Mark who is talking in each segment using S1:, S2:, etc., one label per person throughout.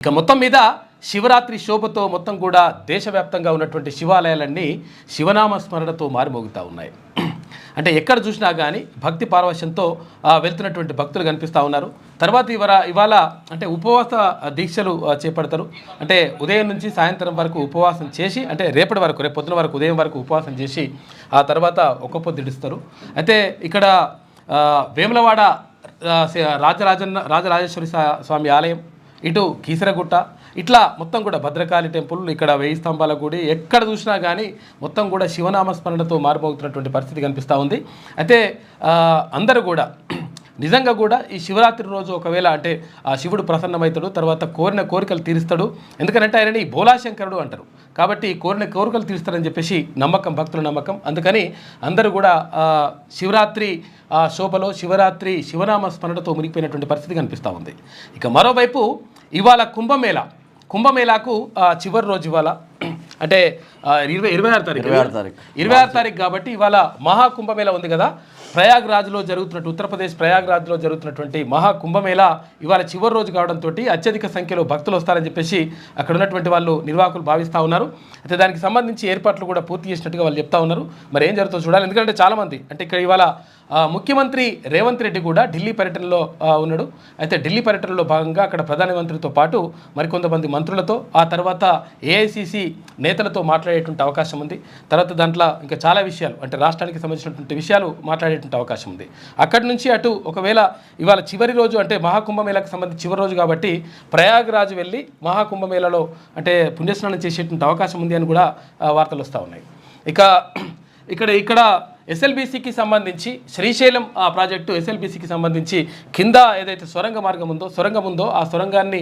S1: ఇక మొత్తం మీద శివరాత్రి శోభతో మొత్తం కూడా దేశవ్యాప్తంగా ఉన్నటువంటి శివాలయాలన్నీ శివనామ స్మరణతో మారుమోగుతూ ఉన్నాయి. అంటే ఎక్కడ చూసినా కానీ భక్తి పారవశ్యంతో వెళ్తున్నటువంటి భక్తులు కనిపిస్తూ ఉన్నారు. తర్వాత ఇవాళ అంటే ఉపవాస దీక్షలు చేపడతారు. అంటే ఉదయం నుంచి సాయంత్రం వరకు ఉపవాసం చేసి, అంటే రేపటి వరకు, రేపు పొద్దున వరకు, ఉదయం వరకు ఉపవాసం చేసి ఆ తర్వాత ఒక్క పొద్దు ఇడుస్తారు. అయితే ఇక్కడ వేములవాడ రాజరాజేశ్వరి స్వామి ఆలయం, ఇటు కీసరగుట్ట, ఇట్లా మొత్తం కూడా భద్రకాళి టెంపుల్, ఇక్కడ 1000 స్తంభాల గుడి, ఎక్కడ చూసినా కానీ మొత్తం కూడా శివనామస్మరణతో మారుమోగుతున్నటువంటి పరిస్థితి కనిపిస్తూ ఉంది. అయితే అందరూ కూడా నిజంగా కూడా ఈ శివరాత్రి రోజు ఒకవేళ అంటే ఆ శివుడు ప్రసన్నమవుతాడు, తర్వాత కోరిన కోరికలు తీరుస్తాడు. ఎందుకంటే ఆయనని భోలాశంకరుడు అంటారు. కాబట్టి కోరిన కోరికలు తీరుస్తాడని చెప్పేసి నమ్మకం, భక్తుల నమ్మకం. అందుకని అందరూ కూడా శివరాత్రి శోభలో శివరాత్రి శివనామ స్మరణతో మునిగిపోయినటువంటి పరిస్థితి కనిపిస్తూ ఉంది. ఇక మరోవైపు ఇవాళ కుంభమేళాకు చివరి రోజు ఇవాళ, అంటే 26 తారీఖు కాబట్టి ఇవాళ మహాకుంభమేళా ఉంది కదా. ప్రయాగ్రాజ్లో జరుగుతున్నట్టు, ఉత్తరప్రదేశ్ ప్రయాగ్రాజ్లో జరుగుతున్నటువంటి మహాకుంభమేళా ఇవాళ చివరి రోజు కావడంతో అత్యధిక సంఖ్యలో భక్తులు వస్తారని చెప్పేసి అక్కడ ఉన్నటువంటి వాళ్ళు నిర్వాహకులు భావిస్తూ ఉన్నారు. అయితే దానికి సంబంధించి ఏర్పాట్లు కూడా పూర్తి చేసినట్టుగా వాళ్ళు చెప్తా ఉన్నారు. మరి ఏం జరుగుతుందో చూడాలి. ఎందుకంటే చాలామంది అంటే ఇక్కడ ఇవాళ ముఖ్యమంత్రి రేవంత్ రెడ్డి కూడా ఢిల్లీ పర్యటనలో ఉన్నాడు. అయితే ఢిల్లీ పర్యటనలో భాగంగా అక్కడ ప్రధానమంత్రితో పాటు మరికొంతమంది మంత్రులతో, ఆ తర్వాత ఏఐసిసి నేతలతో మాట్లాడేటువంటి అవకాశం ఉంది. తర్వాత దాంట్లో ఇంకా చాలా విషయాలు, అంటే రాష్ట్రానికి సంబంధించినటువంటి విషయాలు మాట్లాడేటువంటి అవకాశం ఉంది. అక్కడి నుంచి అటు ఒకవేళ ఇవాళ చివరి రోజు, అంటే మహాకుంభమేళాకు సంబంధించి చివరి రోజు కాబట్టి ప్రయాగ్రాజ్ వెళ్ళి మహాకుంభమేళాలో అంటే పుణ్యస్నానం చేసేటువంటి అవకాశం ఉంది అని కూడా వార్తలు వస్తూ ఉన్నాయి. ఇక్కడ ఎస్ఎల్బీసీకి సంబంధించి శ్రీశైలం ప్రాజెక్టు ఎస్ఎల్బీసీకి సంబంధించి కింద ఏదైతే సొరంగం ఉందో ఆ సొరంగాన్ని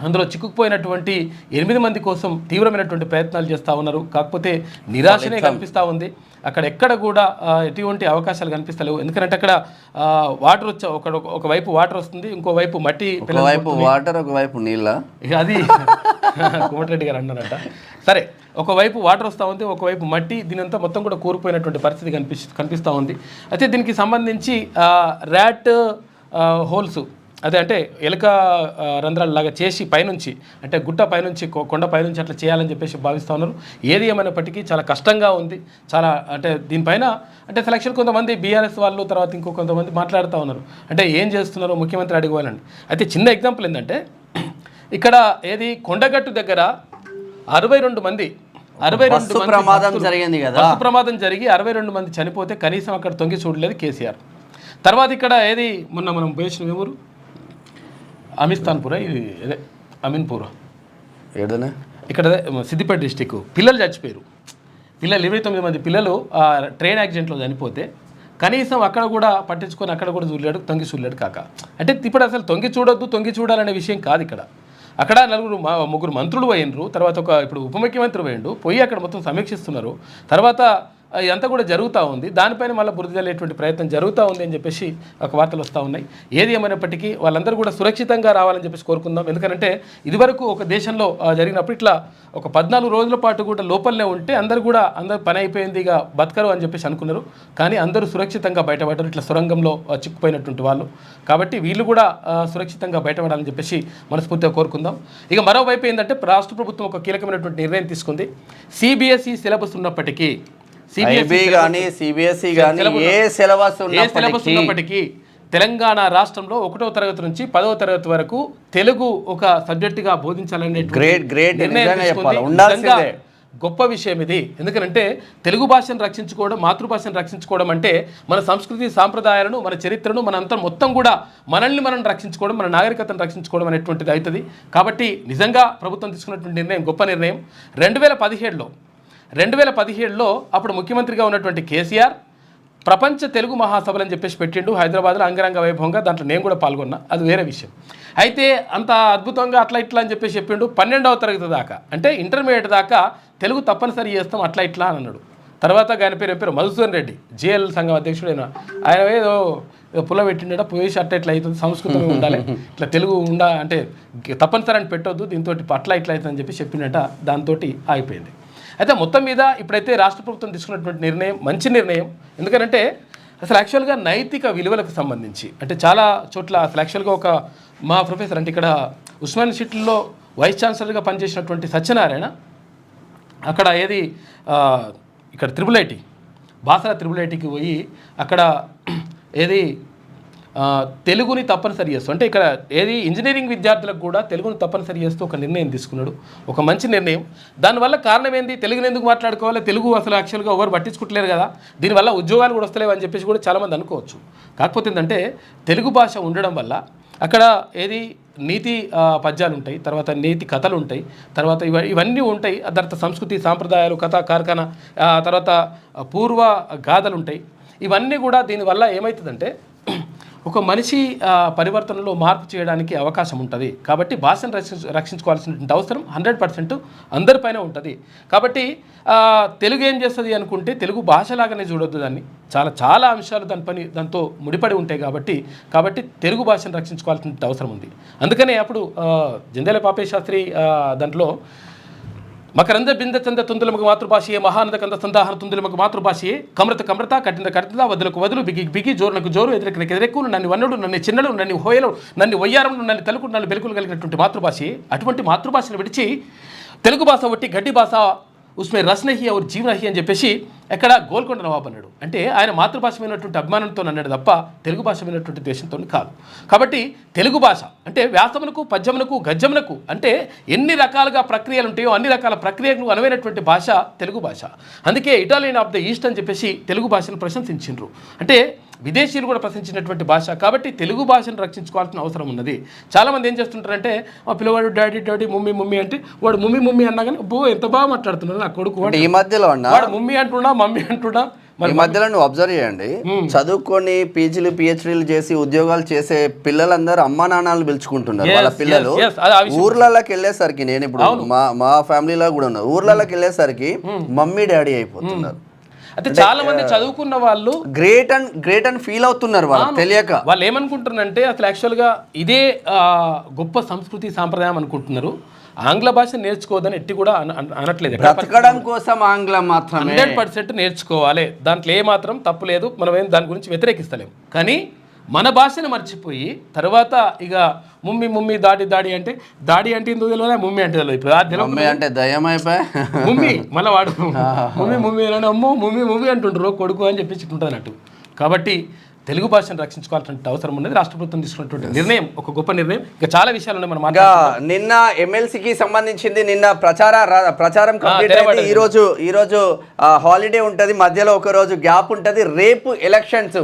S1: అందులో చిక్కుకుపోయినటువంటి 8 మంది కోసం తీవ్రమైనటువంటి ప్రయత్నాలు చేస్తూ ఉన్నారు. కాకపోతే నిరాశనే కనిపిస్తూ ఉంది. అక్కడ ఎక్కడ కూడా ఎటువంటి అవకాశాలు కనిపిస్తలేవు. ఎందుకంటే అక్కడ వాటర్ ఒకవైపు వాటర్ వస్తుంది, ఇంకోవైపు మట్టి,
S2: ఒకవైపు నీళ్ళ,
S1: అది కోమటిరెడ్డి గారు అన్నారట. సరే, ఒకవైపు వాటర్ వస్తూ ఉంది, ఒకవైపు మట్టి, దీనంతా మొత్తం కూడా కూరుకుపోయినటువంటి పరిస్థితి కనిపిస్తూ ఉంది. అయితే దీనికి సంబంధించి ర్యాట్ హోల్స్, అదే అంటే ఎలుక రంధ్రాలలాగా చేసి పైనుంచి, అంటే గుట్ట పైనుంచి, కొండ పైనుంచి అట్లా చేయాలని చెప్పేసి భావిస్తూ ఉన్నారు. ఏది ఏమైనప్పటికీ చాలా కష్టంగా ఉంది. చాలా అంటే దీనిపైన అంటే సెలక్షన్ కొంతమంది బీఆర్ఎస్ వాళ్ళు, తర్వాత ఇంకో కొంతమంది మాట్లాడుతూ ఉన్నారు. అంటే ఏం చేస్తున్నారో ముఖ్యమంత్రి అడిగోవాలండి. అయితే చిన్న ఎగ్జాంపుల్ ఏంటంటే, ఇక్కడ ఏది కొండగట్టు దగ్గర 62 మంది ప్రమాదం జరిగి 62 మంది చనిపోతే కనీసం అక్కడ తొంగి చూడలేదు కేసీఆర్. తర్వాత ఇక్కడ ఏది మొన్న మనం పోయించిన ఎవరు, అమీన్పూర్
S2: ఏదైనా ఇక్కడ
S1: సిద్దిపేట డిస్టిక్ పిల్లలు చచ్చిపోయారు. 29 మంది పిల్లలు ట్రైన్ యాక్సిడెంట్లో చనిపోతే కనీసం అక్కడ కూడా పట్టించుకొని అక్కడ కూడా తొంగి చూడలేడు కాక. అంటే ఇప్పుడు అసలు తొంగి చూడాలనే విషయం కాదు ఇక్కడ. అక్కడ 3 మంత్రులు పోయినరు, తర్వాత ఇప్పుడు ఉప ముఖ్యమంత్రి పోయి అక్కడ మొత్తం సమీక్షిస్తున్నారు. తర్వాత ఇదంతా కూడా జరుగుతూ ఉంది. దానిపైన మళ్ళీ బురద జల్లేటువంటి ప్రయత్నం జరుగుతూ ఉంది అని చెప్పేసి ఒక వార్తలు వస్తూ ఉన్నాయి. ఏది ఏమైనప్పటికీ వాళ్ళందరూ కూడా సురక్షితంగా రావాలని చెప్పేసి కోరుకుందాం. ఎందుకంటే ఇదివరకు ఒక దేశంలో జరిగినప్పుడు ఇట్లా ఒక 14 రోజుల పాటు కూడా లోపలనే ఉంటే అందరూ పని అయిపోయింది, ఇక బతకరు అని చెప్పేసి అనుకున్నారు. కానీ అందరూ సురక్షితంగా బయటపడ్డారు, ఇట్లా సొరంగంలో చిక్కుపోయినటువంటి వాళ్ళు. కాబట్టి వీళ్ళు కూడా సురక్షితంగా బయటపడాలని చెప్పేసి మనస్ఫూర్తిగా కోరుకుందాం. ఇక మరోవైపు ఏంటంటే రాష్ట్ర ప్రభుత్వం ఒక కీలకమైనటువంటి నిర్ణయం తీసుకుంది. సిబిఎస్ఈ సిలబస్ ఉన్నప్పటికీ, ఉన్నప్పటికీ తెలంగాణ రాష్ట్రంలో 1వ తరగతి నుంచి 10వ తరగతి వరకు తెలుగు ఒక సబ్జెక్టుగా బోధించాలనే గొప్ప విషయం ఇది. ఎందుకంటే తెలుగు భాషను రక్షించుకోవడం, మాతృభాషను రక్షించుకోవడం అంటే మన సంస్కృతి సాంప్రదాయాలను, మన చరిత్రను, మన అంతా మొత్తం కూడా మనం రక్షించుకోవడం, మన నాగరికతను రక్షించుకోవడం అనేటువంటిది అవుతుంది. కాబట్టి నిజంగా ప్రభుత్వం తీసుకున్నటువంటి నిర్ణయం గొప్ప నిర్ణయం. 2017లో అప్పుడు ముఖ్యమంత్రిగా ఉన్నటువంటి కేసీఆర్ ప్రపంచ తెలుగు మహాసభలు అని చెప్పేసి పెట్టిండు హైదరాబాద్లో అంగరంగ వైభవంగా. దాంట్లో నేను కూడా పాల్గొన్నా, అది వేరే విషయం. అయితే అంత అద్భుతంగా అట్లా ఇట్లా అని చెప్పేసి చెప్పిండు. 12వ తరగతి దాకా, అంటే ఇంటర్మీడియట్ దాకా తెలుగు తప్పనిసరి చేస్తాం అట్లా ఇట్లా అని అన్నాడు. తర్వాత ఆయన పేరు మధుసూదన్ రెడ్డి, జేఎల్ సంఘం అధ్యక్షుడైన ఆయన ఏదో పుల్ల పెట్టిండ పోయేసి అట్లా ఇట్లా అవుతుంది, సంస్కృతం ఉండాలి, ఇట్లా తెలుగు అంటే తప్పనిసరి అని పెట్టొద్దు, దీంతో అట్లా ఇట్లా అవుతుంది అని చెప్పి చెప్పిండట. దాంతో ఆగిపోయింది. అయితే మొత్తం మీద ఇప్పుడైతే రాష్ట్ర ప్రభుత్వం తీసుకున్నటువంటి నిర్ణయం మంచి నిర్ణయం. ఎందుకంటే అసలు యాక్చువల్గా నైతిక విలువలకు సంబంధించి అంటే చాలా చోట్ల అసలు యాక్చువల్గా ఒక మా ప్రొఫెసర్ అంటే ఇక్కడ ఉస్మాన్ యూనివర్సిటీలో వైస్ ఛాన్సలర్గా పనిచేసినటువంటి సత్యనారాయణ అక్కడ ఇక్కడ త్రిబుల్ ఐటీ బాసర త్రిబుల్ ఐటీకి పోయి అక్కడ తెలుగుని తప్పనిసరి చేస్తూ అంటే ఇక్కడ ఇంజనీరింగ్ విద్యార్థులకు కూడా తెలుగుని తప్పనిసరి చేస్తూ ఒక నిర్ణయం తీసుకున్నాడు. ఒక మంచి నిర్ణయం. దానివల్ల కారణం ఏంది, తెలుగుని ఎందుకు మాట్లాడుకోవాలి, తెలుగు అసలు యాక్చువల్గా ఎవరు పట్టించుకుంటలేరు కదా, దీనివల్ల ఉద్యోగాలు కూడా వస్తలేవు అని చెప్పేసి కూడా చాలామంది అనుకోవచ్చు. కాకపోతే ఏంటంటే తెలుగు భాష ఉండడం వల్ల అక్కడ నీతి పద్యాలు ఉంటాయి, తర్వాత నీతి కథలు ఉంటాయి, తర్వాత ఇవన్నీ ఉంటాయి. తర్వాత సంస్కృతి సాంప్రదాయాలు, కథా కార్ఖాన, తర్వాత పూర్వ గాథలు ఉంటాయి. ఇవన్నీ కూడా దీనివల్ల ఏమవుతుందంటే ఒక మనిషి పరివర్తనలో మార్పు చేయడానికి అవకాశం ఉంటుంది. కాబట్టి భాషను రక్షించుకోవాల్సినటువంటి అవసరం 100% అందరిపైన ఉంటుంది. కాబట్టి తెలుగు ఏం చేస్తుంది అనుకుంటే తెలుగు భాషలాగానే చూడొద్దు దాన్ని, చాలా అంశాలు దాంతో ముడిపడి ఉంటాయి. కాబట్టి తెలుగు భాషను రక్షించుకోవాల్సిన అవసరం ఉంది. అందుకనే అప్పుడు జంధ్యాల పాపయ్య శాస్త్రి దాంట్లో మకరంద బింద చంద తుందులముకు మాతృభాషయే మహానంద కంద సందాహన తుందులముకు మాతృభాషయే కమృత కఠిన వదులకు వదులు బిగి జోరునకు జోరు ఎదురెక్కులు నన్ను వన్నుడు నన్ను చిన్నడు నన్ను హోయలు నన్ను వయ్యారములు నన్ను తలుకు నన్ను బెలుకులు కలిగినటువంటి మాతృభాషయే. అటువంటి మాతృభాషను విడిచి తెలుగు భాష ఒట్టి గడ్డి భాష ఉస్మే రస్నహి और జీవనహి అని చెప్పేసి ఎక్కడ గోల్కొండ నవాబు అన్నాడు. అంటే ఆయన మాతృభాష అయినటువంటి అభిమానంతో అన్నాడు తప్ప తెలుగు భాష అయినటువంటి ద్వేషంతో కాదు. కాబట్టి తెలుగు భాష అంటే వ్యాసమునకు పద్యమునకు గద్యమునకు అంటే ఎన్ని రకాలుగా ప్రక్రియలు ఉంటాయో అన్ని రకాల ప్రక్రియలకు అనువైనటువంటి భాష తెలుగు భాష. అందుకే ఇటాలియన్ ఆఫ్ ద ఈస్ట్ అని చెప్పేసి తెలుగు భాషను ప్రశంసించిండ్రు. అంటే విదేశీయులు కూడా ప్రశ్నించినటువంటి భాష. కాబట్టి తెలుగు భాషను రక్షించుకోవాల్సిన అవసరం ఉన్నది. చాలామంది ఏం చేస్తుంటారంటే మా పిల్లవాడు డాడీ మమ్మీ అంటే వాడు మమ్మీ అన్నా కానీ ఎంత బాగా మాట్లాడుతున్నాడు నా కొడుకు,
S2: ఈ మధ్యలో
S1: వాడు మమ్మీ అంటున్నా మమ్మీ అంటున్నా.
S2: ఈ మధ్యలో నువ్వు అబ్జర్వ్ చేయండి, చదువుకొని పీజీలు పిహెచ్డీలు చేసి ఉద్యోగాలు చేసే పిల్లలందరూ అమ్మా నాన్నలు పిలుచుకుంటున్నారు. వాళ్ళ పిల్లలు ఊర్లలోకి వెళ్ళేసరికి, నేను ఇప్పుడు మా ఫ్యామిలీలో కూడా ఉన్నా, ఊర్లలోకి వెళ్ళేసరికి మమ్మీ డాడీ అయిపోతున్నారు.
S1: అయితే చాలా మంది చదువుకున్న వాళ్ళు
S2: గ్రేట్ అండ్ ఫీల్ అవుతున్నారు. వాళ్ళు తెలియక
S1: వాళ్ళు ఏమనుకుంటున్నారంటే అసలు యాక్చువల్గా ఇదే గొప్ప సంస్కృతి సాంప్రదాయం అనుకుంటున్నారు. ఆంగ్ల భాష నేర్చుకోవద్దని ఎట్టి కూడా అనట్లేదు.
S2: బ్రతకడం కోసం ఆంగ్లం మాత్రమే
S1: 100% నేర్చుకోవాలి, దాంట్లో ఏమాత్రం తప్పు లేదు, మనం దాని గురించి వ్యతిరేకిస్తలేము. కానీ మన భాషను మర్చిపోయి తర్వాత ఇక మమ్మీ దాడి అంటే ఎందుకు తెలియదు, మమ్మీ అంటే తెలియదు. ఇప్పుడు
S2: మమ్మీ అంటే దయ్యం అయిపోయి
S1: మమ్మీ మళ్ళీ వాడు మమ్మీ అని అమ్మో మమ్మీ అంటుంటారు కొడుకు అని చెప్పించుకుంటుంది అన్నట్టు. కాబట్టి తెలుగు భాషను రక్షించుకోవాల్సిన అవసరం ఉన్నది. రాష్ట్ర ప్రభుత్వం తీసుకున్నటువంటి నిర్ణయం ఒక గొప్ప నిర్ణయం. ఇంకా చాలా విషయాలు ఉన్నాయి మనం
S2: నిన్న ఎమ్మెల్సీకి సంబంధించింది నిన్న ప్రచారం కంప్లీట్ అయింది. ఈరోజు హాలిడే ఉంటుంది, మధ్యలో ఒక రోజు గ్యాప్ ఉంటుంది. రేపు ఎలక్షన్స్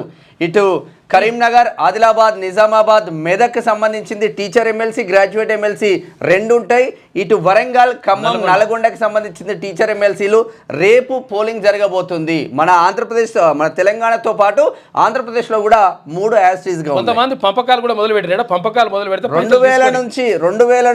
S2: ఇటు కరీంనగర్, ఆదిలాబాద్, నిజామాబాద్, మెదక్ సంబంధించింది టీచర్ ఎమ్మెల్సీ, గ్రాడ్యుయేట్ ఎమ్మెల్సీ రెండు ఉంటాయి. ఇటు వరంగల్, ఖమ్మం, నల్గొండకి సంబంధించింది టీచర్ ఎమ్మెల్సీలు. రేపు పోలింగ్ జరగబోతుంది. మన తెలంగాణతో పాటు ఆంధ్రప్రదేశ్లో కూడా 3 యాస్టీస్గా
S1: కొంతమంది పంపకాలు కూడా మొదలు పెట్టారు. పంపకాలు మొదలు పెడితే
S2: 2000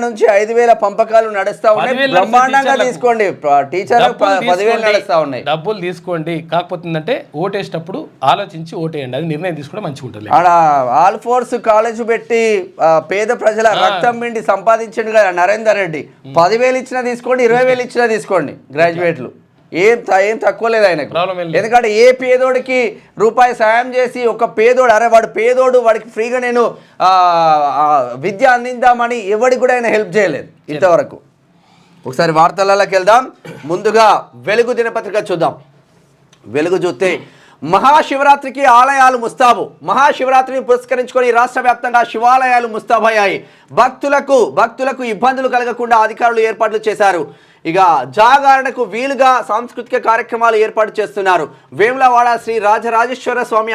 S2: నుంచి 5000 పంపకాలు నడుస్తా ఉన్నాయి. బ్రహ్మాండంగా తీసుకోండి, టీచర్ 10,000 నడుస్తా ఉన్నాయి.
S1: డబ్బులు తీసుకోండి. కాకపోతే ఏంటంటే ఓటేసేటప్పుడు ఆలోచించి ఓటేయండి, అది నిర్ణయం తీసుకోవడం మంచిగా ఉంటుంది.
S2: ఆల్ ఫోర్స్ కాలేజ్ పెట్టి పేద ప్రజల రక్తం పిండి సంపాదించండి కదా నరేందర్ రెడ్డి. 10,000 ఇచ్చినా తీసుకోండి, 20,000 ఇచ్చినా తీసుకోండి. గ్రాడ్యుయేట్లు ఏం తక్కువ లేదు ఆయనకు. ఎందుకంటే ఏ పేదోడికి రూపాయి సాయం చేసి ఒక పేదోడు వాడు పేదోడు, వాడికి ఫ్రీగా నేను విద్య అందిద్దామని ఎవడికి కూడా ఆయన హెల్ప్ చేయలేదు ఇంతవరకు. ఒకసారి వార్తలలోకి వెళ్దాం. ముందుగా వెలుగు దినపత్రిక చూద్దాం. వెలుగు చూస్తే మహాశివరాత్రికి ఆలయాలు ముస్తాబు. మహాశివరాత్రిని పురస్కరించుకొని రాష్ట్ర వ్యాప్తంగా శివాలయాలు ముస్తాబయ్యాయి. భక్తులకు ఇబ్బందులు కలగకుండా అధికారులు ఏర్పాట్లు చేశారు. ఇక జాగరణకు వీలుగా సాంస్కృతిక కార్యక్రమాలు ఏర్పాటు చేస్తున్నారు. వేములవాడ శ్రీ రాజరాజేశ్వర స్వామి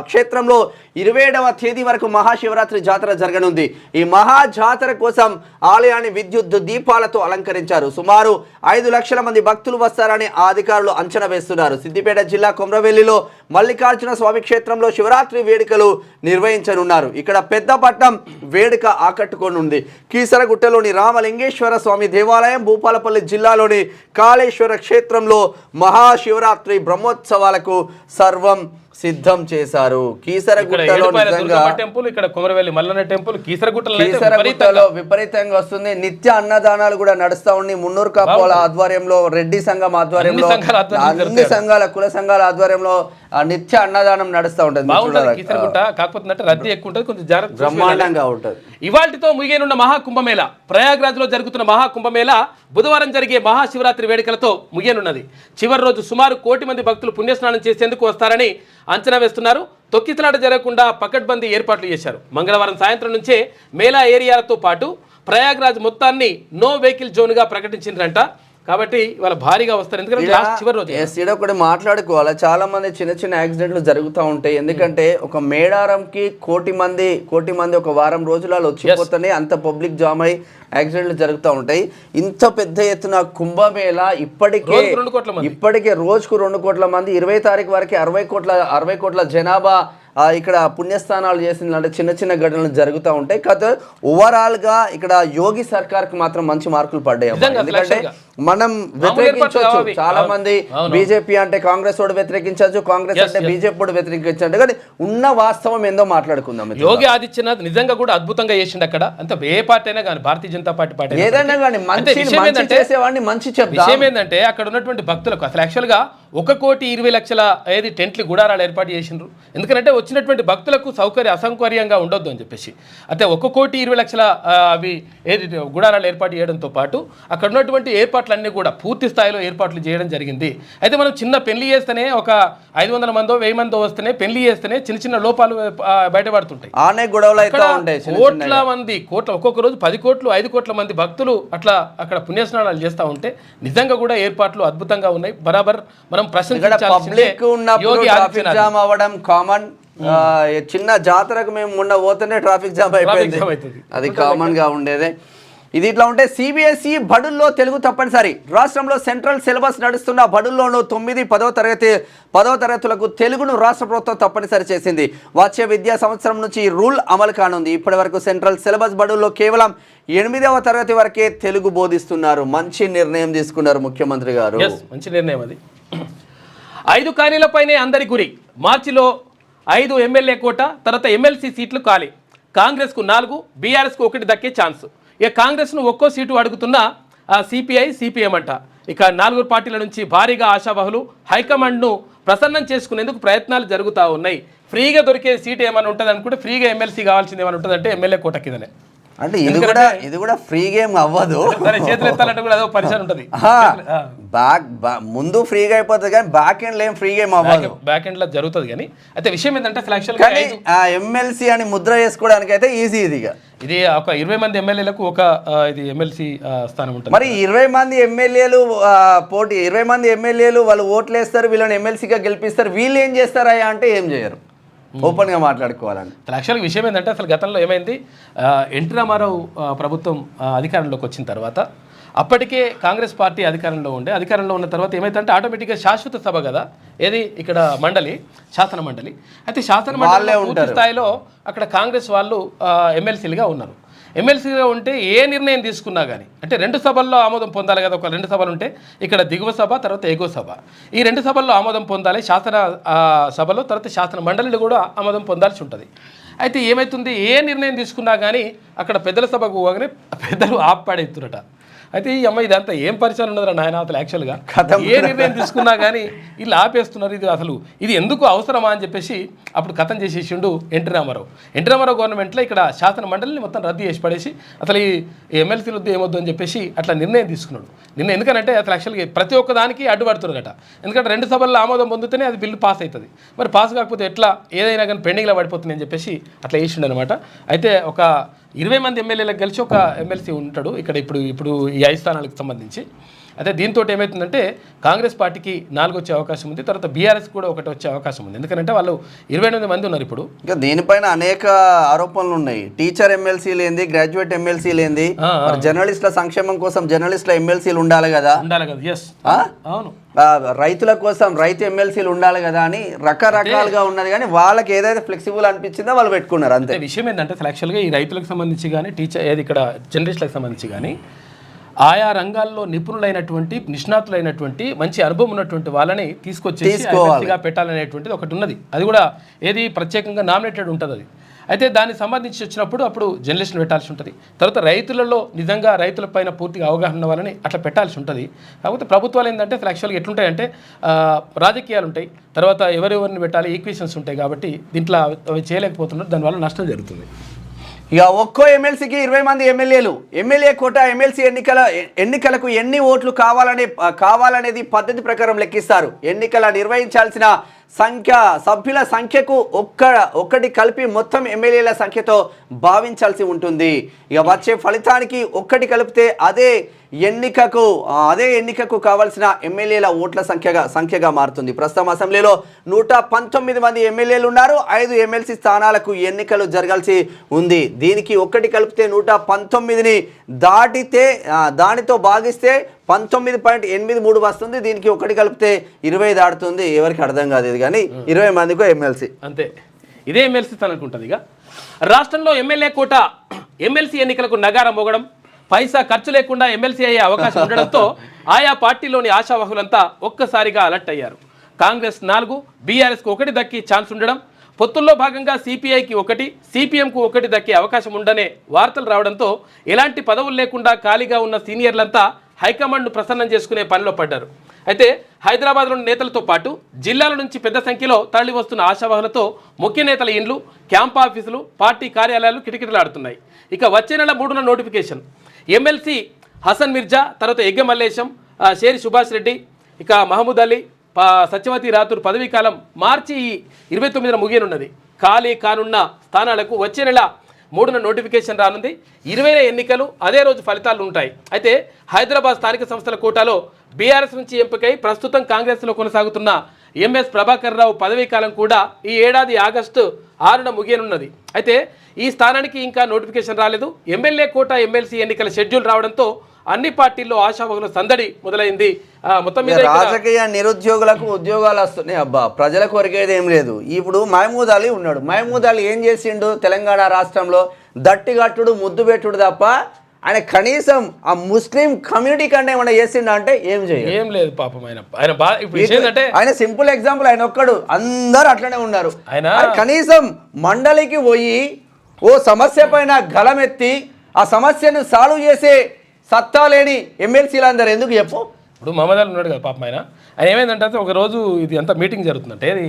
S2: క్షేత్రంలో 27వ తేదీ వరకు మహాశివరాత్రి జాతర జరగనుంది. ఈ మహా జాతర కోసం ఆలయాన్ని విద్యుత్ దీపాలతో అలంకరించారు. సుమారు 5 లక్షల మంది భక్తులు వస్తారని అధికారులు అంచనా వేస్తున్నారు. సిద్దిపేట జిల్లా కొమరవెల్లిలో మల్లికార్జున స్వామి క్షేత్రంలో శివరాత్రి వేడుకలు నిర్వహించనున్నారు. ఇక్కడ పెద్దపట్నం వేడుక ఆకట్టుకోనుంది. కీసరగుట్టలోని రామలింగేశ్వర స్వామి దేవాలయం, భూపాలపల్లి జిల్లాలోని కాళేశ్వర క్షేత్రంలో మహాశివరాత్రి బ్రహ్మోత్సవాలకు సర్వం సిద్ధం చేశారు. కీసరగుట్టలో విపరీతంగా వస్తుంది. నిత్య అన్నదానాలు కూడా నడుస్తా ఉన్నాయి. మున్నూరు కాపోల ఆధ్వర్యంలో, రెడ్డి సంఘం ఆధ్వర్యంలో, అన్ని సంఘాల కుల సంఘాల ఆధ్వర్యంలో నిత్య అన్నదానం నడుస్తూ ఉంటుంది
S1: బాగుంటుంది కీసరగుట్ట. కాకపోతే అంటే రద్దీ ఎక్కువ ఉంటుంది, కొంచెం జాగ్రత్త.
S2: బ్రహ్మాండంగా ఉంటుంది.
S1: ఇవాళ్టితో ముగియనున్న మహాకుంభమేళ, ప్రయాగ్రాజ్ లో జరుగుతున్న మహాకుంభమేళ బుధవారం జరిగే మహాశివరాత్రి వేడుకలతో ముగియనున్నది. చివరి రోజు సుమారు 1 కోటి మంది భక్తులు పుణ్యస్నానం చేసేందుకు వస్తారని అంచనా వేస్తున్నారు. తొక్కిసలాట జరగకుండా పకడ్బందీ ఏర్పాట్లు చేశారు. మంగళవారం సాయంత్రం నుంచే మేళా ఏరియాలతో పాటు ప్రయాగ్రాజ్ మొత్తాన్ని నో వెహికల్ జోన్ గా ప్రకటించిందంట. కాబట్టి వాళ్ళ భారీగా వస్తారు, ఎందుకంటే లాస్ట్ చివరి రోజు.
S2: ఈడ ఒకటి మాట్లాడుకోవాలి, చాలా మంది చిన్న చిన్న యాక్సిడెంట్లు జరుగుతూ ఉంటాయి. ఎందుకంటే ఒక మేడారంకి 1 కోటి మంది ఒక వారం రోజులలో వచ్చిపోతేనే అంత పబ్లిక్ జామ్ అయ్యి యాక్సిడెంట్లు జరుగుతూ ఉంటాయి. ఇంత పెద్ద ఎత్తున కుంభమేళ ఇప్పటికే రోజుకు 2 కోట్ల మంది, 20 తారీఖు వరకు 60 కోట్ల జనాభా ఇక్కడ పుణ్యస్థానాలు చేసిన చిన్న చిన్న ఘటనలు జరుగుతూ ఉంటాయి. కాకపోతే ఓవరాల్గా ఇక్కడ యోగి సర్కార్కి మాత్రం మంచి మార్కులు పడ్డాయి. ఎందుకంటే మనం వ్యతిరేకించవచ్చు, చాలా మంది బీజేపీ అంటే కాంగ్రెస్ వాడు వ్యతిరేకించవచ్చు, కాంగ్రెస్ అంటే బీజేపీ వాడు వ్యతిరేకించండి, కానీ ఉన్న వాస్తవం ఏందో మాట్లాడుకుందాం.
S1: యోగి ఆదిత్యనాథ్ నిజంగా కూడా అద్భుతంగా చేసిండు అక్కడ. అంత ఏ పార్టీ అయినా కానీ, భారతీయ జనతా పార్టీ
S2: ఏదైనా కానీ మంచి చేసేవాడిని మంచి చెప్తాం.
S1: విషయం ఏంటంటే అక్కడ ఉన్నటువంటి భక్తులకు అసలు యాక్చువల్గా 1,20,00,000 టెంట్లు గుడారాలు ఏర్పాటు చేసిండ్రు. ఎందుకంటే వచ్చినటువంటి భక్తులకు అసౌకర్యంగా ఉండొద్దు అని చెప్పేసి. అయితే 1,20,00,000 అవి ఏది గుడారాలు ఏర్పాటు చేయడంతో పాటు అక్కడ ఉన్నటువంటి ఏర్పాట్లన్నీ కూడా పూర్తి స్థాయిలో ఏర్పాట్లు చేయడం జరిగింది. అయితే మనం చిన్న పెళ్లి చేస్తేనే ఒక 500 మందో 1000 మందో వస్తేనే పెళ్లి చేస్తేనే చిన్న చిన్న లోపాలు బయటపడుతుంటాయి. కోట్ల మంది ఒక్కొక్క రోజు 10 కోట్లు 5 కోట్ల మంది భక్తులు అట్లా అక్కడ పుణ్యస్నానాలు చేస్తూ ఉంటే నిజంగా కూడా ఏర్పాట్లు అద్భుతంగా ఉన్నాయి. బరాబర్ మనం
S2: కామన్. చిన్న జాతరకు మేము మొన్న పోతేనే ట్రాఫిక్ జామ్ అయిపోయింది, అది కామన్ గా ఉండేదే. ఇది ఇట్లా ఉంటే సిబిఎస్ఈ బడుల్లో తెలుగు తప్పనిసరి. రాష్ట్రంలో సెంట్రల్ సిలబస్ నడుస్తున్న బడుల్లోనూ 9, 10వ తరగతులకు తెలుగును రాష్ట్ర ప్రభుత్వం తప్పనిసరి చేసింది. వచ్చే విద్యా సంవత్సరం నుంచి ఈ రూల్ అమలు కానుంది. ఇప్పటి వరకు సెంట్రల్ సిలబస్ బడుల్లో కేవలం 8వ తరగతి వరకే తెలుగు బోధిస్తున్నారు. మంచి నిర్ణయం తీసుకున్నారు ముఖ్యమంత్రి గారు,
S1: మంచి నిర్ణయం అది. 5 ఖాళీలపైనే అందరి గురి. మార్చిలో 5 ఎమ్మెల్యే కోట, తర్వాత ఎమ్మెల్సీ సీట్లు ఖాళీ. కాంగ్రెస్కు 4, బీఆర్ఎస్కు 1 దక్కే ఛాన్స్. ఇక కాంగ్రెస్ను ఒక్కో సీటు అడుగుతున్న సిపిఐ, సిపిఎం అంట. ఇక 4 పార్టీల నుంచి భారీగా ఆశావహులు హైకమాండ్ను ప్రసన్నం చేసుకునేందుకు ప్రయత్నాలు జరుగుతూ ఉన్నాయి. ఫ్రీగా దొరికే సీటు ఏమైనా ఉంటుంది అనుకుంటే, ఫ్రీగా ఎమ్మెల్సీ కావాల్సింది ఏమైనా ఉంటుందంటే ఎమ్మెల్యే కోట కిందనే.
S2: అంటే ఇది కూడా ఫ్రీ గేమ్ అవ్వదు,
S1: చేతులు ఎత్తాలంటే కూడా అదో పరిచయం ఉంటుంది.
S2: ముందు ఫ్రీగా అయిపోతుంది కానీ బ్యాక్ ఎండ్ ఏం ఫ్రీ గేమ్ అవ్వదు,
S1: బ్యాక్ ఎండ్ లో జరుగుతుంది. కానీ అయితే విషయం ఏంటంటే
S2: ఎమ్మెల్సీ అని ముద్ర చేసుకోవడానికి అయితే ఈజీ.
S1: ఇది ఒక 20 మంది ఎమ్మెల్యేలకు ఒక ఇది ఎమ్మెల్సీ స్థానం ఉంటుంది.
S2: మరి 20 మంది ఎమ్మెల్యేలు పోటీ, 20 మంది ఎమ్మెల్యేలు వాళ్ళు ఓట్లు వేస్తారు, వీళ్ళని ఎమ్మెల్సీగా గెలిపిస్తారు. వీళ్ళు ఏం చేస్తారా అంటే ఏం చేయరు. ఓపెన్గా మాట్లాడుకోవాలని
S1: యాక్చువల్గా విషయం ఏంటంటే అసలు గతంలో ఏమైంది, ఎన్టీ రామారావు ప్రభుత్వం అధికారంలోకి వచ్చిన తర్వాత అప్పటికే కాంగ్రెస్ పార్టీ అధికారంలో ఉన్న తర్వాత ఏమైందంటే ఆటోమేటిక్గా శాశ్వత సభ కదా ఏది ఇక్కడ మండలి, శాసన మండలి. అయితే శాసన మండలి పూర్తి స్థాయిలో అక్కడ కాంగ్రెస్ వాళ్ళు ఎమ్మెల్సీలుగా ఉన్నారు. ఎమ్మెల్సీగా ఉంటే ఏ నిర్ణయం తీసుకున్నా కానీ అంటే 2 సభల్లో ఆమోదం పొందాలి కదా. ఒక 2 సభలు ఉంటే ఇక్కడ దిగువ సభ, తర్వాత ఎగువ సభ. ఈ 2 సభల్లో ఆమోదం పొందాలి. శాసన సభలో తర్వాత శాసన మండలిలో కూడా ఆమోదం పొందాల్సి ఉంటుంది. అయితే ఏమవుతుంది, ఏ నిర్ణయం తీసుకున్నా కానీ అక్కడ పెద్దల సభకు పోగానే పెద్దలు ఆపాడెత్తురట. అయితే ఈ అమ్మాయి ఇదంతా ఏం పరిచయం ఉన్నదిరా నాయన, అసలు యాక్చువల్గా ఏ నిర్ణయం తీసుకున్నా కానీ వీళ్ళు ఆపేస్తున్నారు. ఇది ఎందుకు అవసరమా అని చెప్పేసి అప్పుడు కథం చేసేసిండు ఎన్టీ రామారావు గవర్నమెంట్లో ఇక్కడ శాసన మండలిని మొత్తం రద్దు చేసి పడేసి అసలు ఈ ఎమ్మెల్సీలు వద్దు ఏమొద్దు అని చెప్పేసి అట్లా నిర్ణయం తీసుకున్నాడు. ఎందుకంటే అసలు యాక్చువల్గా ప్రతి ఒక్క దానికి అడ్డుపడుతున్నారట. ఎందుకంటే 2 సభల్లో ఆమోదం పొందితేనే అది బిల్లు పాస్ అవుతుంది. మరి పాస్ కాకపోతే ఎట్లా, ఏదైనా కానీ పెండింగ్లో పడిపోతుంది అని చెప్పేసి అట్లా వేసిండు అనమాట. అయితే ఒక 20 మంది ఎమ్మెల్యేలకు కలిసి ఒక ఎమ్మెల్సీ ఉంటాడు ఇక్కడ ఇప్పుడు ఈ 5 స్థానాలకు సంబంధించి. అయితే దీంతో ఏమవుతుందంటే కాంగ్రెస్ పార్టీకి 4 వచ్చే అవకాశం ఉంది, తర్వాత బీఆర్ఎస్ కూడా 1 వచ్చే అవకాశం ఉంది. ఎందుకంటే వాళ్ళు 28 మంది ఉన్నారు ఇప్పుడు.
S2: ఇంకా దీనిపైన అనేక ఆరోపణలు ఉన్నాయి. టీచర్ ఎమ్మెల్సీలు ఏంది, గ్రాడ్యుయేట్ ఎమ్మెల్సీలు ఏంది, జర్నలిస్టుల సంక్షేమం కోసం జర్నలిస్టుల ఎమ్మెల్సీలు ఉండాలి కదా.
S1: ఎస్ అవును,
S2: రైతుల కోసం రైతు ఎమ్మెల్సీలు ఉండాలి కదా అని రకరకాలుగా ఉన్నది. కానీ వాళ్ళకి ఏదైతే ఫ్లెక్సిబుల్ అనిపించిందో వాళ్ళు పెట్టుకున్నారు అంతే.
S1: విషయం ఏంటంటే అసలు యాక్చువల్గా ఈ రైతులకు సంబంధించి కానీ ఇక్కడ జర్నలిస్టులకు సంబంధించి కానీ ఆయా రంగాల్లో నిష్ణాతులైనటువంటి మంచి అనుభవం ఉన్నటువంటి వాళ్ళని తీసుకొచ్చేసి పెట్టాలనేటువంటిది ఒకటి ఉన్నది. అది కూడా ఏది ప్రత్యేకంగా నామినేటెడ్ ఉంటుంది. అది అయితే దానికి సంబంధించి వచ్చినప్పుడు అప్పుడు జర్నలిస్ట్ని పెట్టాల్సి ఉంటుంది. తర్వాత రైతులలో నిజంగా రైతులపైన పూర్తిగా అవగాహన ఉన్న వాళ్ళని అట్లా పెట్టాల్సి ఉంటుంది. కాకపోతే ప్రభుత్వాలు ఏంటంటే అసలు యాక్చువల్గా ఎట్లుంటాయంటే రాజకీయాలు ఉంటాయి, తర్వాత ఎవరెవరిని పెట్టాలి ఈక్వేషన్స్ ఉంటాయి. కాబట్టి దీంట్లో అవి చేయలేకపోతున్నారు, దానివల్ల నష్టం జరుగుతుంది.
S2: ఇక ఒక్కో ఎమ్మెల్సీకి 20 మంది ఎమ్మెల్యేలు, ఎమ్మెల్యే కోట ఎమ్మెల్సీ ఎన్నికలకు ఎన్ని ఓట్లు కావాలనేది పద్ధతి ప్రకారం లెక్కిస్తారు. ఎన్నికల నిర్వహించాల్సిన సభ్యుల సంఖ్యకు ఒక్కటి కలిపి మొత్తం ఎమ్మెల్యేల సంఖ్యతో భావించాల్సి ఉంటుంది. ఇక వచ్చే ఫలితానికి ఒక్కటి కలిపితే అదే ఎన్నికకు కావాల్సిన ఎమ్మెల్యేల ఓట్ల సంఖ్యగా మారుతుంది. ప్రస్తుతం అసెంబ్లీలో 119 మంది ఎమ్మెల్యేలు ఉన్నారు. 5 ఎమ్మెల్సీ స్థానాలకు ఎన్నికలు జరగాల్సి ఉంది. దీనికి ఒక్కటి కలిపితే 119ని దానితో భాగిస్తే 19.83 వస్తుంది. దీనికి ఒకటి కలిపితే 20 దాటుతుంది. ఎవరికి అర్థం కాదు ఇది, కానీ 20 మందికో ఎమ్మెల్సీ
S1: అంతే. ఇదే ఎమ్మెల్సీ తనకుంటుంది. ఇక రాష్ట్రంలో ఎమ్మెల్యే కోట ఎమ్మెల్సీ ఎన్నికలకు నగారం మోగడం, పైసా ఖర్చు లేకుండా ఎమ్మెల్సీ అయ్యే అవకాశం ఉండడంతో ఆయా పార్టీలోని ఆశావహులంతా ఒక్కసారిగా అలర్ట్ అయ్యారు. కాంగ్రెస్ 4, బీఆర్ఎస్కు 1 దక్కి ఛాన్స్ ఉండడం, పొత్తుల్లో భాగంగా సిపిఐకి 1, సిపిఎంకు 1 దక్కే అవకాశం ఉండనే వార్తలు రావడంతో ఎలాంటి పదవులు లేకుండా ఖాళీగా ఉన్న సీనియర్లంతా హైకమాండ్ను ప్రసన్నం చేసుకునే పనిలో పడ్డారు. అయితే హైదరాబాద్లోని నేతలతో పాటు జిల్లాల నుంచి పెద్ద సంఖ్యలో తరలి వస్తున్న ఆశావాహులతో ముఖ్య నేతల ఇండ్లు, క్యాంప్ ఆఫీసులు, పార్టీ కార్యాలయాలు కిటకిటలాడుతున్నాయి. ఇక వచ్చే నెల 3న నోటిఫికేషన్. ఎమ్మెల్సీ హసన్ మిర్జా, తర్వాత ఎగ్గ మల్లేశం, షేరి సుభాష్ రెడ్డి, ఇక మహమూద్ అలీ, సత్యవతి రాథూర్ పదవీ కాలం మార్చి 29న ముగియనున్నది. ఖాళీ కానున్న స్థానాలకు వచ్చే నెల 3న నోటిఫికేషన్ రానుంది. 20న ఎన్నికలు, అదే రోజు ఫలితాలు ఉంటాయి. అయితే హైదరాబాద్ స్థానిక సంస్థల కోటాలో బీఆర్ఎస్ నుంచి ఎంపికై ప్రస్తుతం కాంగ్రెస్లో కొనసాగుతున్న ఎంఎస్ ప్రభాకర్ రావు పదవీ కాలం కూడా ఈ ఏడాది ఆగస్టు 6న ముగియనున్నది. అయితే ఈ స్థానానికి ఇంకా నోటిఫికేషన్ రాలేదు. ఎమ్మెల్యే కోట ఎమ్మెల్సీ ఎన్నికల షెడ్యూల్ రావడంతో అన్ని పార్టీల్లో ఆశావహుల సందడి మొదలైంది. మొత్తం మీద
S2: రాజకీయ నిరుద్యోగులకు ఉద్యోగాలు వస్తున్నాయి. అబ్బా, ప్రజలకు కొరికేది ఏం లేదు. ఇప్పుడు మహమూద్ అలీ ఉన్నాడు. మహమూద్ అలీ ఏం చేసిండు? తెలంగాణ రాష్ట్రంలో దట్టిగట్టుడు, ముద్దు పెట్టుడు తప్ప ఆయన కనీసం ఆ ముస్లిం కమ్యూనిటీ కంటే ఏమన్నా చేసిండు అంటే ఏం
S1: లేదు పాపం.
S2: ఆయన సింపుల్ ఎగ్జాంపుల్, ఆయన ఒక్కడు, అందరు అట్లనే ఉన్నారు. ఆయన కనీసం మండలికి పోయి ఓ సమస్య పైన గలమెత్తి ఆ సమస్యను సాల్వ్ చేసే సత్తా లేని ఎమ్మెల్సీలు అందరు ఎందుకు చెప్పు.
S1: ఇప్పుడు మహమ్మద్ అలీ ఉన్నాడు కదా పాపం, ఆయన ఏమైందంటే ఒకరోజు ఇది అంతా మీటింగ్ జరుగుతుందంటే ఇది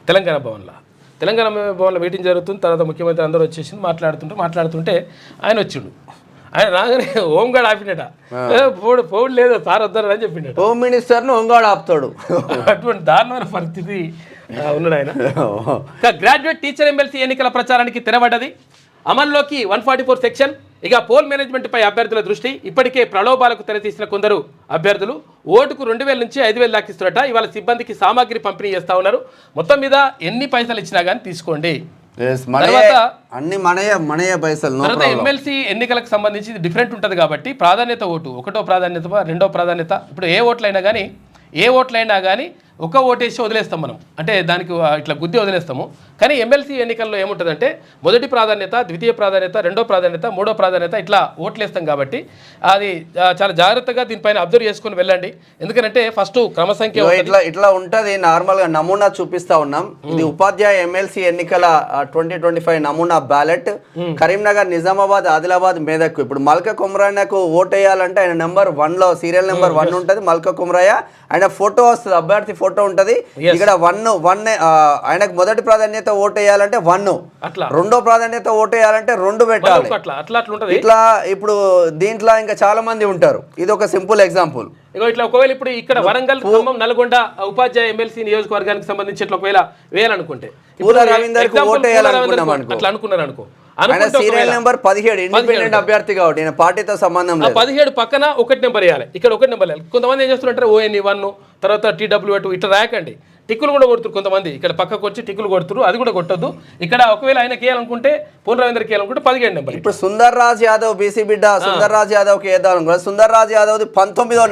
S1: తెలంగాణ భవన్లో మీటింగ్ జరుగుతుంది. తర్వాత ముఖ్యమంత్రి అందరూ వచ్చేసి మాట్లాడుతుంటే ఆయన వచ్చిండు. ఆయన రాగానే హోంగార్డ్ ఆపినట, పోడు లేదు సార్ వద్దరు అని చెప్పిండ.
S2: హోమ్ మినిస్టర్ను హోంగార్డ్ ఆపుతాడు.
S1: అటువంటి దారుణమైన పరిస్థితి ఉన్నాడు ఆయన. గ్రాడ్యుయేట్ టీచర్ ఎమ్మెల్సీ ఎన్నికల ప్రచారానికి తెరబడ్డది. అమల్లోకి 144 సెక్షన్. ఇక పోల్ మేనేజ్మెంట్పై అభ్యర్థుల దృష్టి. ఇప్పటికే ప్రలోభాలకు తెరతీసిన కొందరు అభ్యర్థులు ఓటుకు 2000 నుంచి 5000 దాకా ఇస్తున్నట. ఇవాళ సిబ్బందికి సామాగ్రి పంపిణీ చేస్తూ ఉన్నారు. మొత్తం మీద ఎన్ని పైసలు ఇచ్చినా కానీ తీసుకోండి. ఎమ్మెల్సీ ఎన్నికలకు సంబంధించి డిఫరెంట్ ఉంటుంది కాబట్టి ప్రాధాన్యత ఓటు, 1వ ప్రాధాన్యత, 2వ ప్రాధాన్యత. ఇప్పుడు ఏ ఓట్లైనా కానీ ఒక ఓటేసి వదిలేస్తాం మనం, అంటే దానికి ఇట్లా గుద్ది వదిలేస్తాము. కానీ ఎమ్మెల్సీ ఎన్నికల్లో ఏముంటుందంటే మొదటి ప్రాధాన్యత, ద్వితీయ ప్రాధాన్యత, 2వ ప్రాధాన్యత, 3వ ప్రాధాన్యత ఇట్లా ఓట్లేస్తాం. కాబట్టి అది చాలా జాగ్రత్తగా దీనిపైన అబ్జర్వ్ చేసుకుని వెళ్ళండి. ఎందుకంటే ఫస్ట్ క్రమసంఖ్య
S2: ఇట్లా ఉంటుంది. నార్మల్గా నమూనా చూపిస్తా ఉన్నాం. ఇది ఉపాధ్యాయ ఎమ్మెల్సీ ఎన్నికల 2025 నమూనా బ్యాలెట్. కరీంనగర్, నిజామాబాద్, ఆదిలాబాద్, మెదక్. ఇప్పుడు మల్క కుమ్రాయకు ఓటు వేయాలంటే ఆయన నెంబర్ 1లో సీరియల్ నెంబర్ 1 ఉంటుంది. మల్క కుమ్రాయ ఆయన ఫోటో వస్తుంది, అభ్యర్థి ఫోటో ఉంటుంది. ఇక్కడ 1 ఆయనకు మొదటి ప్రాధాన్యత ఓటు వేయాలంటే 1, 2వ ప్రాధాన్యత ఓటు వేయాలంటే 2 పెట్టాలి. ఇట్లా ఇప్పుడు దీంట్లో ఇంకా చాలా మంది ఉంటారు. ఇది ఒక సింపుల్ ఎగ్జాంపుల్.
S1: ఇట్లా ఒకవేళ ఇప్పుడు ఇక్కడ వరంగల్, ఖమ్మం, నల్గొండ ఉపాధ్యాయ ఎమ్మెల్సీ నియోజకవర్గానికి సంబంధించి ఇట్లా ఒకవేళ వేయాలనుకుంటే అట్లా అనుకున్నారు అనుకో,
S2: సీరియల్ నెంబర్ 17 ఇండిపెండెంట్ అభ్యర్థి కాబట్టి పార్టీతో సంబంధం లేదు.
S1: 17 పక్కన 1 నెంబర్ వేయాలి, ఇక్కడ 1 నెంబర్ వేయాలి. కొంతమంది ఏం చేస్తున్నారు, ONE 1 తర్వాత TW2 ఇట్లా రాయకండి. టిక్కులు కూడా కొడుతురు కొంతమంది, ఇక్కడ పక్కకు వచ్చి టిక్కులు కొడుతురు, అది కూడా కొట్టద్దు. ఇక్కడ ఒకవేళ ఆయనకి వేయాలనుకుంటే, పూల్ రవీంద్రకి వేయాలనుకుంటే 17 నెంబర్.
S2: ఇప్పుడు సుందర్ రాజ్ యాదవ్ బీసీ బిడ్డ, సుందర్ రాజ్ యాదవ్ కి వేద్దాం. సుందర్ రాజ్ యాదవ్ 19వ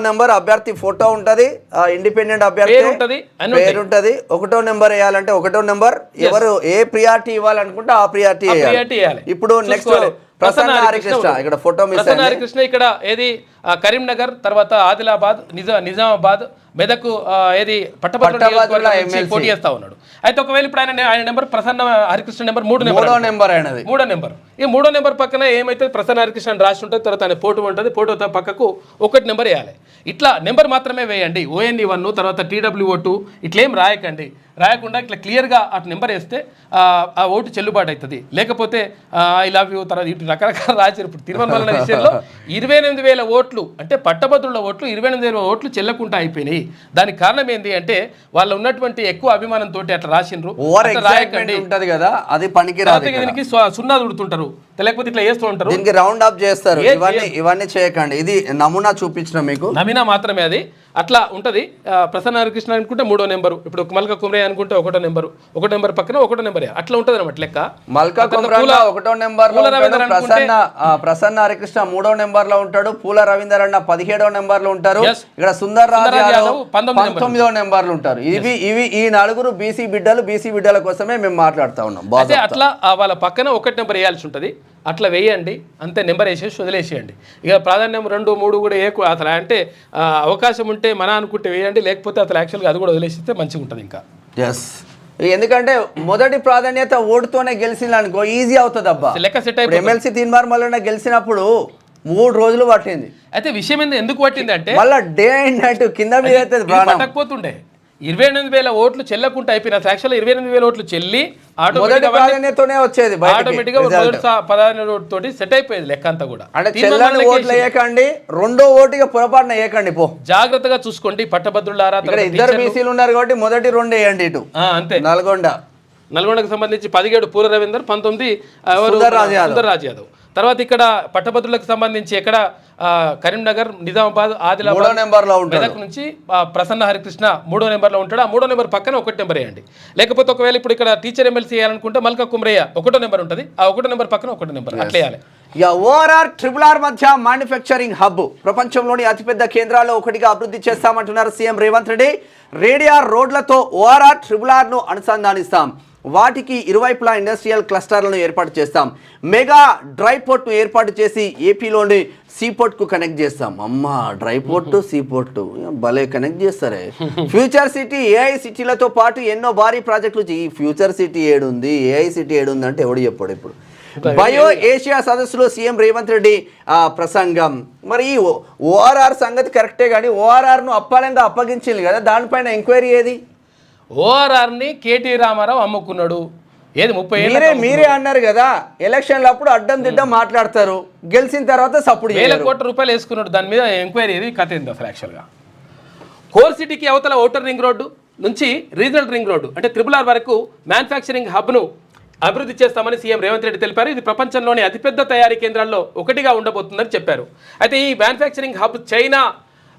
S2: నెంబర్ అభ్యర్థి ఫోటో ఉంటది, ఇండిపెండెంట్ అభ్యర్థి పేరు ఉంటది. 1వ నెంబర్ వేయాలంటే 1వ నెంబర్, ఎవరు ఏ ప్రియారిటీ ఇవ్వాలనుకుంటే ఆ ప్రియారిటీ వేయాలి. ఇప్పుడు నెక్స్ట్ ప్రసన్న హరికృష్ణ, ఇక్కడ ఫోటో మిస్.
S1: ప్రసన్న హరికృష్ణ ఇక్కడ ఏది కరీంనగర్, తర్వాత ఆదిలాబాద్, నిజామాబాద్, మెదక్ ఏది పట్టభద్రుల పోటీ చేస్తా ఉన్నాడు. అయితే ఒకవేళ ఇప్పుడు ఆయన number Prasanna Harikrishna number 3 number. ఈ 3 నెంబర్ పక్కన ఏమైతే ప్రసన్న హరికృష్ణ అని రాసి ఉంటుంది, తర్వాత ఆయన ఫోటో ఉంటుంది, ఫోటో పక్కకు 1 నెంబర్ వేయాలి. ఇట్లా నెంబర్ మాత్రమే వేయండి. ONE1 తర్వాత TWO2 ఇట్లేం రాయకండి. రాయకుండా ఇట్లా క్లియర్గా అటు నెంబర్ వేస్తే ఆ ఓటు చెల్లుబాటు అవుతుంది. లేకపోతే ఐ లవ్ యూ తర్వాత ఇటు రకరకాల రాశారు. ఇప్పుడు తిరుమల విషయంలో 28,000 ఓట్లు అంటే పట్టభద్రుల ఓట్లు 28,000 ఓట్లు చెల్లకుండా అయిపోయినాయి. దానికి కారణం ఏంటి అంటే వాళ్ళు ఉన్నటువంటి ఎక్కువ అభిమానంతో అట్లా రాసిండ్రు. రాయకండి
S2: ఉంటది కదా, అది పనికిరాదు.
S1: దీనికి 0 దుడుతుంటారు, లేకపోతే ఇట్లా చేస్తూ ఉంటారు,
S2: దీనికి రౌండ్ అప్ చేస్తారు. ఇవన్నీ చేయకండి. ఇది నమూనా చూపించిన మీకు
S1: నమూనా మాత్రమే. అది అట్లా ఉంటది. ప్రసన్న హరికృష్ణ అనుకుంటే 3వ నెంబరు, ఇప్పుడు మల్కా కుమ్రయ్య అనుకుంటే 1వ నెంబరు, 1 నెంబర్ పక్కన 1 నెంబర్ అట్లా ఉంటది అనమాట లెక్క.
S2: మల్కా కుమ్రయ్య 1వ నెంబర్ లో ప్రసన్న హరికృష్ణ 3వ నెంబర్ లో ఉంటాడు. పూల రవీందర్ అన్న 17వ నెంబర్ లో ఉంటారు. ఇక్కడ సుందర్ రాజ్ యాదవ్ 19వ నెంబర్ లో ఉంటారు. ఇవి ఈ 4 బీసీ బిడ్డల కోసమే మేము మాట్లాడుతా ఉన్నాం.
S1: అట్లా వాళ్ళ పక్కన 1 నెంబర్ వేయాల్సి ఉంటుంది. అట్లా వేయండి అంతే, నెంబర్ వేసేసి వదిలేసేయండి. ఇక ప్రాధాన్యం 2, 3 కూడా అసలు అంటే అవకాశం ఉంటే మన అనుకుంటే వేయండి, లేకపోతే అసలు యాక్చువల్గా అది కూడా వదిలేసిస్తే మంచిగా ఉంటుంది. ఇంకా
S2: ఎందుకంటే మొదటి ప్రాధాన్యత ఓటుతోనే గెలిచిన అనుకో ఈజీ అవుతుంది అబ్బా.
S1: లెక్క సెట్ అయిపోయి
S2: ఎమ్మెల్సీ తీన్మార్మల్ గెలిచినప్పుడు 3 రోజులు పట్టింది.
S1: అయితే విషయం ఎందుకు పట్టింది అంటే
S2: మళ్ళీ డే అండ్ నైట్ కింద మీద అయితే
S1: పట్టకపోతుండే. 28,000 ఓట్లు చెల్లకుంటే అయిపోయిన యాక్చువల్గా 28,000 ఓట్లు చెల్లి
S2: ఆటోమేటిక్గా వచ్చేది.
S1: ఆటోమేటిక్గా 16 తోటి సెట్ అయిపోయేది లెక్క అంతా కూడా.
S2: అంటే చెల్లని ఓట్లు వేయకండి, 2వ ఓటుగా పొరపాటున వేయకండి.
S1: జాగ్రత్తగా చూసుకోండి పట్టభద్రులారా.
S2: 2 బీసీలు ఉన్నారు కాబట్టి మొదటి 2 వేయండి. ఇటు
S1: అంతే. నల్గొండకు సంబంధించి 17 పూల రవీందర్, 19 సుందర్ రాజ్ యాదవ్. తర్వాత ఇక్కడ పట్టభద్రులకు సంబంధించి ఎక్కడ కరీంనగర్, నిజామాబాద్, ఆదిలాబాద్, మెదక్ నుంచి ప్రసన్న హరికృష్ణ 3వ నెంబర్లో ఉంటాడు. ఆ 3వ నెంబర్ పక్కన 1 నెంబర్ వేయండి. లేకపోతే ఒకవేళ ఇప్పుడు ఇక్కడ టీచర్ ఎమ్మెల్సీ వేయాలనుకుంటే మల్కా కుమ్రయ్య 1వ నెంబర్ ఉంటుంది. ఆ 1 నెంబర్ పక్కన 1 నెంబర్ అట్లా వేయాలి.
S2: ORR RRR మధ్య మ్యానుఫ్యాక్చరింగ్ హబ్ ప్రపంచంలోని అతిపెద్ద కేంద్రాల్లో ఒకటిగా అభివృద్ధి చేస్తామంటున్నారు సీఎం రేవంత్ రెడ్డి. రేడియార్ రోడ్లతో ORR RRR ను అనుసంధానిస్తాం. వాటికి ఇరువైపులా ఇండస్ట్రియల్ క్లస్టర్లను ఏర్పాటు చేస్తాం. మెగా డ్రై పోర్ట్ను ఏర్పాటు చేసి ఏపీలోని సీపోర్ట్కు కనెక్ట్ చేస్తాం. అమ్మ డ్రై పోర్టు సీపోర్టు భలే కనెక్ట్ చేస్తారే. ఫ్యూచర్ సిటీ, AI సిటీలతో పాటు ఎన్నో భారీ ప్రాజెక్టులు. ఈ ఫ్యూచర్ సిటీ ఏడుంది, AI సిటీ ఏడుంది అంటే ఎవడు చెప్పాడు. ఇప్పుడు బయో ఏషియా సదస్సులో సీఎం రేవంత్ రెడ్డి ప్రసంగం. మరి ఈ ORR సంగతి కరెక్టే, కానీ ORRను అప్పాలంగా అప్పగించింది కదా, దానిపైన ఎంక్వైరీ ఏది?
S1: ORRని కేటీ రామారావు అమ్ముకున్నాడు. ఏది 30 ఏళ్ళు
S2: మీరే అన్నారు కదా, ఎలక్షన్ల అప్పుడు అడ్డం దిడ్డం మాట్లాడతారు, గెలిచిన తర్వాత సప్పుడు
S1: 1,000 కోట్ల రూపాయలు వేసుకున్నాడు. దాని మీద ఎంక్వైరీ ఏది కథ ఏంది అసలు? యాక్చువల్గా కోర్ సిటీకి అవతల ఔటర్ రింగ్ రోడ్డు నుంచి రీజనల్ రింగ్ రోడ్డు అంటే RRR వరకు మ్యానుఫ్యాక్చరింగ్ హబ్ను అభివృద్ధి చేస్తామని సీఎం రేవంత్ రెడ్డి తెలిపారు. ఇది ప్రపంచంలోని అతిపెద్ద తయారీ కేంద్రాల్లో ఒకటిగా ఉండబోతుందని చెప్పారు. అయితే ఈ మ్యానుఫ్యాక్చరింగ్ హబ్ చైనా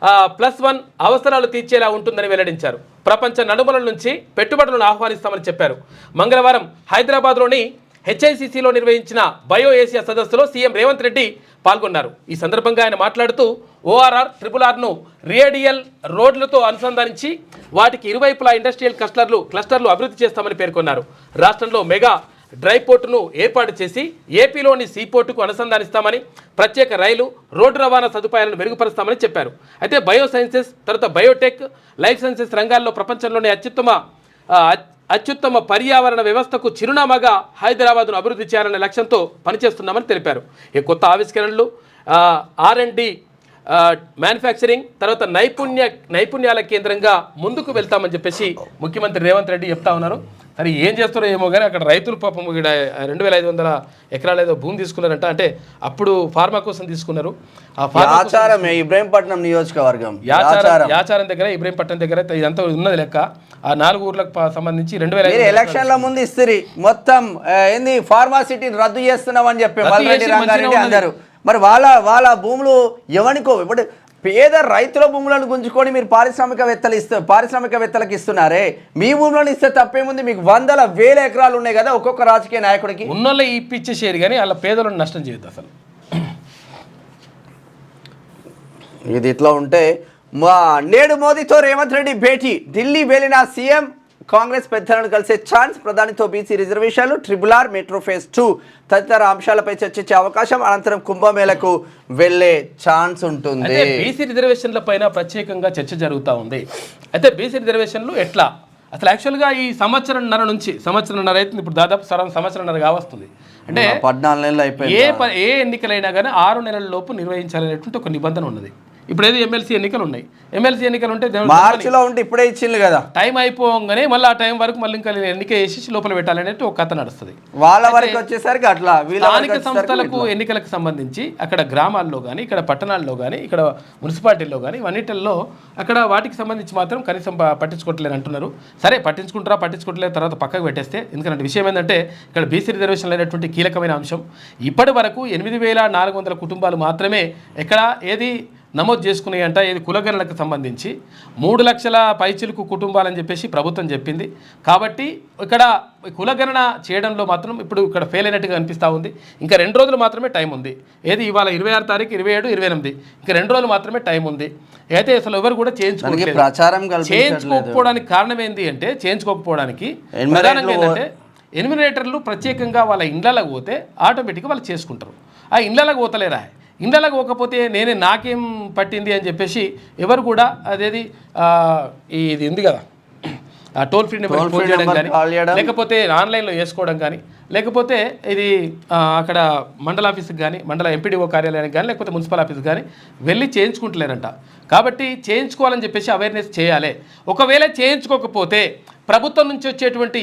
S1: +1 అవసరాలు తీర్చేలా ఉంటుందని వెల్లడించారు. ప్రపంచ నలుమూలల నుంచి పెట్టుబడులను ఆహ్వానిస్తామని చెప్పారు. మంగళవారం హైదరాబాద్లోని HICCలో నిర్వహించిన బయో ఏషియా సదస్సులో సీఎం రేవంత్ రెడ్డి పాల్గొన్నారు. ఈ సందర్భంగా ఆయన మాట్లాడుతూ ORR RRRను రేడియల్ రోడ్లతో అనుసంధానించి వాటికి ఇరువైపులా ఇండస్ట్రియల్ క్లస్టర్లు అభివృద్ధి చేస్తామని పేర్కొన్నారు. రాష్ట్రంలో మెగా డ్రై పోర్టును ఏర్పాటు చేసి ఏపీలోని సీపోర్టుకు అనుసంధానిస్తామని, ప్రత్యేక రైలు, రోడ్డు రవాణా సదుపాయాలను మెరుగుపరుస్తామని చెప్పారు. అయితే బయో సైన్సెస్, తర్వాత బయోటెక్, లైఫ్ సైన్సెస్ రంగాల్లో ప్రపంచంలోని అత్యుత్తమ పర్యావరణ వ్యవస్థకు చిరునామాగా హైదరాబాద్ను అభివృద్ధి చేయాలనే లక్ష్యంతో పనిచేస్తున్నామని తెలిపారు. ఈ కొత్త ఆవిష్కరణలు, R&D, మ్యానుఫ్యాక్చరింగ్, తర్వాత నైపుణ్యాల కేంద్రంగా ముందుకు వెళ్తామని చెప్పేసి ముఖ్యమంత్రి రేవంత్ రెడ్డి చెప్తా ఉన్నారు. సరే ఏం చేస్తారో ఏమో కానీ అక్కడ రైతులు పాపం ఇక్కడ 2,500 ఎకరాలు ఏదో భూమి తీసుకున్నారంట. అంటే అప్పుడు ఫార్మా కోసం తీసుకున్నారు.
S2: ఇబ్రహీంపట్నం నియోజకవర్గం
S1: యాచారం దగ్గర, ఇబ్రహీంపట్నం దగ్గర ఇదంతా ఉన్నది లెక్క. ఆ 4 ఊర్లకు సంబంధించి 2,500
S2: ఎలక్షన్ల ముందు ఇస్తుంది మొత్తం ఏంది ఫార్మాసిటీని రద్దు చేస్తున్నామని చెప్పి అందరూ. మరి వాళ్ళ భూములు ఎవరికో ఇప్పుడు పేద రైతుల భూములను గుంజుకొని మీరు పారిశ్రామికవేత్తలకు ఇస్తున్నారే. మీ భూములను ఇస్తే తప్పేముంది? మీకు 100,000 ఎకరాలు ఉన్నాయి కదా ఒక్కొక్క రాజకీయ నాయకుడికి.
S1: ఉన్నోళ్ళే ఇప్పించేసేది కానీ అలా పేదలను నష్టం చేయొద్దు అసలు.
S2: ఇది ఇట్లా ఉంటే నేడు మోదీతో రేవంత్ రెడ్డి భేటీ. ఢిల్లీ వెళ్ళిన సీఎం కాంగ్రెస్ పెద్దలను కలిసే ఛాన్స్, ప్రధానితో బీసీ రిజర్వేషన్లు, ట్రిబుల్ మెట్రో ఫేజ్ 2 తదితర అంశాలపై చర్చించే అవకాశం, అనంతరం కుంభమేళకు వెళ్లే ఛాన్స్ ఉంటుంది.
S1: బీసీ రిజర్వేషన్ల పైన ప్రత్యేకంగా చర్చ జరుగుతూ ఉంది. అయితే బీసీ రిజర్వేషన్లు ఎట్లా అసలు యాక్చువల్గా ఈ సంవత్సరంన్నర అయితే ఇప్పుడు దాదాపు సంవత్సరంన్నర కావస్తుంది. అంటే
S2: 14 నెలలు అయిపోయింది.
S1: ఏ ఎన్నికలైనా కానీ 6 నెలల లోపు నిర్వహించాలనేటువంటి ఒక నిబంధన ఉన్నది. ఇప్పుడు ఏది ఎమ్మెల్సీ ఎన్నికలు ఉన్నాయి. ఎమ్మెల్సీ ఎన్నికలు ఉంటే
S2: మార్చిలో ఉంటే ఇప్పుడే ఇచ్చింది కదా,
S1: టైం అయిపోగానే మళ్ళీ ఆ టైం వరకు మళ్ళీ ఇంకా ఎన్నిక వేసి లోపల పెట్టాలనేది ఒక కథ నడుస్తుంది.
S2: వాళ్ళ వరకు వచ్చేసరికి అట్లా
S1: స్థానిక సంస్థలకు ఎన్నికలకు సంబంధించి అక్కడ గ్రామాల్లో కానీ, ఇక్కడ పట్టణాల్లో కానీ, ఇక్కడ మున్సిపాలిటీల్లో కానీ ఇవన్నిటిల్లో అక్కడ వాటికి సంబంధించి మాత్రం కనీసం పట్టించుకోవట్లేదు అంటున్నారు. సరే పట్టించుకోవట్లేదు తర్వాత పక్కకు పెట్టేస్తే, ఎందుకంటే విషయం ఏంటంటే ఇక్కడ బీసీ రిజర్వేషన్లు అనేటువంటి కీలకమైన అంశం. ఇప్పటి వరకు 8,400 కుటుంబాలు మాత్రమే ఎక్కడ ఏది నమోదు చేసుకున్నాయి అంట. ఇది కులగణనకు సంబంధించి 3 లక్షల పైచిలుకు కుటుంబాలని చెప్పేసి ప్రభుత్వం చెప్పింది. కాబట్టి ఇక్కడ కులగణన చేయడంలో మాత్రం ఇప్పుడు ఇక్కడ ఫెయిల్ అయినట్టుగా అనిపిస్తూ ఉంది. ఇంకా 2 రోజులు మాత్రమే టైం ఉంది. ఏది ఇవాళ 26 తారీఖు, 27, 28 ఇంకా 2 రోజులు మాత్రమే టైం ఉంది. అయితే అసలు ఎవరు కూడా చేయించుకోకపోవడానికి కారణం ఏంటి అంటే, చేయించుకోకపోవడానికి ప్రధానంగా ఏంటంటే ఎన్యూమరేటర్లు ప్రత్యేకంగా వాళ్ళ ఇండ్లకు పోతే ఆటోమేటిక్గా వాళ్ళు చేసుకుంటారు. ఆ ఇండ్లకు పోతలేరా, ఇండ్లకు పోకపోతే నాకేం పట్టింది అని చెప్పేసి ఎవరు కూడా అదేది ఇది ఉంది కదా టోల్ ఫ్రీ నెంబర్ ఫోన్ చేయడం కానీ, లేకపోతే ఆన్లైన్లో వేసుకోవడం కానీ, లేకపోతే ఇది అక్కడ మండల ఆఫీస్కి కానీ, మండల ఎంపీడీఓ కార్యాలయానికి కానీ, లేకపోతే మున్సిపల్ ఆఫీస్కి కానీ వెళ్ళి చేయించుకుంటలేరంట. కాబట్టి చేయించుకోవాలని చెప్పేసి అవేర్నెస్ చేయాలి. ఒకవేళ చేయించుకోకపోతే ప్రభుత్వం నుంచి వచ్చేటువంటి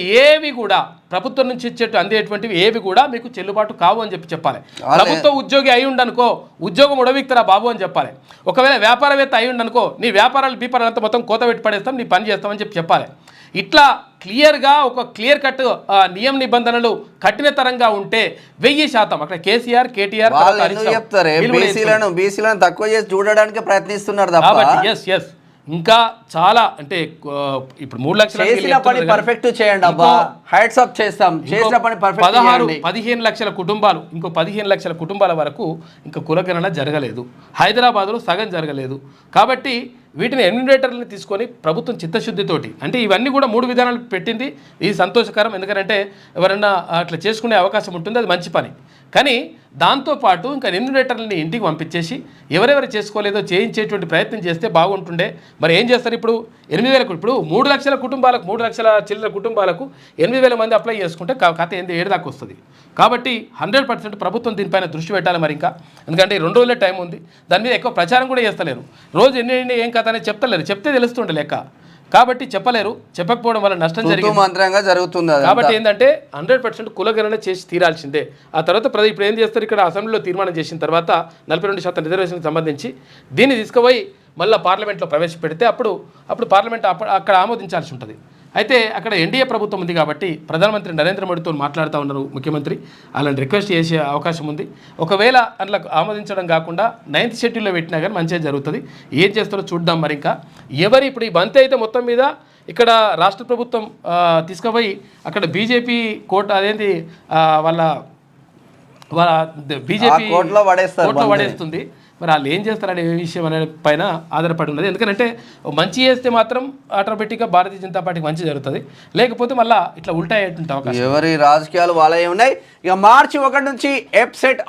S1: అందేటువంటివి ఏవి కూడా మీకు చెల్లుబాటు కావు అని చెప్పాలి. ప్రభుత్వ ఉద్యోగి అయి ఉండనుకో ఉద్యోగం ఉడవిక్తరా బాబు అని చెప్పాలి. ఒకవేళ వ్యాపారవేత్త అయి ఉండనుకో నీ వ్యాపారాలు అంతా మొత్తం కోత పెట్టి పడేస్తాం, నీ పని చేస్తామని చెప్పాలి. ఇట్లా క్లియర్గా ఒక క్లియర్ కట్ నియమ నిబంధనలు కఠినతరంగా ఉంటే 1000% అక్కడ కేసీఆర్, కేటీఆర్
S2: బీసీలను తక్కువ చేసి చూడడానికి ప్రయత్నిస్తున్నారు
S1: కాబట్టి ఎస్ ఇంకా చాలా అంటే ఇప్పుడు 3 లక్షల
S2: పర్ఫెక్ట్ చేయండి అబ్బా, హైట్స్ అప్ చేస్తాం, చేసిన పని పర్ఫెక్ట్
S1: 15 లక్షల కుటుంబాలు, ఇంకో 15 లక్షల కుటుంబాల వరకు ఇంకా కులగణన జరగలేదు. హైదరాబాద్లో సగం జరగలేదు. కాబట్టి వీటిని ఎన్యూమరేటర్లను తీసుకొని ప్రభుత్వం చిత్తశుద్ధితోటి, అంటే ఇవన్నీ కూడా 3 విధానాలు పెట్టింది. ఇది సంతోషకరం, ఎందుకంటే ఎవరైనా అట్లా చేసుకునే అవకాశం ఉంటుంది, అది మంచి పని. కానీ దాంతోపాటు ఇంకా ఎన్యూమరేటర్లని ఇంటికి పంపించేసి ఎవరెవరు చేసుకోలేదో చేయించేటువంటి ప్రయత్నం చేస్తే బాగుంటుండే. మరి ఏం చేస్తారు ఇప్పుడు 8,000 ఇప్పుడు 3 లక్షల కుటుంబాలకు 3 లక్షల చిల్లర కుటుంబాలకు 8,000 మంది అప్లై చేసుకుంటే కథ ఏంది 7 దాకా వస్తుంది. కాబట్టి 100% ప్రభుత్వం దీనిపైన దృష్టి పెట్టాలి. మరి ఇంకా ఎందుకంటే 2 రోజులే టైం ఉంది, దాని మీద ఎక్కువ ప్రచారం కూడా చేస్తలేరు. రోజు ఎన్ని ఏం కథ అనేది చెప్తలేరు, చెప్తే తెలుస్తుండే లెక్క. కాబట్టి చెప్పలేరు, చెప్పకపోవడం వల్ల నష్టం
S2: జరుగుతుంది.
S1: కాబట్టి ఏంటంటే 100% కులగణన చేసి తీరాల్సిందే. ఆ తర్వాత ఇప్పుడు ఏం చేస్తారు, ఇక్కడ అసెంబ్లీలో తీర్మానం చేసిన తర్వాత 42% రిజర్వేషన్కి సంబంధించి దీన్ని తీసుకుపోయి మళ్ళీ పార్లమెంట్లో ప్రవేశపెడితే అప్పుడు పార్లమెంట్ అక్కడ ఆమోదించాల్సి ఉంటుంది. అయితే అక్కడ ఎన్డీఏ ప్రభుత్వం ఉంది కాబట్టి ప్రధానమంత్రి నరేంద్ర మోడీతో మాట్లాడుతూ ఉన్నారు ముఖ్యమంత్రి, అలాంటి రిక్వెస్ట్ చేసే అవకాశం ఉంది. ఒకవేళ అందులో ఆమోదించడం కాకుండా 9th షెడ్యూల్లో పెట్టినా కానీ మంచిగా జరుగుతుంది. ఏం చేస్తారో చూద్దాం. మరి ఇంకా ఇప్పుడు ఈ బంతి అయితే మొత్తం మీద ఇక్కడ రాష్ట్ర ప్రభుత్వం తీసుకుపోయి అక్కడ బీజేపీ కోర్టు అదేంటి వాళ్ళ బీజేపీ కోర్టులో పడేస్తుంది. మరి వాళ్ళు ఏం చేస్తారనే విషయం అనే పైన ఆధారపడి ఉన్నది. ఎందుకంటే మంచి చేస్తే మాత్రం ఆటోమేటిక్గా భారతీయ జనతా పార్టీకి మంచి జరుగుతుంది, లేకపోతే మళ్ళీ ఇట్లా ఉల్టా అయ్యేటువంటి అవకాశం.
S2: ఎవరి రాజకీయాలు వాళ్ళే ఉన్నాయి. ఇక మార్చి 1 నుంచి ఎప్సెట్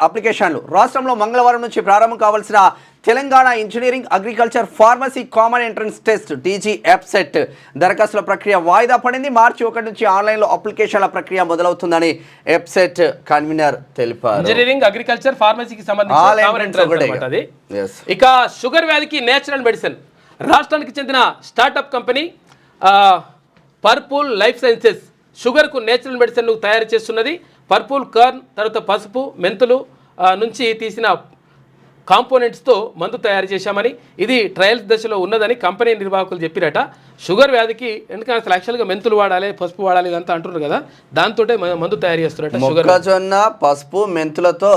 S2: అప్లికేషన్లు రాష్ట్రంలో మంగళవారం నుంచి ప్రారంభం కావాల్సిన Telangana engineering, agriculture, pharmacy common entrance test TG EAPCET దరఖాస్తుల ప్రక్రియ వాయిదా పడింది. మార్చి 1 నుంచి ఆన్లైన్లో అప్లికేషన్ల ప్రక్రియ మొదలవుతుందని ఎప్సెట్ కన్వీనర్ తెలిపారు.
S1: ఇంజనీరింగ్, అగ్రికల్చర్, ఫార్మసీకి సంబంధించి ఇక షుగర్ వ్యాధికి నేచురల్ మెడిసిన్ రాష్ట్రానికి చెందిన startup company purple life sciences షుగర్కు నేచురల్ మెడిసిన్ తయారు చేస్తున్నది. పర్పుల్ కార్న్, తర్వాత పసుపు, మెంతులు నుంచి తీసిన కాంపోనెంట్స్తో మందు తయారు చేశామని, ఇది ట్రయల్స్ దశలో ఉన్నదని కంపెనీ నిర్వాహకులు చెప్పిరట. షుగర్ వ్యాధికి ఎందుకంటే అసలు యాక్చువల్గా మెంతులు వాడాలి, పసుపు వాడాలి, ఇదంతా అంటున్నారు కదా, దాంతో మందు తయారు చేస్తారట.
S2: మొక్కజొన్న, పసుపు, మెంతులతో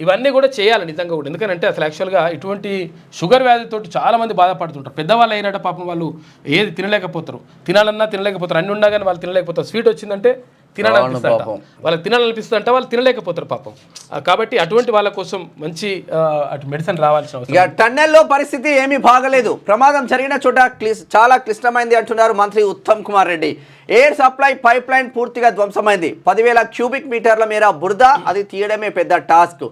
S1: ఇవన్నీ కూడా చేయాలి నిజంగా కూడా. ఎందుకంటే అసలు యాక్చువల్గా ఇటువంటి షుగర్ వ్యాధితో చాలామంది బాధపడుతుంటారు. పెద్దవాళ్ళు అయినట్టు పాపం వాళ్ళు ఏది తినలేకపోతారు, తినాలన్నా తినలేకపోతారు, అన్ని ఉన్నా కానీ వాళ్ళు తినలేకపోతారు. స్వీట్ వచ్చిందంటే తినాలనిపిస్తుందంట, వాళ్ళకి తినాలనిపిస్తుందంట, వాళ్ళు తినలేకపోతారు పాపం. కాబట్టి అటువంటి వాళ్ళ కోసం మంచి అటు మెడిసిన్ రావాల్సిన అవసరం.
S2: ఇక టన్నెల్లో పరిస్థితి ఏమీ బాగలేదు, ప్రమాదం జరిగిన చోట చాలా క్లిష్టమైంది అంటున్నారు మంత్రి Uttam Kumar Reddy. Air supply pipe line పూర్తిగా ధ్వంసమైంది. 10,000 క్యూబిక్ మీటర్ల మేర బురద, అది తీయడమే పెద్ద టాస్క్.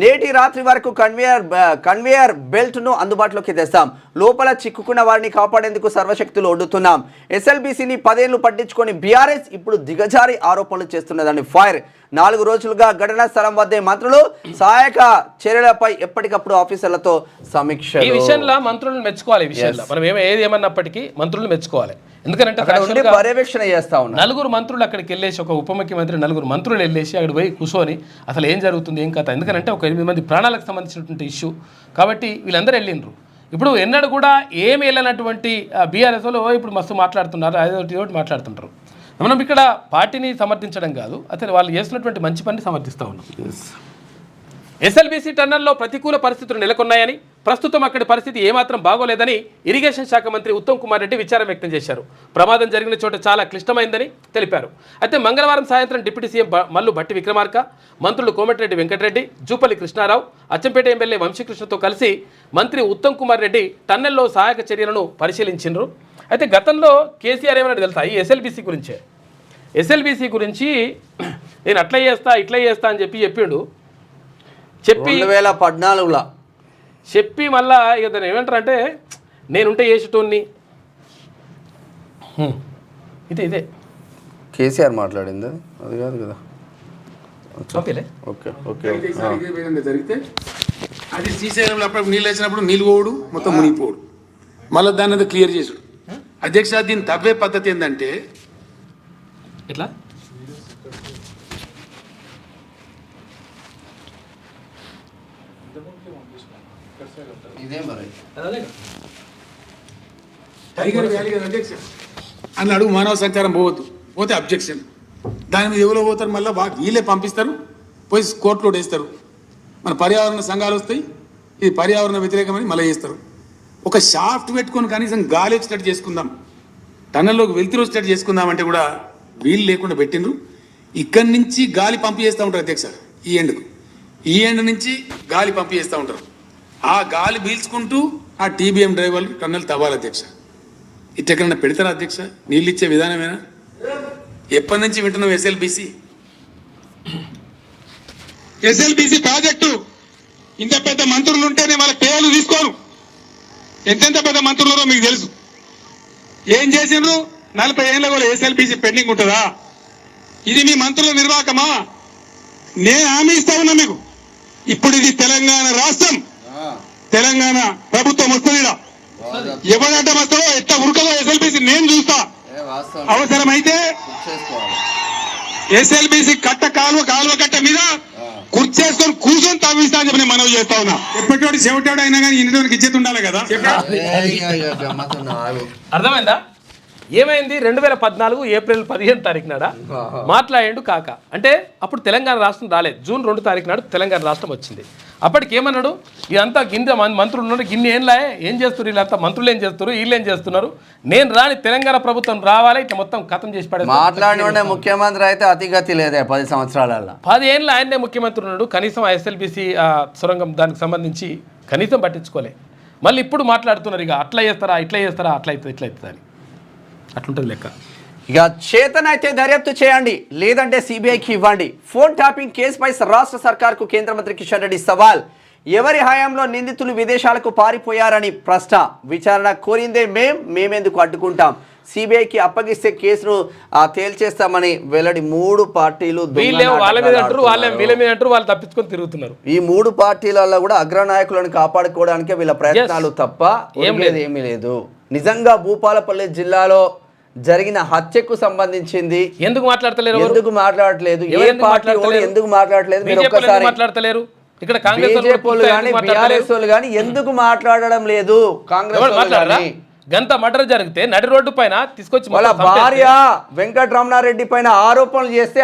S2: నేటి రాత్రి వరకు కన్వేయర్ బెల్ట్ను అందుబాటులోకి తెస్తాం. లోపల చిక్కుకున్న వారిని కాపాడేందుకు సర్వశక్తులు ఒడ్డుతున్నాం. ఎస్ఎల్బీసీని 10 ఏళ్లు పట్టించుకొని బీఆర్ఎస్ ఇప్పుడు దిగజారి ఆరోపణలు చేస్తున్నదని ఫైర్. 4 రోజులుగా ఘటనా స్థలం వద్దే మంత్రులు సహాయక చర్యలపై ఎప్పటికప్పుడు ఆఫీసర్లతో సమీక్ష.
S1: ఈ విషయంలో మంత్రులను మెచ్చుకోవాలి. ఈ విషయంలో మనం ఏమన్నప్పటికీ మంత్రులను మెచ్చుకోవాలి. ఎందుకంటే
S2: పర్యవేక్షణ చేస్తా ఉన్నారు.
S1: 4 మంత్రులు అక్కడికి వెళ్ళేసి, ఒక ఉప ముఖ్యమంత్రి 4 మంత్రులు వెళ్ళేసి అక్కడ పోయి కూర్చొని అసలు ఏం జరుగుతుంది ఏం కథ, ఎందుకంటే ఒక 8 మంది ప్రాణాలకు సంబంధించినటువంటి ఇష్యూ కాబట్టి వీళ్ళందరూ వెళ్ళిండ్రు. ఇప్పుడు ఎన్నడూ కూడా ఏమి వెళ్ళినటువంటి బీఆర్ఎస్ వాళ్ళు ఇప్పుడు మస్తు మాట్లాడుతున్నారు, అదొకటి మాట్లాడుతుంటారు. మనం ఇక్కడ పార్టీని సమర్థించడం కాదు, అసలు వాళ్ళు చేస్తున్నటువంటి మంచి పని సమర్థిస్తూ ఉన్నాం. ఎస్ఎల్బీసీ టన్నెల్లో ప్రతికూల పరిస్థితులు నెలకొన్నాయని, ప్రస్తుతం అక్కడి పరిస్థితి ఏమాత్రం బాగోలేదని ఇరిగేషన్ శాఖ మంత్రి ఉత్తమ్ కుమార్ రెడ్డి విచారం వ్యక్తం చేశారు. ప్రమాదం జరిగిన చోట చాలా క్లిష్టమైందని తెలిపారు. అయితే మంగళవారం సాయంత్రం డిప్యూటీ సీఎం మల్లు భట్టి విక్రమార్క, మంత్రులు కోమటిరెడ్డి వెంకటరెడ్డి, జూపల్లి కృష్ణారావు, అచ్చంపేట ఎమ్మెల్యే వంశీకృష్ణతో కలిసి మంత్రి ఉత్తమ్ కుమార్ రెడ్డి టన్నెల్లో సహాయక చర్యలను పరిశీలించారు. అయితే గతంలో కేసీఆర్ ఏమన్నా తెలుసా ఈ ఎస్ఎల్బీసీ గురించే, ఎస్ఎల్బీసీ గురించి నేను అట్లా చేస్తా ఇట్లా చేస్తా అని చెప్పిండు. చెప్పి
S2: 2014లో
S1: చెప్పి మళ్ళా ఇక దాన్ని ఏమంటారు అంటే నేనుంటే చేసేటోన్ని. ఇదే
S2: కేసీఆర్ మాట్లాడింది, అది కాదు కదా.
S1: ఓకే
S2: ఓకే
S3: జరిగితే అది శ్రీశైలంలో అప్పుడు నీళ్ళు వేసినప్పుడు నీళ్ళు పోడు, మొత్తం మునిగిపోడు, మళ్ళీ దాన్ని అది క్లియర్ చేసుడు. అధ్యక్ష దీన్ని తవ్వే పద్ధతి ఏంటంటే
S1: ఇట్లా
S3: టైగర్ వ్యాలీ కదా అధ్యక్ష, అని అడుగు మానవ సంచారం పోవద్దు, పోతే అబ్జెక్షన్. దాని మీద ఎవరో పోతారు, మళ్ళీ వీళ్ళే పంపిస్తారు, పోయి కోర్టులో వేస్తారు. మన పర్యావరణ సంఘాలు వస్తాయి, ఇది పర్యావరణ వ్యతిరేకమని మళ్ళీ చేస్తారు. ఒక షాఫ్ట్ పెట్టుకొని కనీసం గాలి వచ్చేటట్టు చేసుకుందాం, టన్నెల్లోకి వెళ్తురు వచ్చేటట్టు చేసుకుందాం అంటే కూడా వీళ్ళు లేకుండా పెట్టిండ్రు. ఇక్కడి నుంచి గాలి పంపి చేస్తూ ఉంటారు అధ్యక్ష, ఈ ఎండ్ నుంచి గాలి పంపి చేస్తూ ఉంటారు. ఆ గాలి పీల్చుకుంటూ ఆ టీబీఎం డ్రైవర్లు టన్నెల్ తవ్వాలి అధ్యక్ష. ఇట్టెక్కడన్నా పెడతారా అధ్యక్ష? నీళ్ళు ఇచ్చే విధానమేనా? ఎప్పటి నుంచి వింటున్నాం ఎస్ఎల్బీసీ ప్రాజెక్టు? ఇంత పెద్ద మంత్రులు ఉంటేనే వాళ్ళ పేర్లు తీసుకోరు. ఎంతెంత పెద్ద మంత్రులు మీకు తెలుసు. ఏం చేసిండ్రు? 40 ఏళ్ళ కూడా ఎస్ఎల్బీసీ పెండింగ్ ఉంటుందా? ఇది మీ మంత్రుల నిర్వాహకమా? నేను హామీ ఇస్తా ఉన్నా మీకు, ఇప్పుడు ఇది తెలంగాణ రాష్ట్రం, తెలంగాణ ప్రభుత్వం వస్తుంది. ఎవరంటే వస్తారో ఎట్ట ఉరకదో ఎస్ఎల్బీసీ నేను చూస్తా. అవసరమైతే ఎస్ఎల్బీసీ కాలువ కట్ట మీద కుర్చేసుకొని కూర్చొని తవ్విస్తా అని చెప్పి నేను మనవి చేస్తా ఉన్నా. ఎప్పటివాడు చెవిటాడు అయినా కానీ ఇంటికి ఇచ్చేది ఉండాలి కదా.
S1: అర్థమైందా? ఏమైంది? 2014 ఏప్రిల్ 15 తారీఖు నాడ మాట్లాడిండు కాక. అంటే అప్పుడు తెలంగాణ రాష్ట్రం రాలేదు. జూన్ 2 తారీఖు నాడు తెలంగాణ రాష్ట్రం వచ్చింది. అప్పటికి ఏమన్నాడు? ఇదంతా గింజ మంత్రులు ఉన్నారు, గిన్నె ఏం చేస్తారు వీళ్ళంతా, మంత్రులు ఏం చేస్తారు, వీళ్ళు ఏం చేస్తున్నారు, నేను రాని తెలంగాణ ప్రభుత్వం రావాలి, ఇట్లా మొత్తం ఖతం చేసి పడే.
S2: మాట్లాడిన ముఖ్యమంత్రి అయితే అతిగతి లేదే 10 సంవత్సరాలలో.
S1: 10 ఏళ్ళు ఆయనే ముఖ్యమంత్రి ఉన్నాడు. కనీసం ఎస్ఎల్బీసీ సొరంగం దానికి సంబంధించి కనీసం పట్టించుకోలే. మళ్ళీ ఇప్పుడు మాట్లాడుతున్నారు ఇక అట్లా చేస్తారా ఇట్లా చేస్తారా, అట్లా అవుతుంది ఇట్లా అవుతుంది అని. అట్లుంటుంది లెక్క.
S2: ఇక చేతనైతే దర్యాప్తు చేయండి, లేదంటే సిబిఐకి ఇవ్వండి. ఫోన్ ట్యాపింగ్ కేసుపై రాష్ట్ర సర్కార్కు కేంద్ర మంత్రి కిషన్ రెడ్డి సవాల్. ఎవరి హయాంలో నిందితులు విదేశాలకు పారిపోయారని ప్రశ్న. విచారణ కోరిందే మేమెందుకు అడ్డుకుంటాం, సిబిఐకి అప్పగిస్తే కేసును తేల్చేస్తామని వెల్లడి. 3 పార్టీలు
S1: వాళ్ళు తప్పించుకొని తిరుగుతున్నారు.
S2: ఈ 3 పార్టీలలో కూడా అగ్రనాయకులను కాపాడుకోవడానికే వీళ్ళ ప్రయత్నాలు తప్ప ఏమీ లేదు. నిజంగా భూపాలపల్లి జిల్లాలో జరిగిన హత్యకు సంబంధించింది ఎందుకు మాట్లాడట్లేదు? ఎందుకు మాట్లాడట్లేదు? మీరు ఒక్కసారి
S1: మాట్లాడతలేరు. ఇక్కడ కాంగ్రెస్
S2: ఎందుకు మాట్లాడడం లేదు? కాంగ్రెస్
S1: గంత మర్డర్ జరిగితే నడి రోడ్డు పైన తీసుకొచ్చి
S2: వాళ్ళ భార్య వెంకటరమణారెడ్డి పైన ఆరోపణలు చేస్తే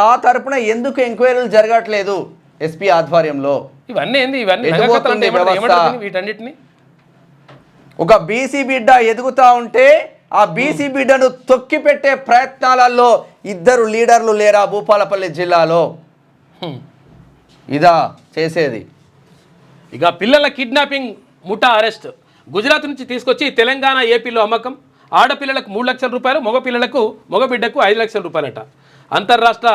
S2: ఆ తరపున ఎందుకు ఎంక్వైరీలు జరగట్లేదు ఎస్పీ ఆధ్వర్యంలో?
S1: ఇవన్నీ ఏంది? వీటన్నిటిని
S2: ఒక బీసీ బిడ్డ ఎదుగుతా ఉంటే ఆ బీసీ బిడ్డను తొక్కిపెట్టే ప్రయత్నాలలో ఇద్దరు లీడర్లు లేరా భూపాలపల్లి జిల్లాలో? ఇదా చేసేది?
S1: ఇక పిల్లల కిడ్నాపింగ్ ముఠా అరెస్ట్. గుజరాత్ నుంచి తీసుకొచ్చి తెలంగాణ ఏపీలో అమ్మకం. ఆడపిల్లలకు 3 లక్షల రూపాయలు, మగబిడ్డకు 5 లక్షల రూపాయలట. అంతర్రాష్ట్ర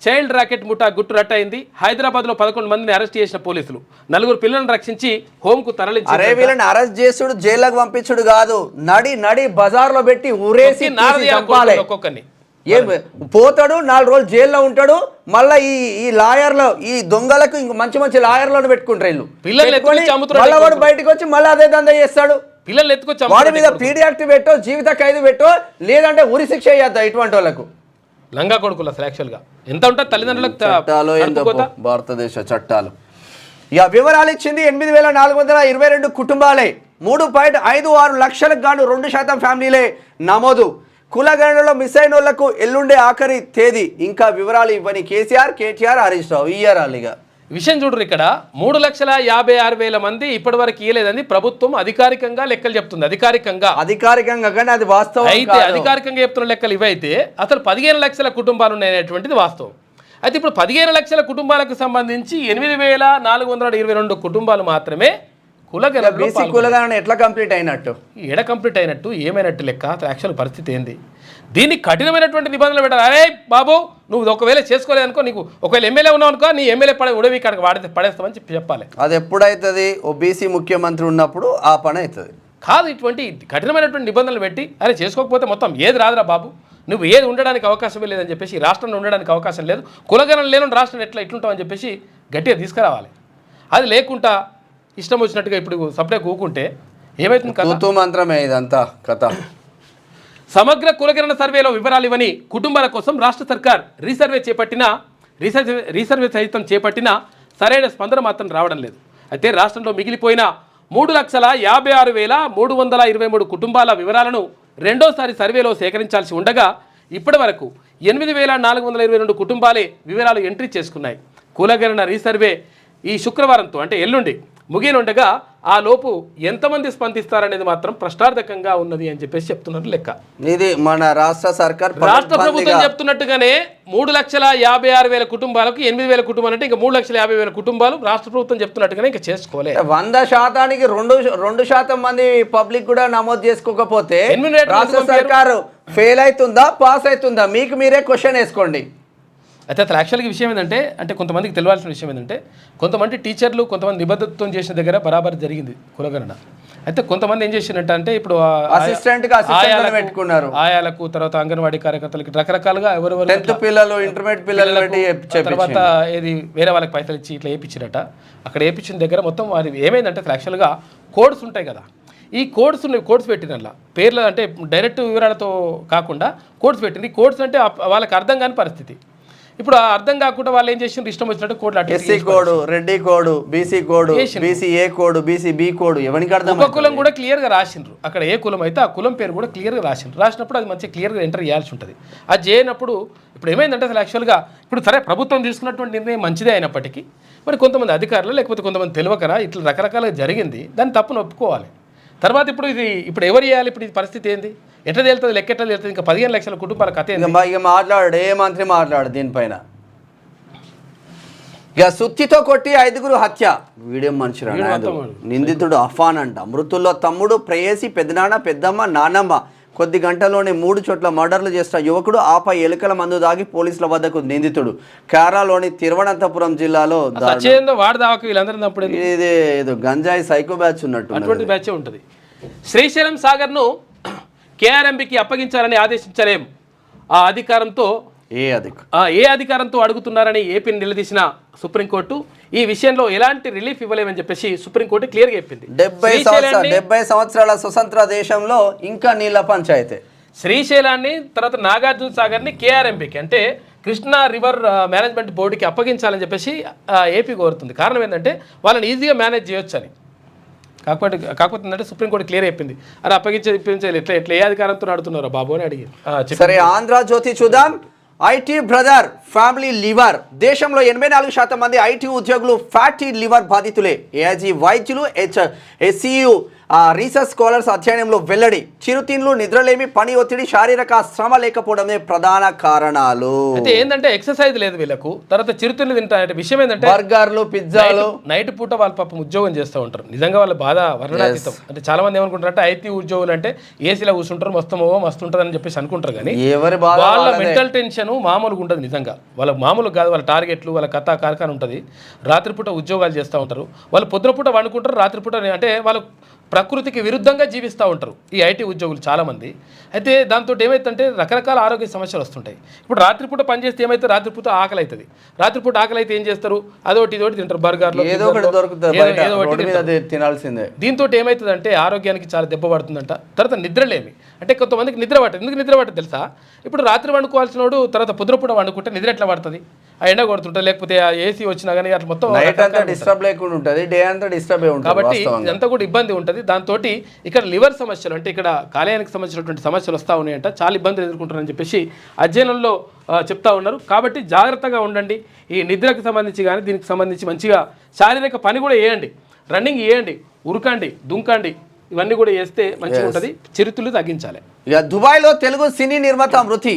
S1: చైల్డ్ ర్యాకెట్ ముఠా గుట్టు రట్టయింది. హైదరాబాద్లో 11 మందిని అరెస్ట్ చేసిన పోలీసులు 4 పిల్లలను రక్షించి హోంకు తరలించారు.
S2: అరే వీళ్ళని అరెస్ట్ చేసుడు జైల్లోకి పంపించుడు కాదు, నడి బజార్లో పెట్టి ఊరేసి
S1: ఒక్కొక్కరిని
S2: ఏం పోతాడు, 4 రోజులు జైల్లో ఉంటాడు. మళ్ళీ ఈ లాయర్లు, ఈ దొంగలకు ఇంక మంచి లాయర్లను పెట్టుకుంటారు వీళ్ళు. మళ్ళీ వాడు బయటకు వచ్చి మళ్ళీ అదే దందా చేస్తాడు.
S1: పిల్లలు ఎత్తుకొచ్చి
S2: వాడి మీద పీడీ యాక్ట్ పెట్టో, జీవిత ఖైదు పెట్టో, లేదంటే ఉరి శిక్ష వేయద్దా ఇటువంటి వాళ్ళకు.
S1: లంగా కొడుకులు అసలు యాక్చువల్గా ఎంత ఉంటుంది తల్లిదండ్రులకు
S2: చట్టాలు ఏందో భారతదేశ చట్టాలు. ఇక వివరాలు ఇచ్చింది 8,422 కుటుంబాలే. 3.56 లక్షలకు గాను 2% ఫ్యామిలీలే నమోదు. కులగణనలో మిస్ అయిన వాళ్లకు ఎల్లుండే ఆఖరి తేదీ. ఇంకా వివరాలు ఇవ్వని కేసీఆర్, కేటీఆర్, హరీష్ రావు ఇయ్యారాలు. ఇక
S1: విషయం చూడరు, ఇక్కడ 3,56,000 మంది ఇప్పటి వరకు ఇయ్యలేదని ప్రభుత్వం అధికారికంగా లెక్కలు చెప్తుంది. అధికారికంగా
S2: కానీ అది వాస్తవం
S1: అయితే అధికారికంగా చెప్తున్న లెక్కలు ఇవైతే అసలు 15 లక్షల కుటుంబాలు ఉన్నాయనేటువంటిది వాస్తవం. అయితే ఇప్పుడు 15 లక్షల కుటుంబాలకు సంబంధించి 8,422 కుటుంబాలు మాత్రమే
S2: కులగణన ఎట్లా కంప్లీట్ అయినట్టు,
S1: కంప్లీట్ అయినట్టు ఏమైనట్టు లెక్క. యాక్చువల్ పరిస్థితి ఏంది? దీనికి కఠినమైనటువంటి నిబంధనలు పెట్టాలి. అరే బాబు, నువ్వు ఒకవేళ చేసుకోలేదనుకో, నీకు ఒకవేళ ఎమ్మెల్యే ఉన్నావు అనుకో, నీ ఎమ్మెల్యే ఉడవి ఇక్కడికి పడేస్తామని చెప్పాలి.
S2: అది ఎప్పుడైతుంది? ఓబీసీ ముఖ్యమంత్రి ఉన్నప్పుడు ఆ పని అవుతుంది.
S1: కాదు, ఇటువంటి కఠినమైనటువంటి నిబంధనలు పెట్టి అరే చేసుకోకపోతే మొత్తం ఏది రాదురా బాబు, నువ్వు ఏది ఉండడానికి అవకాశమే లేదని చెప్పేసి, రాష్ట్రంలో ఉండడానికి అవకాశం లేదు, కులగణన లేని రాష్ట్రం ఇట్లుంటామని చెప్పేసి గట్టిగా తీసుకురావాలి. అది లేకుండా ఇష్టం వచ్చినట్టుగా ఇప్పుడు సపరేట్ కూకుంటే ఏమైతుంది?
S2: మంత్రమే ఇదంతా కథ.
S1: సమగ్ర కులగణన సర్వేలో వివరాలు ఇవ్వని కుటుంబాల కోసం రాష్ట్ర సర్కార్ రీసర్వే సహితం చేపట్టినా సరైన స్పందన మాత్రం రావడం లేదు. అయితే రాష్ట్రంలో మిగిలిపోయిన 3,56,323 కుటుంబాల వివరాలను రెండోసారి సర్వేలో సేకరించాల్సి ఉండగా ఇప్పటి వరకు 8,422 కుటుంబాలే వివరాలు ఎంట్రీ చేసుకున్నాయి. కులగణన రీసర్వే ఈ శుక్రవారంతో అంటే ఎల్లుండి ముగియనుండగా ఆ లోపు ఎంతమంది స్పందిస్తారనేది మాత్రం ప్రశ్నార్థకంగా ఉన్నది అని చెప్పేసి చెప్తున్నారు లెక్క.
S2: ఇది మన రాష్ట్ర
S1: ప్రభుత్వం చెప్తున్నట్టుగానే 3,56,000 కుటుంబాలకు 8,000 కుటుంబాలు అంటే ఇంకా 3,50,000 కుటుంబాలు రాష్ట్ర ప్రభుత్వం చెప్తున్నట్టుగానే ఇంకా చేసుకోలేదు.
S2: 100%కి 2% మంది పబ్లిక్ కూడా నమోదు చేసుకోకపోతే రాష్ట్ర సర్కారు ఫెయిల్ అవుతుందా, పాస్ అవుతుందా? మీకు మీరే క్వశ్చన్ వేసుకోండి.
S1: అయితే అసలు యాక్చువల్గా విషయం ఏంటంటే, కొంతమందికి తెలియాల్సిన విషయం ఏంటంటే, కొంతమంది టీచర్లు కొంతమంది నిబద్ధతతో చేసిన దగ్గర బరాబర్ జరిగింది కులగణన. అయితే కొంతమంది ఏం చేసినట్టు అంటే ఇప్పుడు ఆయాలకు, తర్వాత అంగన్వాడీ కార్యకర్తలకి రకరకాలుగా ఎవరెవరు
S2: 10th పిల్లలు, ఇంటర్మీడియట్ పిల్లలు
S1: తర్వాత ఏది వేరే వాళ్ళకి పైసలు ఇచ్చి ఇట్లా వేయించినట. అక్కడ వేయించిన దగ్గర మొత్తం వారి ఏమైందంటే అసలు యాక్చువల్గా కోడ్స్ ఉంటాయి కదా, ఈ కోడ్స్ పెట్టినలా పేర్లు అంటే డైరెక్ట్ వివరాలతో కాకుండా కోడ్స్ పెట్టింది. కోడ్స్ అంటే వాళ్ళకి అర్థం కాని పరిస్థితి. ఇప్పుడు అర్థం కాకుండా వాళ్ళు ఏం చేసిండ్రు, ఇష్టం వచ్చినట్టు కోడ్లు
S2: SC code, Reddy code, BC code, BC A code, BC B code, ఎవరికి అర్థం?
S1: ఒక కులం కూడా క్లియర్గా రాసిండ్రు. అక్కడ ఏ కులం అయితే ఆ కులం పేరు కూడా క్లియర్గా రాసిండ్రు. రాసినప్పుడు అది మంచిగా క్లియర్గా ఎంటర్ చేయాల్సి ఉంటుంది. అది చేయనప్పుడు ఇప్పుడు ఏమైందంటే అసలు యాక్చువల్గా ఇప్పుడు సరే ప్రభుత్వం తీసుకున్నటువంటి నిర్ణయం మంచిదే అయినప్పటికీ మరి కొంతమంది అధికారులు లేకపోతే కొంతమంది తెలియకరా ఇట్లా రకరకాలుగా జరిగింది, దాన్ని తప్పును ఒప్పుకోవాలి. తర్వాత ఇప్పుడు ఎవరు చేయాలి? ఇప్పుడు ఈ పరిస్థితి ఏంది, ఎట్లా తేలుతుంది, లెక్క ఎట్లా తేలుతుంది? ఇంకా 15 లక్షల కుటుంబాల కథ
S2: ఇక మాట్లాడు, ఏ మంత్రి మాట్లాడు దీనిపైన. ఇక సుత్తితో కొట్టి 5గురు హత్య. వీడియో మనుషులు నిందితుడు అఫాన్ అంట. మృతుల్లో తమ్ముడు, ప్రేయసి, పెద్దనాన్న, పెద్దమ్మ, నానమ్మ. కొద్ది గంటలోనే 3 చోట్ల మర్డర్లు చేసిన యువకుడు, ఆపై ఎలుకల మందు దాగి పోలీసుల వద్దకు నిందితుడు. కేరళలోని తిరువనంతపురం జిల్లాలో ఇది ఏదో గంజాయి సైకో బ్యాచ్ ఉన్నట్టు
S1: అటువంటి బ్యాచ్ ఉంటుంది. శ్రీశైలం సాగర్ను కేఆర్ఎంబీకి అప్పగించాలని ఆదేశించలేం. ఆ అధికారంతో ఏ అధికారంతో అడుగుతున్నారని ఏపీని నిలదీసిన సుప్రీంకోర్టు ఈ విషయంలో ఎలాంటి రిలీఫ్ ఇవ్వలేమని చెప్పేసి సుప్రీంకోర్టు క్లియర్గా చెప్పింది.
S2: 70 సంవత్సరాల స్వతంత్ర దేశంలో ఇంకా నీళ్ళ పంచాయతీ.
S1: శ్రీశైలాన్ని తర్వాత నాగార్జున సాగర్ని కేఆర్ఎంబీకి అంటే కృష్ణా రివర్ మేనేజ్మెంట్ బోర్డుకి అప్పగించాలని చెప్పేసి ఏపీ కోరుతుంది. కారణం ఏంటంటే వాళ్ళని ఈజీగా మేనేజ్ చేయొచ్చు అని. కాకపోతే ఏంటంటే సుప్రీంకోర్టు క్లియర్ అయిపోయింది, అని అప్పగించాలి ఎట్లా ఏ అధికారంతో నడుతున్నారో బాబు అని అడిగి.
S2: సరే, ఆంధ్రజ్యోతి చూద్దాం. IT brother family liver. దేశంలో 84% మంది ఐటీ ఉద్యోగులు ఫ్యాటీ లివర్ బాధితులే. ఏఐజీ వైద్యులు, హెచ్సియు రీసెర్చ్ స్కాలర్స్ అధ్యయనంలో వెల్లడి. చిరుతిండ్లు, నిద్రలేమి, పని ఒత్తిడి, శారీరక శ్రమ లేకపోవడమే ప్రధాన కారణాలు.
S1: అయితే ఏంటంటే ఎక్సర్సైజ్ లేదు వీళ్ళకు, తర్వాత చిరుతిండ్లు తింటారంటే విషయం ఏంటంటే
S2: బర్గర్లు, పిజ్జాలు.
S1: నైట్ పూట వాళ్ళ పాపం ఉద్యోగం చేస్తూ ఉంటారు. నిజంగా వాళ్ళ బాధ వర్ణనాతీతం. అంటే చాలా మంది ఏమనుకుంటారంటే ఐటీ ఉద్యోగులు అంటే ఏసీలో కూర్చుంటారు, మస్తు ఉంటుంది అని చెప్పేసి అనుకుంటారు. కానీ
S2: ఎవరి బాధ
S1: వాళ్ళ మెంటల్ టెన్షన్ మామూలుగా ఉంటుంది. నిజంగా వాళ్ళ మామూలు కాదు, వాళ్ళ టార్గెట్లు, వాళ్ళ కథ కార్ఖాన ఉంటుంది. రాత్రిపూట ఉద్యోగాలు చేస్తూ ఉంటారు. వాళ్ళు పొద్దునపూట వండుకుంటారు, రాత్రిపూట అంటే వాళ్ళు ప్రకృతికి విరుద్ధంగా జీవిస్తూ ఉంటారు ఈ ఐటీ ఉద్యోగులు చాలామంది. అయితే దాంతో ఏమవుతుందంటే రకరకాల ఆరోగ్య సమస్యలు వస్తుంటాయి. ఇప్పుడు రాత్రిపూట పని చేస్తే ఏమైతే రాత్రిపూట ఆకలి అవుతుంది. రాత్రిపూట ఆకలి అయితే ఏం చేస్తారు, అదొకటి ఇదొకటి తింటారు, బర్గర్లు
S2: ఏదో ఒకటి దొరుకుతుంది తినాల్సిందే.
S1: దీంతో ఏమవుతుందంటే ఆరోగ్యానికి చాలా దెబ్బ పడుతుందంట. తర్వాత నిద్రలేమి, అంటే కొంతమందికి నిద్ర పట్టదు. ఎందుకు నిద్ర పట్టదు తెలుసా? ఇప్పుడు రాత్రి వండుకోవాల్సిన వాడు తర్వాత పొద్దునపూట వండుకుంటే నిద్ర ఎట్లా పడుతుంది? ఆ ఎండ కొడుతుంటుంది, లేకపోతే ఆ ఏసీ వచ్చినా కానీ అట్లా మొత్తం
S2: డిస్టర్బ్ లేకుండా ఉంటుంది, డే అంతా డిస్టర్బ్ ఉంటుంది.
S1: కాబట్టి ఇదంతా కూడా ఇబ్బంది ఉంటుంది. దాంతో ఇక్కడ లివర్ సమస్యలు, అంటే ఇక్కడ కాలేయానికి సంబంధించినటువంటి సమస్యలు వస్తూ ఉన్నాయంట. చాలా ఇబ్బందులు ఎదుర్కొంటారని చెప్పేసి అధ్యయనంలో చెప్తా ఉన్నారు. కాబట్టి జాగ్రత్తగా ఉండండి. ఈ నిద్రకు సంబంధించి కానీ దీనికి సంబంధించి మంచిగా శారీరక పని కూడా చేయండి, రన్నింగ్ చేయండి, ఉరకండి, దుంకండి, ఇవన్నీ కూడా చేస్తే మంచిగా ఉంటుంది. చిరుతులు తగ్గించాలి.
S2: ఇక దుబాయ్లో తెలుగు సినీ నిర్మాత మృతి.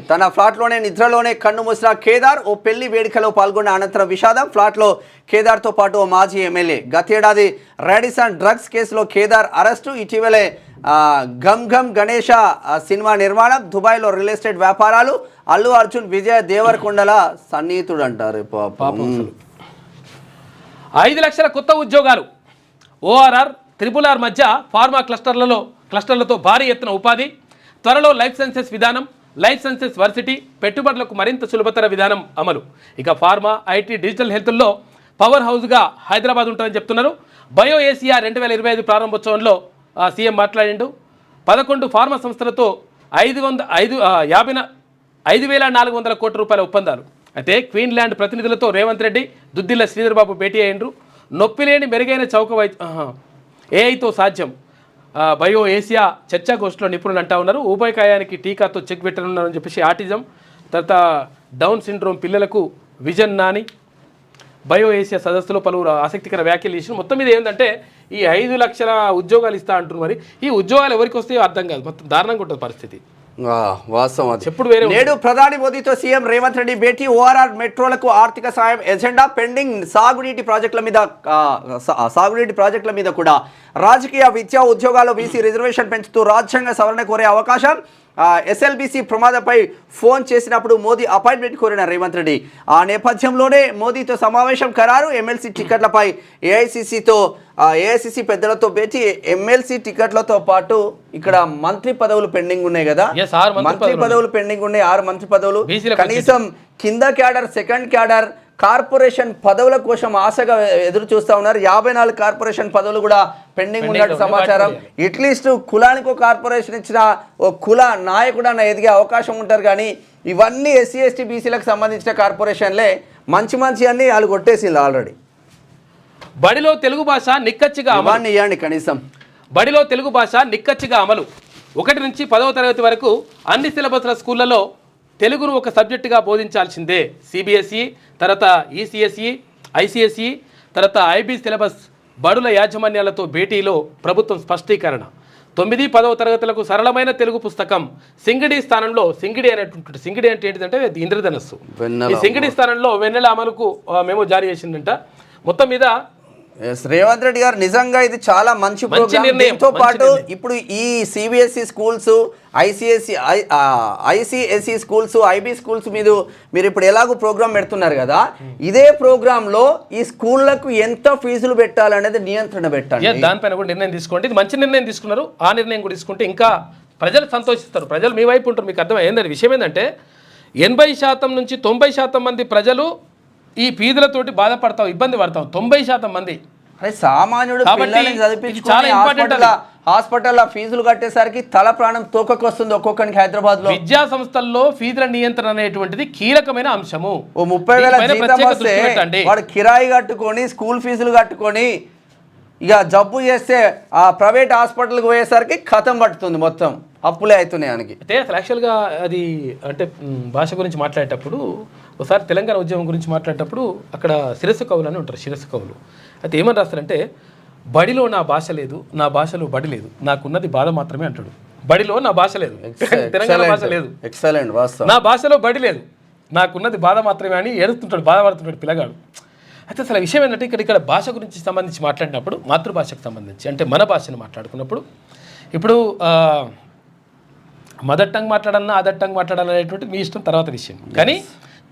S2: తన ఫ్లాట్లోనే నిద్రలోనే కన్ను మూసిన కేదార్. ఓ పెళ్లి వేడుకలో పాల్గొన్న అనంతరం విషాదం. ఫ్లాట్లో కేదార్తో పాటు ఓ మాజీ ఎమ్మెల్యే. గతేడాది రాడిసన్ డ్రగ్స్ కేసులో కేదార్ అరెస్టు. ఇటీవలే గమ్ గమ్ గణేష సినిమా నిర్మాణం. దుబాయ్లో రియల్ ఎస్టేట్ వ్యాపారాలు. అల్లు అర్జున్, విజయ్ దేవరకొండల సన్నిహితుడు అంటారు. పాపం
S1: 5 లక్షల కొత్త ఉద్యోగాలు. ORR, RRR మధ్య ఫార్మా క్లస్టర్లతో భారీ ఎత్తున ఉపాధి. త్వరలో లైఫ్ సైన్సెస్ విధానం, లైఫ్ సైన్సెస్ వర్సిటీ, పెట్టుబడులకు మరింత సులభతర విధానం అమలు. ఇక ఫార్మా, ఐటీ, డిజిటల్ హెల్త్లో పవర్ హౌస్గా హైదరాబాద్ ఉంటుందని చెప్తున్నారు. బయో ఏసియా 2025 ప్రారంభోత్సవంలో సీఎం మాట్లాడిండు. 11 ఫార్మా సంస్థలతో 5,400 కోట్ల రూపాయల ఒప్పందాలు. అయితే క్వీన్లాండ్ ప్రతినిధులతో రేవంత్ రెడ్డి, దుద్దిల్ల శ్రీధర్ బాబు భేటీ అయ్యిండ్రు. నొప్పిలేని మెరుగైన చౌక ఏఐతో సాధ్యం. బయో ఏసియా చర్చాగోష్ఠిలో నిపుణులు అంటా ఉన్నారు. ఊబకాయానికి టీకాతో చెక్ పెట్టనున్నారని చెప్పేసి ఆటిజం, తర్వాత డౌన్ సిండ్రోమ్ పిల్లలకు విజన్ నాని బయో ఏసియా సదస్సులో పలువురు ఆసక్తికర వ్యాఖ్యలు చేసిన. మొత్తం మీద ఏంటంటే ఈ 5 లక్షల ఉద్యోగాలు ఇస్తా అంటున్నారు. మరి ఈ ఉద్యోగాలు ఎవరికి వస్తాయో అర్థం కాదు, మొత్తం దారుణంగా ఉంటుంది పరిస్థితి.
S2: వాస్తవం.
S1: చెప్పుడు వేరే.
S2: నేడు ప్రధాని మోదీతో సీఎం రేవంత్ రెడ్డి భేటీ. ORR మెట్రోలకు ఆర్థిక సాయం ఎజెండా పెండింగ్. సాగునీటి ప్రాజెక్టుల మీద కూడా రాజకీయ, విద్యా, ఉద్యోగాల్లో బీసీ రిజర్వేషన్ పెంచుతూ రాజ్యాంగ సవరణ కోరే అవకాశం. SLBC ప్రమాదంపై ఫోన్ చేసినప్పుడు మోదీ అపాయింట్మెంట్ కోరిన రేవంత్ రెడ్డి. ఆ నేపథ్యంలోనే మోదీతో సమావేశం ఖరారు. ఎమ్మెల్సీ టికెట్లపై ఏఐసిసి పెద్దలతో భేటీ. ఎమ్మెల్సీ టికెట్లతో పాటు ఇక్కడ మంత్రి పదవులు పెండింగ్ ఉన్నాయి కదా, మంత్రి పదవులు పెండింగ్ ఉన్నాయి. 6 మంత్రి పదవులు. కనీసం కింద క్యాడర్, సెకండ్ క్యాడర్, కార్పొరేషన్ పదవుల కోసం ఆశగా ఎదురు చూస్తూ ఉన్నారు. 54 కార్పొరేషన్ పదవులు కూడా పెండింగ్ ఉన్నట్టు సమాచారం. అట్లీస్ట్ కులానికి ఒక కార్పొరేషన్ ఇచ్చిన ఓ కుల నాయకుడు అన్న ఎదిగే అవకాశం ఉంటారు. కానీ ఇవన్నీ SC ST BCలకు సంబంధించిన కార్పొరేషన్లే. మంచి అన్ని వాళ్ళు కొట్టేసింది ఆల్రెడీ.
S1: బడిలో తెలుగు భాష నిక్కచ్చిగా
S2: అమలు ఇవ్వండి. కనీసం
S1: బడిలో తెలుగు భాష నిక్కచ్చిగా అమలు. 1 నుంచి 10వ తరగతి వరకు అన్ని సిలబస్ల స్కూళ్లలో తెలుగును ఒక సబ్జెక్టుగా బోధించాల్సిందే. CBSE, తర్వాత ECSE, ICSE, తర్వాత IB సిలబస్. బడుల యాజమాన్యాలతో భేటీలో ప్రభుత్వం స్పష్టీకరణ. 9, 10వ తరగతులకు సరళమైన తెలుగు పుస్తకం. సింగిడి స్థానంలో సింగిడి అనేటువంటి, సింగిడి అంటే ఏంటిదంటే ఇంద్రధనస్సు. ఈ సింగిడి స్థానంలో వెన్నెల అమలుకు మెమో జారీ చేసిందంట. మొత్తం మీద
S2: రేవంత్ రెడ్డి గారు నిజంగా ఇది చాలా మంచి ప్రోగ్రామ్. దీంతో పాటు ఇప్పుడు ఈ CBSE schools, ICSE schools, IB schools మీద మీరు ఇప్పుడు ఎలాగో ప్రోగ్రామ్ పెడుతున్నారు కదా, ఇదే ప్రోగ్రామ్ లో ఈ స్కూళ్లకు ఎంత ఫీజులు పెట్టాలనేది నియంత్రణ పెట్టాలి.
S1: దానిపైన కూడా నిర్ణయం తీసుకోండి. ఇది మంచి నిర్ణయం తీసుకున్నారు. ఆ నిర్ణయం కూడా తీసుకుంటే ఇంకా ప్రజలు సంతోషిస్తారు. ప్రజలు మీ వైపు ఉంటారు. మీకు అర్థమైందని విషయం ఏంటంటే 80% నుంచి 90% మంది ప్రజలు ఈ ఫీజులతోటి బాధపడతాం, ఇబ్బంది పడతాం. 90% మంది
S2: సామాన్యుడు హాస్పిటల్ ఫీజులు కట్టేసరికి తల ప్రాణం తోకకొస్తుంది ఒక్కొక్కరికి. హైదరాబాద్ లో
S1: విద్యా సంస్థల్లో ఫీజుల నియంత్రణ అనేటువంటిది కీలకమైన అంశము.
S2: 30,000 వాడు కిరాయి కట్టుకొని, స్కూల్ ఫీజులు కట్టుకొని, ఇక జబ్బు చేస్తే ఆ ప్రైవేట్ హాస్పిటల్కి పోయేసరికి ఖతం పడుతుంది, మొత్తం అప్పులే అవుతున్నాయి ఆయనకి.
S1: అయితే అసలు యాక్చువల్గా అది అంటే భాష గురించి మాట్లాడేటప్పుడు ఒకసారి తెలంగాణ ఉద్యమం గురించి మాట్లాడేటప్పుడు అక్కడ శిరస్సు కవులు అని ఉంటారు. శిరస్సు కవులు అయితే ఏమని రాస్తారంటే బడిలో నా భాష లేదు, నా భాషలో బడి లేదు, నాకున్నది బాధ మాత్రమే అంటాడు. బడిలో నా భాష లేదు, తెలంగాణ భాష లేదు,
S2: ఎక్సలెంట్ వాస్తవం.
S1: నా భాషలో బడి లేదు, నాకున్నది బాధ మాత్రమే అని ఏడుస్తుంటాడు, బాధపడుతుంటాడు పిల్లగాడు. అయితే అసలు విషయం ఏంటంటే ఇక్కడ భాష గురించి సంబంధించి మాట్లాడినప్పుడు, మాతృభాషకు సంబంధించి అంటే మన భాషను మాట్లాడుకున్నప్పుడు, ఇప్పుడు మదర్ టంగ్ మాట్లాడాలన్నా అదర్ టంగ్ మాట్లాడాలనేటువంటి మీ ఇష్టం తర్వాత విషయం. కానీ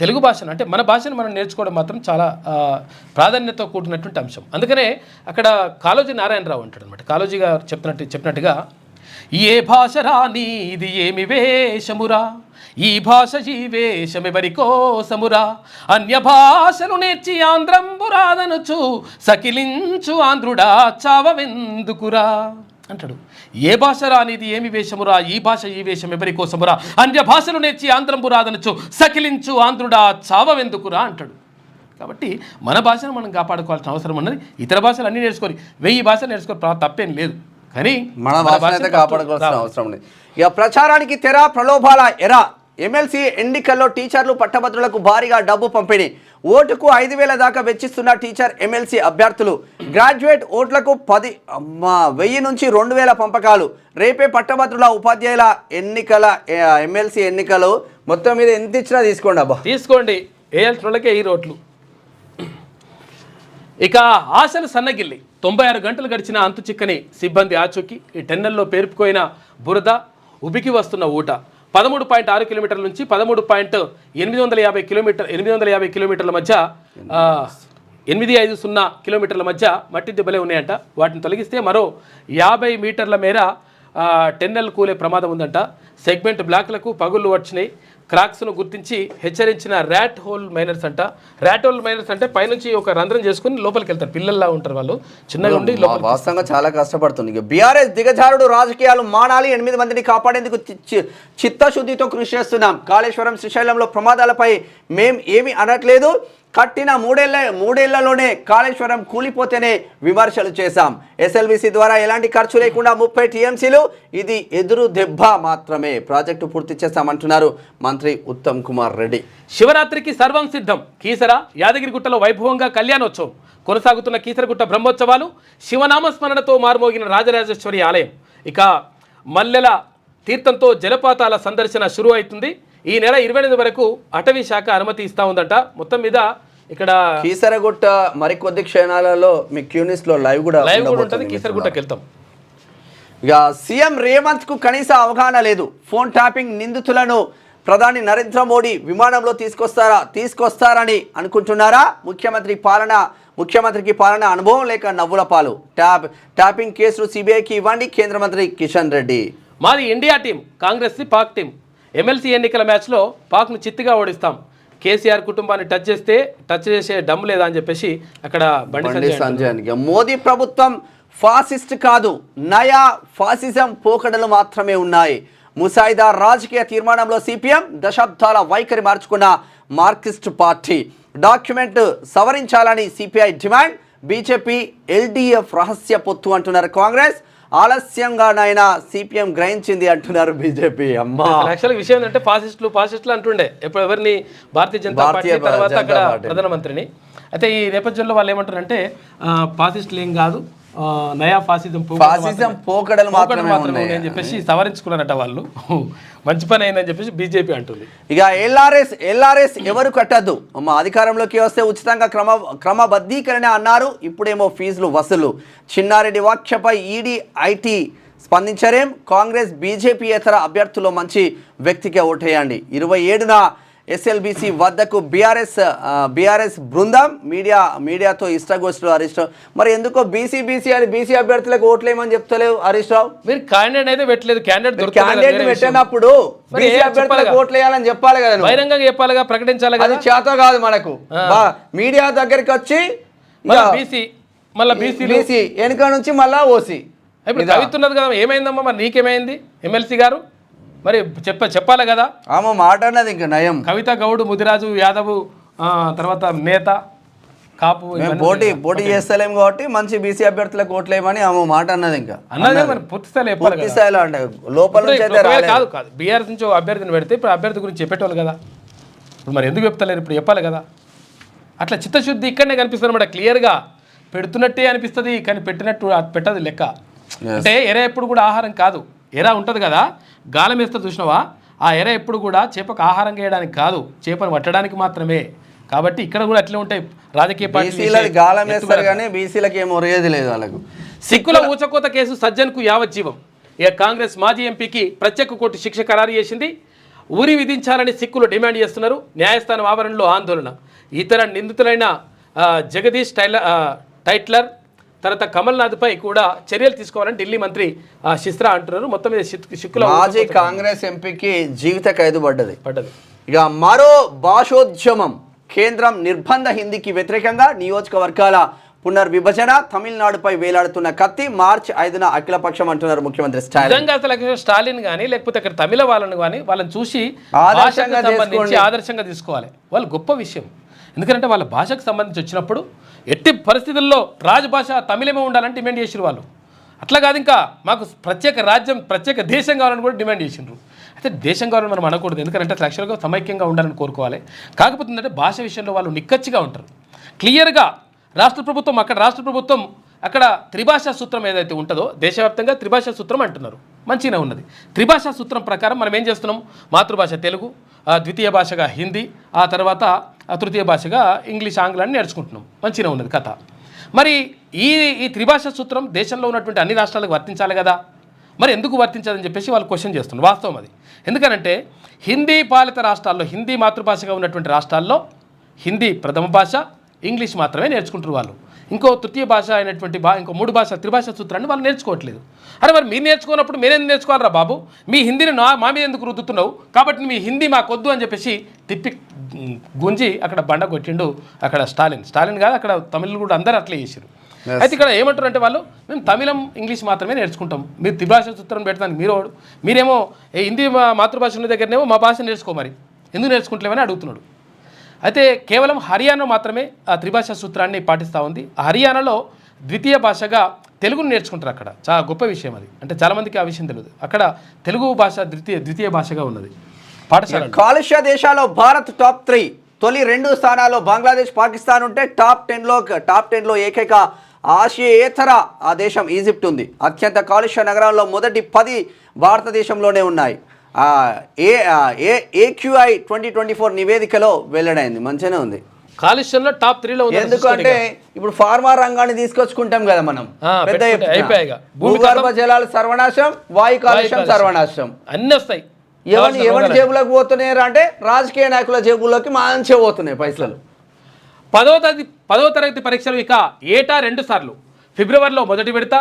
S1: తెలుగు భాషను అంటే మన భాషను మనం నేర్చుకోవడం మాత్రం చాలా ప్రాధాన్యతతో కూడినటువంటి అంశం. అందుకనే అక్కడ కాళోజీ నారాయణరావు అంటాడు అనమాట. కాళోజీ గారు చెప్పినట్టుగా ఏ భాష రాని ఇది ఏమి వేషమురా, ఈ భాష ఈ వేషమెవరి కోసమురా, అన్య భాషలు నేర్చి ఆంధ్రంబురాదనుచు సకిలించు ఆంధ్రుడా చావవెందుకురా అంటాడు. ఏ భాష రానిది ఏమి వేషమురా, ఈ భాష ఈ వేషం ఎవరి కోసమురా, అన్య భాషలు నేర్చి ఆంధ్రంబురాదనుచు సకిలించు ఆంధ్రుడా చావవెందుకురా అంటాడు. కాబట్టి మన భాషను మనం కాపాడుకోవాల్సిన అవసరం ఉన్నది. ఇతర భాషలు అన్నీ నేర్చుకోవాలి, 1000 భాషలు నేర్చుకోవాలి, తప్పేం లేదు. కానీ
S2: మన భాషను కాపాడుకోవాల్సిన అవసరం ఉంది. ఇక ప్రచారానికి తెర, ప్రలోభాల ఎరా. ఎమ్మెల్సీ ఎన్నికల్లో టీచర్లు పట్టభద్రులకు భారీగా డబ్బు పంపిణీ. ఓటుకు 5,000 దాకా వెచ్చిస్తున్న టీచర్ ఎమ్మెల్సీ అభ్యర్థులు. గ్రాడ్యుయేట్ ఓట్లకు 1000 నుంచి 2,000 పంపకాలు. రేపే పట్టభద్రుల ఉపాధ్యాయుల ఎన్నికల ఎమ్మెల్సీ ఎన్నికలు. మొత్తం మీద ఎంత ఇచ్చినా తీసుకోండి అబ్బా,
S1: తీసుకోండి. ఏళ్ళకే ఈ రోట్లు. ఇక ఆశలు సన్నగిల్లి 96 గంటలు గడిచిన అంతు చిక్కని సిబ్బంది ఆచూకీ. ఈ టెన్నెల్లో పేరుకుపోయిన బురద, ఉబికి వస్తున్న ఊట. 13.6 కిలోమీటర్ల నుంచి 13.850 కిలోమీటర్ల మధ్య 850 కిలోమీటర్ల మధ్య మట్టి దెబ్బలే ఉన్నాయంట. వాటిని తొలగిస్తే మరో 50 మీటర్ల మేర టెన్నెల్ కూలే ప్రమాదం ఉందంట. సెగ్మెంట్ బ్లాక్లకు పగుళ్ళు వచ్చినాయి. క్రాక్స్ను గుర్తించి హెచ్చరించిన ర్యాట్ హోల్ మైనర్స్ అంట. ర్యాట్ హోల్ మైనర్స్ అంటే పైనుంచి ఒక రంధ్రం చేసుకుని లోపలికి వెళ్తారు, పిల్లల్లా ఉంటారు వాళ్ళు, చిన్నగా ఉండి
S2: వాస్తవంగా చాలా కష్టపడుతుంది. బీఆర్ఎస్ దిగజారుడు రాజకీయాలు మానాలి, 8 మందిని కాపాడేందుకు చిత్తశుద్ధితో కృషి చేస్తున్నాం. కాళేశ్వరం, శ్రీశైలంలో ప్రమాదాలపై మేం ఏమి అనట్లేదు. కట్టిన మూడేళ్లలోనే కాళేశ్వరం కూలిపోతేనే విమర్శలు చేశాం. ఎస్ఎల్బీసీ ద్వారా ఎలాంటి ఖర్చు లేకుండా 30 టీఎంసీలు, ఇది ఎదురు దెబ్బ మాత్రమే. ప్రాజెక్టు పూర్తి చేస్తామంటున్నారు మంత్రి ఉత్తమ్ కుమార్ రెడ్డి.
S1: శివరాత్రికి సర్వం సిద్ధం. కీసర యాదగిరిగుట్టలో వైభవంగా కళ్యాణోత్సవం కొనసాగుతున్న కీసరగుట్ట బ్రహ్మోత్సవాలు. శివనామస్మరణతో మారుమోగిన రాజరాజేశ్వరి ఆలయం. ఇక మల్లెల తీర్థంతో జలపాతాల సందర్శన షురు అవుతుంది. ఈ నెల 28 వరకు అటవీ శాఖ అనుమతి ఇస్తా ఉందట. మొత్తం మీద ఇక్కడ
S2: కీసరగుట్ట మరికొద్ది క్షణాలలో మీ క్యూనిస్ లో లైవ్ కూడా
S1: ఉంటుంది. కీసరగుట్టకి వెళ్తాం.
S2: ఇక సీఎం రేవంత్ కు కనీస అవగాహన లేదు. ఫోన్ ట్యాపింగ్ నిందితులను ప్రధాని నరేంద్ర మోడీ విమానంలో తీసుకొస్తారని అనుకుంటున్నారా? ముఖ్యమంత్రికి పాలన అనుభవం లేక నవ్వుల పాలు. ట్యాపింగ్ కేసులు సిబిఐకి ఇవ్వండి, కేంద్ర మంత్రి కిషన్ రెడ్డి.
S1: మాది India team, Congress Pak team. MLC ఎన్నికల మ్యాచ్లో పాక్ను చిత్తుగా ఓడిస్తాం. కేసీఆర్ కుటుంబాన్ని టచ్ చేసే డమ్ లేదా అని చెప్పేసి అక్కడ బండి
S2: సంజయ్. మోదీ ప్రభుత్వం ఫాసిస్ట్ కాదు, నయా ఫాసిజం పోకడలు మాత్రమే ఉన్నాయి. ముసాయిదా రాజకీయ తీర్మానంలో సిపిఎం దశాబ్దాల వైఖరి మార్చుకున్న మార్క్సిస్ట్ పార్టీ. డాక్యుమెంట్ సవరించాలని సిపిఐ డిమాండ్. బీజేపీ ఎల్డీఎఫ్ రహస్య పొత్తు అంటున్నారు కాంగ్రెస్. ఆలస్యంగానైనా సిపిఎం గ్రహించింది అంటున్నారు బీజేపీ. అమ్మా,
S1: యాక్చువల్ విషయం ఏంటంటే ఫాసిస్టులు అంటుండే ఎప్పుడు ఎవరిని, భారతీయ జనతా పార్టీ తర్వాత అక్కడ ప్రధానమంత్రిని. అయితే ఈ నేపథ్యంలో వాళ్ళు ఏమంటారంటే ఫాసిస్టులు ఏం కాదు, నయా ఫాసిజం
S2: పోకడలు మాత్రమే
S1: అని చెప్పేసి సవరించుకున్నారట వాళ్ళు. మంచి పని అయిందని చెప్పేసి బీజేపీ అంటుంది.
S2: ఇక ఎల్ఆర్ఎస్ ఎవరు కట్టద్దు, అధికారంలోకి వస్తే ఉచితంగా క్రమబద్ధీకరణ అన్నారు. ఇప్పుడేమో ఫీజులు వసూలు. చిన్నారెడ్డి వ్యాఖ్యపై ఈడీ ఐటీ స్పందించరేం? కాంగ్రెస్ బీజేపీ ఇతర అభ్యర్థులు మంచి వ్యక్తికి ఓటేయండి. 27న ఎస్ఎల్బీసీ వద్దకు బీఆర్ఎస్ బృందం మీడియాతో ఇష్టగోష్ఠులు. హరీష్ రావు మరి ఎందుకో బీసీ అని బీసీ అభ్యర్థులకు ఓట్లేమని చెప్తలేవు హరీష్ రావు?
S1: మీరు క్యాండిడేట్ అయితే పెట్టలేదు.
S2: క్యాండిడేట్ పెట్టినప్పుడు బీసీ అభ్యర్థులకు ఓట్లేయాలని చెప్పాలి కదా,
S1: బహిరంగంగా చెప్పాలిగా, ప్రకటించాలి కదా.
S2: అది చేత కాదు మనకు. మీడియా దగ్గరికి వచ్చి బీసీ వెనుక నుంచి మళ్ళా ఓసీ
S1: కవితున్నది కదా. ఏమైందమ్మా మరి, నీకేమైంది ఎమ్మెల్సీ గారు? మరి చెప్పాలి కదా.
S2: ఆమె మాట అన్నది ఇంకా నయం.
S1: కవిత గౌడ్, ముదిరాజు యాదవ్, తర్వాత నేత కాపు
S2: పోటీ చేస్తలేం కాబట్టి మంచి బీసీ అభ్యర్థులకు ఓట్లేమని ఆమె మాట అన్నది. ఇంకా
S1: అన్నది మరి పూర్తి
S2: స్థాయిలో అంటే లోపల
S1: కాదు బీఆర్ఎస్ నుంచి అభ్యర్థిని పెడితే ఇప్పుడు అభ్యర్థి గురించి చెప్పేటోళ్ళు కదా. ఇప్పుడు మరి ఎందుకు చెప్తలేరు? ఇప్పుడు చెప్పాలి కదా. అట్లా చిత్తశుద్ధి ఇక్కడనే కనిపిస్తుంది అన్నమాట క్లియర్గా. పెడుతున్నట్టే అనిపిస్తుంది, కానీ పెట్టినట్టు పెట్టదు లెక్క. అంటే ఎర ఎప్పుడు కూడా ఆహారం కాదు. ఎర ఉంటుంది కదా, గాలం వేస్తే చూసినావా, ఆ ఎర ఎప్పుడు కూడా చేపకు ఆహారం వేయడానికి కాదు, చేపను పట్టడానికి మాత్రమే. కాబట్టి ఇక్కడ కూడా అట్లే ఉంటాయి రాజకీయ
S2: పార్టీలు. గాలం వేస్తారు కానీ బీసీలకు ఏం ఒరేది లేదు వాళ్ళకు.
S1: సిక్కుల ఊచకోత కేసు సజ్జన్కు యావజ్జీవం. ఇక కాంగ్రెస్ మాజీ ఎంపీకి ప్రత్యేక కోర్టు శిక్ష ఖరారు చేసింది. ఉరి విధించాలని సిక్కులు డిమాండ్ చేస్తున్నారు. న్యాయస్థానం ఆవరణలో ఆందోళన. ఇతర నిందితులైన జగదీష్ టైట్లర్ తర్వాత కమల్నాథ్పై కూడా చర్యలు తీసుకోవాలని ఢిల్లీ మంత్రి శిస్త్రా అంటున్నారు. మొత్తం మీద సిక్కుల
S2: మాజీ కాంగ్రెస్ ఎంపీకి జీవిత ఖైదు పడ్డది. ఇక మరో భాషోద్యమం. కేంద్రం నిర్బంధ హిందీకి వ్యతిరేకంగా నియోజకవర్గాల పునర్విభజన, తమిళనాడుపై వేలాడుతున్న కత్తి, మార్చి 5న అఖిలపక్షం అంటున్నారు ముఖ్యమంత్రి స్టాలిన్.
S1: అసలు స్టాలిన్ కానీ లేకపోతే అక్కడ తమిళ వాళ్ళని కానీ వాళ్ళని చూసి ఆదర్శంగా తీసుకోవాలి. వాళ్ళు గొప్ప విషయం. ఎందుకంటే వాళ్ళ భాషకు సంబంధించి వచ్చినప్పుడు ఎట్టి పరిస్థితుల్లో రాజభాష తమిళమే ఉండాలని డిమాండ్ చేసిరు వాళ్ళు. అట్లా కాదు, ఇంకా మాకు ప్రత్యేక రాజ్యం, ప్రత్యేక దేశం కావాలని కూడా డిమాండ్ చేసిండ్రు. అయితే దేశం కావాలని మనం అనకూడదు, ఎందుకంటే యాక్చువల్గా సమైక్యంగా ఉండాలని కోరుకోవాలి. కాకపోతే ఏంటంటే భాష విషయంలో వాళ్ళు నిక్కచ్చిగా ఉంటారు. క్లియర్గా రాష్ట్ర ప్రభుత్వం అక్కడ త్రిభాషా సూత్రం ఏదైతే ఉంటుందో, దేశవ్యాప్తంగా త్రిభాషా సూత్రం అంటున్నారు, మంచిగానే ఉన్నది. త్రిభాషా సూత్రం ప్రకారం మనం ఏం చేస్తున్నాం, మాతృభాష తెలుగు, ద్వితీయ భాషగా హిందీ, ఆ తర్వాత తృతీయ భాషగా ఇంగ్లీష్, ఆంగ్లాన్ని నేర్చుకుంటున్నాం, మంచిగానే ఉన్నది కథ. మరి ఈ త్రిభాషా సూత్రం దేశంలో ఉన్నటువంటి అన్ని రాష్ట్రాలకు వర్తించాలి కదా, మరి ఎందుకు వర్తించాలని చెప్పేసి వాళ్ళు క్వశ్చన్ చేస్తున్నారు. వాస్తవం అది. ఎందుకనంటే హిందీ పాలిత రాష్ట్రాల్లో, హిందీ మాతృభాషగా ఉన్నటువంటి రాష్ట్రాల్లో హిందీ ప్రథమ భాష, ఇంగ్లీష్ మాత్రమే నేర్చుకుంటారు వాళ్ళు. ఇంకో తృతీయ భాష అయినటువంటి ఇంకో 3 భాష త్రిభాషా సూత్రాన్ని వాళ్ళు నేర్చుకోవట్లేదు. అరే మరి మీరు నేర్చుకున్నప్పుడు మీరేందుకు నేర్చుకోవాలరా బాబు, మీ హిందీని మా మీద ఎందుకు రుద్దుతున్నావు, కాబట్టి మీ హిందీ మాకొద్దు అని చెప్పేసి తిప్పి గుంజి అక్కడ బండ కొట్టిండు అక్కడ స్టాలిన్ కాదు, అక్కడ తమిళులు కూడా అందరూ అట్లే చేశారు. అయితే ఇక్కడ ఏమంటారు అంటే వాళ్ళు, మేము తమిళం, ఇంగ్లీష్ మాత్రమే నేర్చుకుంటాం, మీరు త్రిభాషా సూత్రం పెడతానికి మీరేమో హిందీ మాతృభాష ఉన్న దగ్గరనేమో మా భాష నేర్చుకో, మరి ఎందుకు నేర్చుకుంటలేమని అడుగుతున్నాడు. అయితే కేవలం హర్యానా మాత్రమే ఆ త్రిభాషా సూత్రాన్ని పాటిస్తూ ఉంది. హర్యానాలో ద్వితీయ భాషగా తెలుగును నేర్చుకుంటారు. అక్కడ చాలా గొప్ప విషయం అది. అంటే చాలామందికి ఆ విషయం తెలియదు. అక్కడ తెలుగు భాష ద్వితీయ భాషగా ఉన్నది పాఠశాల.
S2: కాలుష్య దేశాల్లో భారత్ టాప్ 3. తొలి 2 స్థానాల్లో బంగ్లాదేశ్, పాకిస్తాన్ ఉంటే టాప్ 10లో ఏకైక ఆసియేతర ఆ దేశం ఈజిప్ట్ ఉంది. అత్యంత కాలుష్య నగరాల్లో మొదటి 10 భారతదేశంలోనే ఉన్నాయి. AQI 2024 నివేదికలో వెల్లడైంది. మంచిగానే ఉంది.
S1: కాలుష్యంలో టాప్ 3లో ఉంది.
S2: ఎందుకంటే ఇప్పుడు ఫార్మా రంగాన్ని తీసుకొచ్చుకుంటాం కదా మనం, భూగర్భ జలాలు సర్వనాశం, వాయు కాలుష్యం సర్వనాశం అన్నీ
S1: వస్తాయి.
S2: ఎవరి జేబులకు పోతున్నాయి అంటే రాజకీయ నాయకుల జేబుల్లోకి మంచిగా పోతున్నాయి పైసలు.
S1: 10వ తరగతి పరీక్షలు ఇక ఏటా 2 సార్లు. ఫిబ్రవరిలో మొదటి విడత,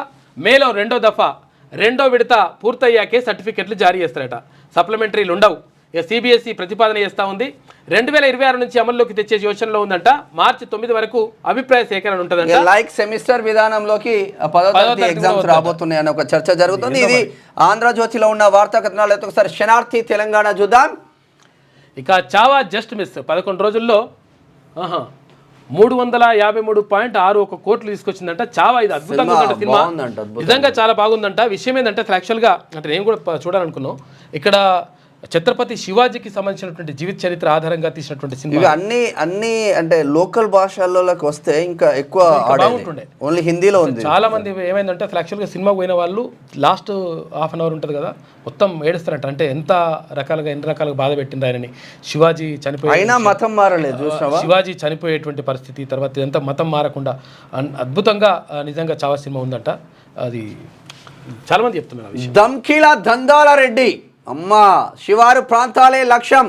S1: మేలో 2వ దఫా. 2వ విడత పూర్తయ్యాకే సర్టిఫికెట్లు జారీ చేస్తారట. సప్లిమెంటరీలు ఉండవు. ఇక CBSE ప్రతిపాదన చేస్తూ ఉంది. 2026 నుంచి అమల్లోకి తెచ్చే యోచనలో ఉందంట. మార్చి 9 వరకు అభిప్రాయ సేకరణ ఉంటుందంట.
S2: లైక్ సెమిస్టర్ విధానంలోకి 10వ తరగతి ఎగ్జామ్స్ రాబోతున్నాయి అనే ఒక చర్చ జరుగుతుంది. ఇది ఆంధ్రజ్యోతిలో ఉన్న వార్తా కథనాలు. ఒకసారి శనార్థి తెలంగాణ చూద్దాం.
S1: ఇక చావా జస్ట్ మిస్ 11 రోజుల్లో 353.61 కోట్లు తీసుకొచ్చిందంట చావా. ఇది అద్భుతంగా ఉందంట సినిమా, నిజంగా చాలా బాగుందంట. విషయం ఏంటంటే యాక్చువల్గా అంటే నేను కూడా చూడాలనుకున్నాను. ఇక్కడ ఛత్రపతి శివాజీకి సంబంధించినటువంటి జీవిత చరిత్ర ఆధారంగా తీసినటువంటి సినిమా.
S2: అన్ని అంటే లోకల్ భాషల్లోకి వస్తే ఇంకా ఎక్కువ బాగుంటుండే. ఓన్లీ హిందీలో ఉంది.
S1: చాలా మంది ఏమైందంటే అసలు యాక్చువల్గా సినిమా పోయిన వాళ్ళు లాస్ట్ హాఫ్ అన్ అవర్ ఉంటుంది కదా, మొత్తం ఏడుస్తారంట. అంటే ఎన్ని రకాలుగా బాధ పెట్టింది ఆయనని. శివాజీ చనిపోయి
S2: మతం మారలేదు,
S1: శివాజీ చనిపోయేటువంటి పరిస్థితి, తర్వాత ఇదంతా మతం మారకుండా అద్భుతంగా నిజంగా చావా సినిమా ఉందంట. అది చాలా మంది చెప్తున్నారు.
S2: దమ్కిలా దందాల రెడ్డి అమ్మా, శివారు ప్రాంతాలే లక్ష్యం,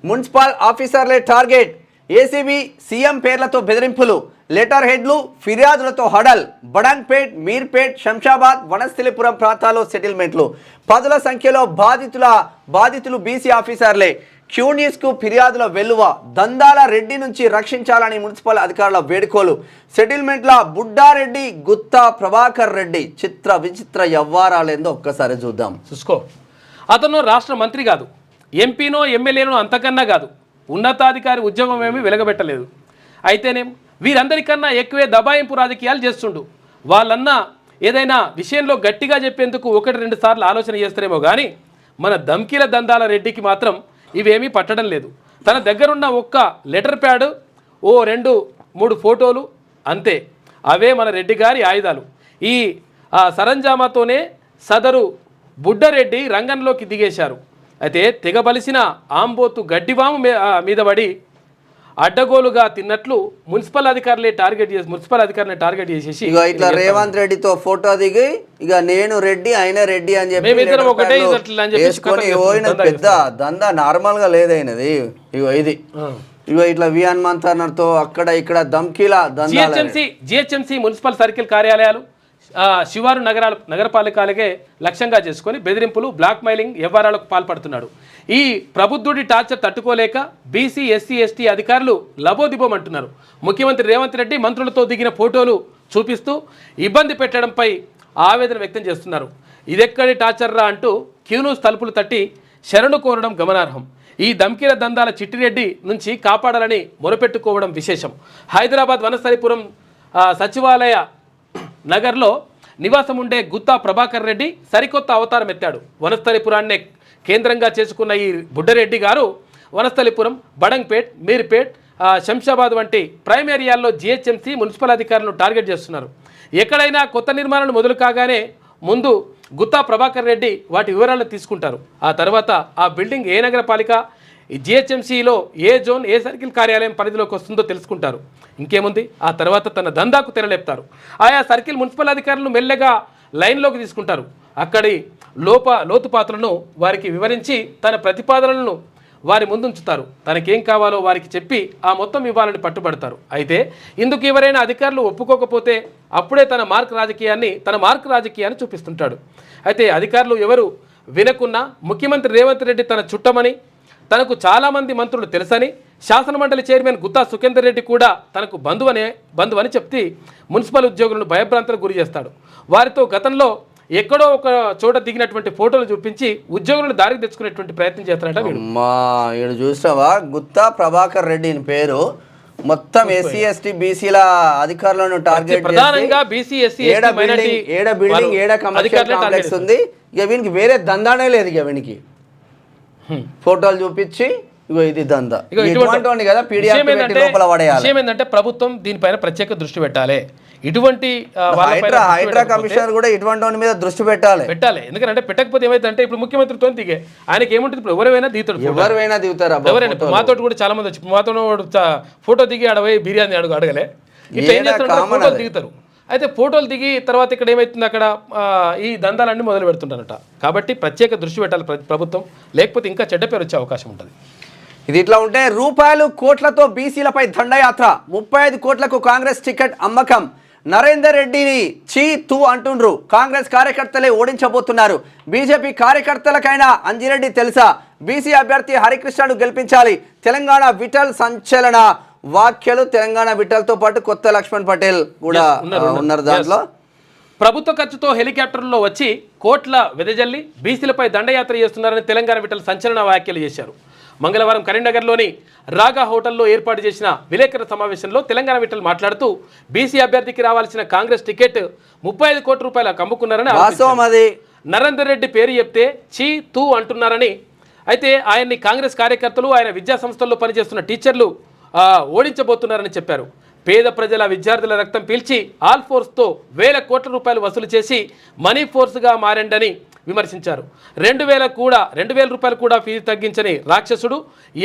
S2: మున్సిపల్ ఆఫీసర్లే టార్గెట్, ఏసీబీ సీఎం పేర్లతో బెదిరింపులు, లెటర్ హెడ్లు ఫిర్యాదులతో హడల్, బడంగ్పేట్, మీర్పేట్, శంషాబాద్, వనస్థలిపురం ప్రాంతాల్లో సెటిల్మెంట్లు, 10ల సంఖ్యలో బాధితులు బీసీ ఆఫీసర్లే. క్యూన్యూస్కు ఫిర్యాదుల వెల్లువ, దందాల రెడ్డి నుంచి రక్షించాలని మున్సిపల్ అధికారుల వేడుకోలు, సెటిల్మెంట్ల బుడ్డారెడ్డి, గుత్తా ప్రభాకర్ రెడ్డి. చిత్ర విచిత్ర వ్యవహారాలేందో ఒక్కసారి చూద్దాం.
S1: చూసుకో, అతను రాష్ట్ర మంత్రి కాదు, ఎంపీనో ఎమ్మెల్యేనో అంతకన్నా కాదు, ఉన్నతాధికారి ఉద్యోగం ఏమీ వెలగబెట్టలేదు. అయితేనేం వీరందరికన్నా ఎక్కువే దబాయింపు రాజకీయాలు చేస్తుండు. వాళ్ళన్నా ఏదైనా విషయంలో గట్టిగా చెప్పేందుకు 1-2 సార్లు ఆలోచన చేస్తారేమో కానీ మన దమ్కిల దందాల రెడ్డికి మాత్రం ఇవేమీ పట్టడం లేదు. తన దగ్గరున్న ఒక్క లెటర్ ప్యాడ్, 2-3 ఫోటోలు అంతే. అవే మన రెడ్డి గారి ఆయుధాలు. ఈ సరంజామాతోనే సదరు బుడ్డరెడ్డి రంగంలోకి దిగేశారు. అయితే తెగబలిసిన ఆంబోతు గడ్డివాము మీద పడి అడ్డగోలుగా తిన్నట్లు మున్సిపల్ అధికారులే టార్గెట్ చేసేసి
S2: ఇక ఇట్లా రేవంత్ రెడ్డితో ఫోటో దిగి ఇక నేను రెడ్డి ఆయన రెడ్డి అని చెప్పి వేసుకొని పెద్ద దందా నార్మల్ గా లేదైనది. ఇగో ఇది ఇగో ఇట్లా వియాన్ మంతర్తో అక్కడ ఇక్కడ ధమ్కీలా
S1: జిహెచ్ఎంసీ మున్సిపల్ సర్కిల్ కార్యాలయాలు శివారు నగరపాలికలకే లక్ష్యంగా చేసుకొని బెదిరింపులు, బ్లాక్ మెయిలింగ్ వ్యవహారాలకు పాల్పడుతున్నాడు. ఈ ప్రబుద్ధుడి టార్చర్ తట్టుకోలేక బీసీ, ఎస్సీ, ఎస్టీ అధికారులు లబోదిబోమంటున్నారు. ముఖ్యమంత్రి రేవంత్ రెడ్డి మంత్రులతో దిగిన ఫోటోలు చూపిస్తూ ఇబ్బంది పెట్టడంపై ఆవేదన వ్యక్తం చేస్తున్నారు. ఇదెక్కడి టార్చర్రా అంటూ క్యూన్యూస్ తలుపులు తట్టి శరణు కోరడం గమనార్హం. ఈ ధమ్కీల దందాల చిట్టిరెడ్డి నుంచి కాపాడాలని మొరపెట్టుకోవడం విశేషం. హైదరాబాద్ వనస్థలిపురం సచివాలయ నగర్లో నివాసం ఉండే గుత్తా ప్రభాకర్ రెడ్డి సరికొత్త అవతారం ఎత్తాడు. వనస్థలిపురాన్నే కేంద్రంగా చేసుకున్న ఈ బుడ్డరెడ్డి గారు వనస్థలిపురం, బడంగ్పేట్, మీర్పేట్, శంషాబాద్ వంటి ప్రైమ్ ఏరియాల్లో జిహెచ్ఎంసీ మున్సిపల్ అధికారులను టార్గెట్ చేస్తున్నారు. ఎక్కడైనా కొత్త నిర్మాణాలు మొదలు కాగానే ముందు గుత్తా ప్రభాకర్ రెడ్డి వాటి వివరాలను తీసుకుంటారు. ఆ తర్వాత ఆ building A నగరపాలిక, జిహెచ్ఎంసీలో A zone, a circle కార్యాలయం పరిధిలోకి వస్తుందో తెలుసుకుంటారు. ఇంకేముంది, ఆ తర్వాత తన దందాకు తెరలేపుతారు. ఆయా సర్కిల్ మున్సిపల్ అధికారులను మెల్లగా లైన్లోకి తీసుకుంటారు. అక్కడి లోతుపాతులను వారికి వివరించి తన ప్రతిపాదనలను వారి ముందుంచుతారు. తనకేం కావాలో వారికి చెప్పి ఆ మొత్తం ఇవ్వాలని పట్టుబడతారు. అయితే ఇందుకు ఎవరైనా అధికారులు ఒప్పుకోకపోతే అప్పుడే తన మార్క్ రాజకీయాన్ని చూపిస్తుంటాడు. అయితే అధికారులు ఎవరు వినకున్నా ముఖ్యమంత్రి రేవంత్ రెడ్డి తన చుట్టమని, తనకు చాలామంది మంత్రులు తెలుసని, శాసనమండలి చైర్మన్ గుత్తా సుఖేందర్ రెడ్డి కూడా తనకు బంధువని చెప్తే మున్సిపల్ ఉద్యోగులను భయభ్రాంతులకు గురి చేస్తాడు. వారితో గతంలో ఎక్కడో ఒక చోట దిగినటువంటి ఫోటోలు చూపించి ఉద్యోగులను దారికి తెచ్చుకునేటువంటి ప్రయత్నం చేస్తారట.
S2: వీడు చూసావా, గుత్తా ప్రభాకర్ రెడ్డి పేరు మొత్తం ఎస్సీ, ఎస్టీ, బీసీల అధికారులను టార్గెట్
S1: ప్రధానంగా బీసీ, ఎస్సీ,
S2: ఏడ బిల్డింగ్ ఏడ కమర్షియల్ కాంప్లెక్స్ ఉంది. ఇక వీనికి వేరే దందానే లేదు. ఇక వీనికి ఫోటోలు చూపించి ఇగో ఇది దందా కదా.
S1: విషయం ఏంటంటే ప్రభుత్వం దీనిపైన ప్రత్యేక దృష్టి పెట్టాలి. ఇటువంటి
S2: హైడ్రా కమిషనర్ కూడా ఇటువంటి మీద దృష్టి పెట్టాలి.
S1: ఎందుకంటే పెట్టకపోతే ఏమైందంటే ఇప్పుడు ముఖ్యమంత్రితో దిగే ఆయనకి ఏముంటుంది, ఇప్పుడు ఎవరైనా దిగుతారు. ఎవరైనా మాతో కూడా చాలా మంది వచ్చి మాతో ఫోటో దిగి అడవై బిర్యానీ అడగలే ఇట్లా ఏం చేస్తారు, ఫోటోలు దిగుతారు. అయితే ఫోటోలు దిగి తర్వాత ఇక్కడ ఏమవుతుంది, అక్కడ ఈ దందాలన్నీ మొదలు పెడుతుంటారట. కాబట్టి ప్రత్యేక దృష్టి పెట్టాలి ప్రభుత్వం, లేకపోతే ఇంకా చెడ్డ పేరు వచ్చే అవకాశం ఉంటుంది.
S2: ఇది ఇట్లా ఉంటే రూపాయలు కోట్లతో బీసీలపై దండయాత్ర, 35 కోట్లకు కాంగ్రెస్ టికెట్ అమ్మకం. నరేందర్ రెడ్డిని చీ తూ అంటుండ్రు. కాంగ్రెస్ కార్యకర్తలే ఓడించబోతున్నారు. బీజేపీ కార్యకర్తలకైనా అంజిరెడ్డి తెలుసా? బీసీ అభ్యర్థి హరికృష్ణను గెలిపించాలి. తెలంగాణ విఠల్ సంచలన వ్యాఖ్యలు. తెలంగాణ విఠల్తో పాటు కొత్త లక్ష్మణ్ పటేల్ కూడా ఉన్నారు దాంట్లో.
S1: ప్రభుత్వ ఖర్చుతో హెలికాప్టర్లో వచ్చి కోట్ల వెదజల్లి బీసీలపై దండయాత్ర చేస్తున్నారని తెలంగాణ విఠల్ సంచలన వ్యాఖ్యలు చేశారు. మంగళవారం కరీంనగర్లోని రాగా హోటల్లో ఏర్పాటు చేసిన విలేకరుల సమావేశంలో తెలంగాణ విఠల్ మాట్లాడుతూ బీసీ అభ్యర్థికి రావాల్సిన కాంగ్రెస్ టికెట్ 35 కోట్ల రూపాయలకు అమ్ముకున్నారని, నరేందర్ రెడ్డి పేరు చెప్తే చీ తూ అంటున్నారని, అయితే ఆయన్ని కాంగ్రెస్ కార్యకర్తలు, ఆయన విద్యా సంస్థల్లో పనిచేస్తున్న టీచర్లు ఓడించబోతున్నారని చెప్పారు. పేద ప్రజల విద్యార్థుల రక్తం పీల్చి ఆల్ ఫోర్స్తో 1000 కోట్ల రూపాయలు వసూలు చేసి మనీ ఫోర్స్గా మారండని విమర్శించారు. 2000 రూపాయలు కూడా ఫీజు తగ్గించని రాక్షసుడు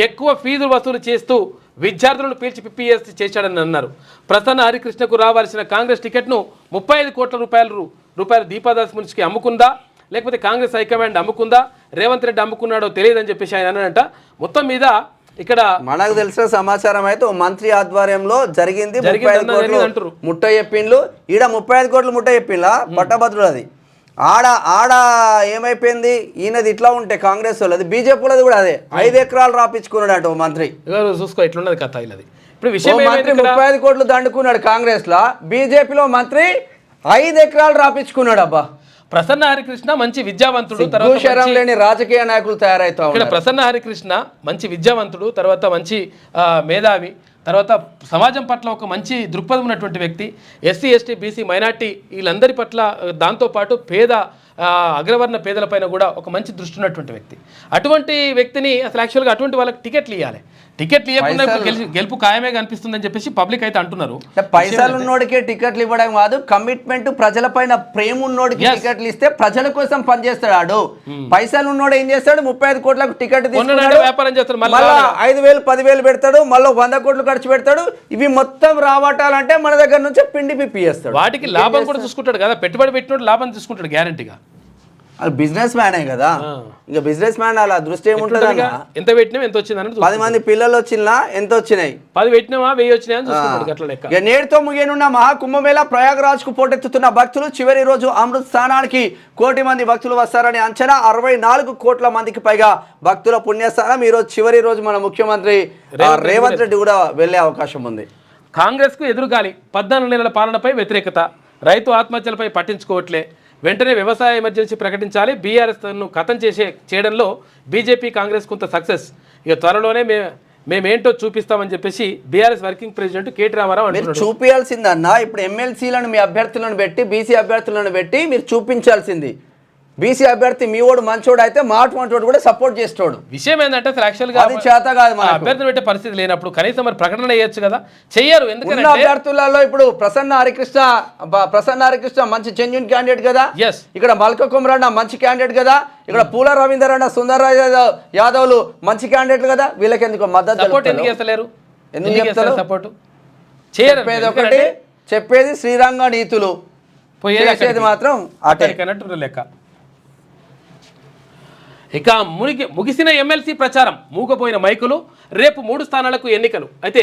S1: ఎక్కువ ఫీజులు వసూలు చేస్తూ విద్యార్థులను పీల్చి పిపిఎస్ చేశాడని అన్నారు. ప్రసన్న హరికృష్ణకు రావాల్సిన కాంగ్రెస్ టికెట్ను 35 కోట్ల రూపాయలు దీపాదాస్ మున్సికి అమ్ముకుందా, లేకపోతే కాంగ్రెస్ హైకమాండ్ అమ్ముకుందా, రేవంత్ రెడ్డి అమ్ముకున్నాడో తెలియదని చెప్పేసి ఆయన అన్నాడంట. మొత్తం మీద ఇక్కడ
S2: మనకు తెలిసిన సమాచారం అయితే మంత్రి ఆధ్వర్యంలో జరిగింది. 30 చెప్పిండ్లు, ఈడ 35 కోట్లు ముట్ట చెప్పిండ్లా పట్టభద్రులు. అది ఆడ ఏమైపోయింది, ఈయనది ఇట్లా ఉంటే కాంగ్రెస్ వాళ్ళది, బీజేపీలది కూడా అదే 5 ఎకరాలు రాపించుకున్నాడు మంత్రి.
S1: చూసుకో ఎట్లున్నది కథ. ఇది ఇప్పుడు విషయం
S2: 35 కోట్లు దండుకున్నాడు కాంగ్రెస్ లా, బీజేపీలో మంత్రి 5 ఎకరాలు రాపించుకున్నాడు. అబ్బా,
S1: ప్రసన్న హరికృష్ణ మంచి విద్యావంతుడు,
S2: లేని రాజకీయ నాయకులు తయారవుతారు.
S1: ఇక్కడ ప్రసన్న హరికృష్ణ మంచి విద్యావంతుడు, తర్వాత మంచి మేధావి, తర్వాత సమాజం పట్ల ఒక మంచి దృక్పథం ఉన్నటువంటి వ్యక్తి. ఎస్సీ, ఎస్టీ, బీసీ, మైనార్టీ వీళ్ళందరి పట్ల, దాంతోపాటు పేద అగ్రవర్ణ పేదలపైన కూడా ఒక మంచి దృష్టి ఉన్నటువంటి వ్యక్తి. అటువంటి వ్యక్తిని అసలు యాక్చువల్గా అటువంటి వాళ్ళకి టికెట్లు ఇవ్వాలి. టికెట్లు ఇవ్వకుండా ఇప్పుడు గెలుపు ఖాయమే కనిపిస్తుందని చెప్పేసి పబ్లిక్ అయితే అంటున్నారు.
S2: పైసలు ఉన్నోడికే టికెట్లు ఇవ్వడం కాదు, కమిట్మెంట్ ప్రజలపైన ప్రేమ ఉన్నోడికి టికెట్లు ఇస్తే ప్రజల కోసం పనిచేస్తాడు. ఆడు పైసలు ఉన్నోడు ఏం చేస్తాడు, 35 కోట్లకు టికెట్ తీసుకున్నాడు,
S1: వ్యాపారం చేస్తాడు,
S2: మళ్ళీ 5,000 10,000 పెడతాడు, మళ్ళీ 100 కోట్లు ఖర్చు పెడతాడు. ఇవి మొత్తం రావటాలంటే మన దగ్గర నుంచి పిండి పిప్పి చేస్తాడు.
S1: వాటికి లాభం కూడా చూసుకుంటాడు కదా, పెట్టుబడి పెట్టినోడు లాభం తీసుకుంటాడు గ్యారంటీగా.
S2: అది బిజినెస్ మ్యానే కదా, ఇంకా బిజినెస్ మ్యాన్ అలా దృష్టి ఏముంటుంది.
S1: ఎంత పెట్టినా ఎంత వచ్చిందని
S2: 10 మంది పిల్లలు వచ్చినా ఎంత వచ్చినాయి,
S1: 10 పెట్టినావా 1000 వచ్చినాయని చూసుకుంటాడు అట్లా లెక్క.
S2: నేటితో ముగియనున్న మహాకుంభమేళ ప్రయాగరాజ్ కు పోటెత్తుతున్న భక్తులు చివరి రోజు అమృత్ స్థానానికి 1 కోటి మంది భక్తులు వస్తారని అంచనా. 64 కోట్ల మందికి పైగా భక్తుల పుణ్యస్థానం. ఈ రోజు చివరి రోజు మన ముఖ్యమంత్రి రేవంత్ రెడ్డి కూడా వెళ్లే అవకాశం ఉంది.
S1: కాంగ్రెస్ కు ఎదురుగాలి, 14 నెలల పాలనపై వ్యతిరేకత, రైతు ఆత్మహత్యలపై పట్టించుకోవట్లే, వెంటనే వ్యవసాయ ఎమర్జెన్సీ ప్రకటించాలి, బీఆర్ఎస్ను ఖతం చేయడంలో బీజేపీ కాంగ్రెస్ కొంత సక్సెస్, ఇక త్వరలోనే మేమేంటో చూపిస్తామని చెప్పేసి బీఆర్ఎస్ వర్కింగ్ ప్రెసిడెంట్ కేటీ రామారావు అంటున్నారు.
S2: చూపించాల్సిందన్నా ఇప్పుడు ఎమ్మెల్సీలను మీ అభ్యర్థులను పెట్టి బీసీ అభ్యర్థులను పెట్టి మీరు చూపించాల్సింది. బీసీ అభ్యర్థి మీ ఓడు మంచోడు అయితే మాటోడు కూడా సపోర్ట్ చేస్తాడు.
S1: విషయం ఏంటంటే యాక్చువల్గా
S2: అది చేత కాదు,
S1: అభ్యర్థులు పెట్టే పరిస్థితి లేనప్పుడు కనీసం మరి ప్రకటన చేయొచ్చు కదా, చెయ్యరు. ఎందుకంటే
S2: అభ్యర్థులలో ఇప్పుడు ప్రసన్న హరికృష్ణ మంచి జెన్యూన్ క్యాండిడేట్ కదా, ఇక్కడ మల్క కుమరన్న మంచి క్యాండిడేట్ కదా, ఇక్కడ పూల రవీందర్ అన్న సుందర్ యాదవ్లు మంచి క్యాండిడేట్లు కదా, వీళ్ళకి ఎందుకు మద్దతు
S1: సపోర్ట్ ఎందుకు చేస్తలేరు?
S2: ఎందుకు చెప్తారు
S1: సపోర్ట్?
S2: చెప్పేది ఒకటి, చెప్పేది శ్రీరంగ నీతులు, పోయేది మాత్రం
S1: అన్నట్టు లెక్క. ఇక ముగిసిన ఎమ్మెల్సీ ప్రచారం, మూగపోయిన మైకులు, రేపు 3 స్థానాలకు ఎన్నికలు. అయితే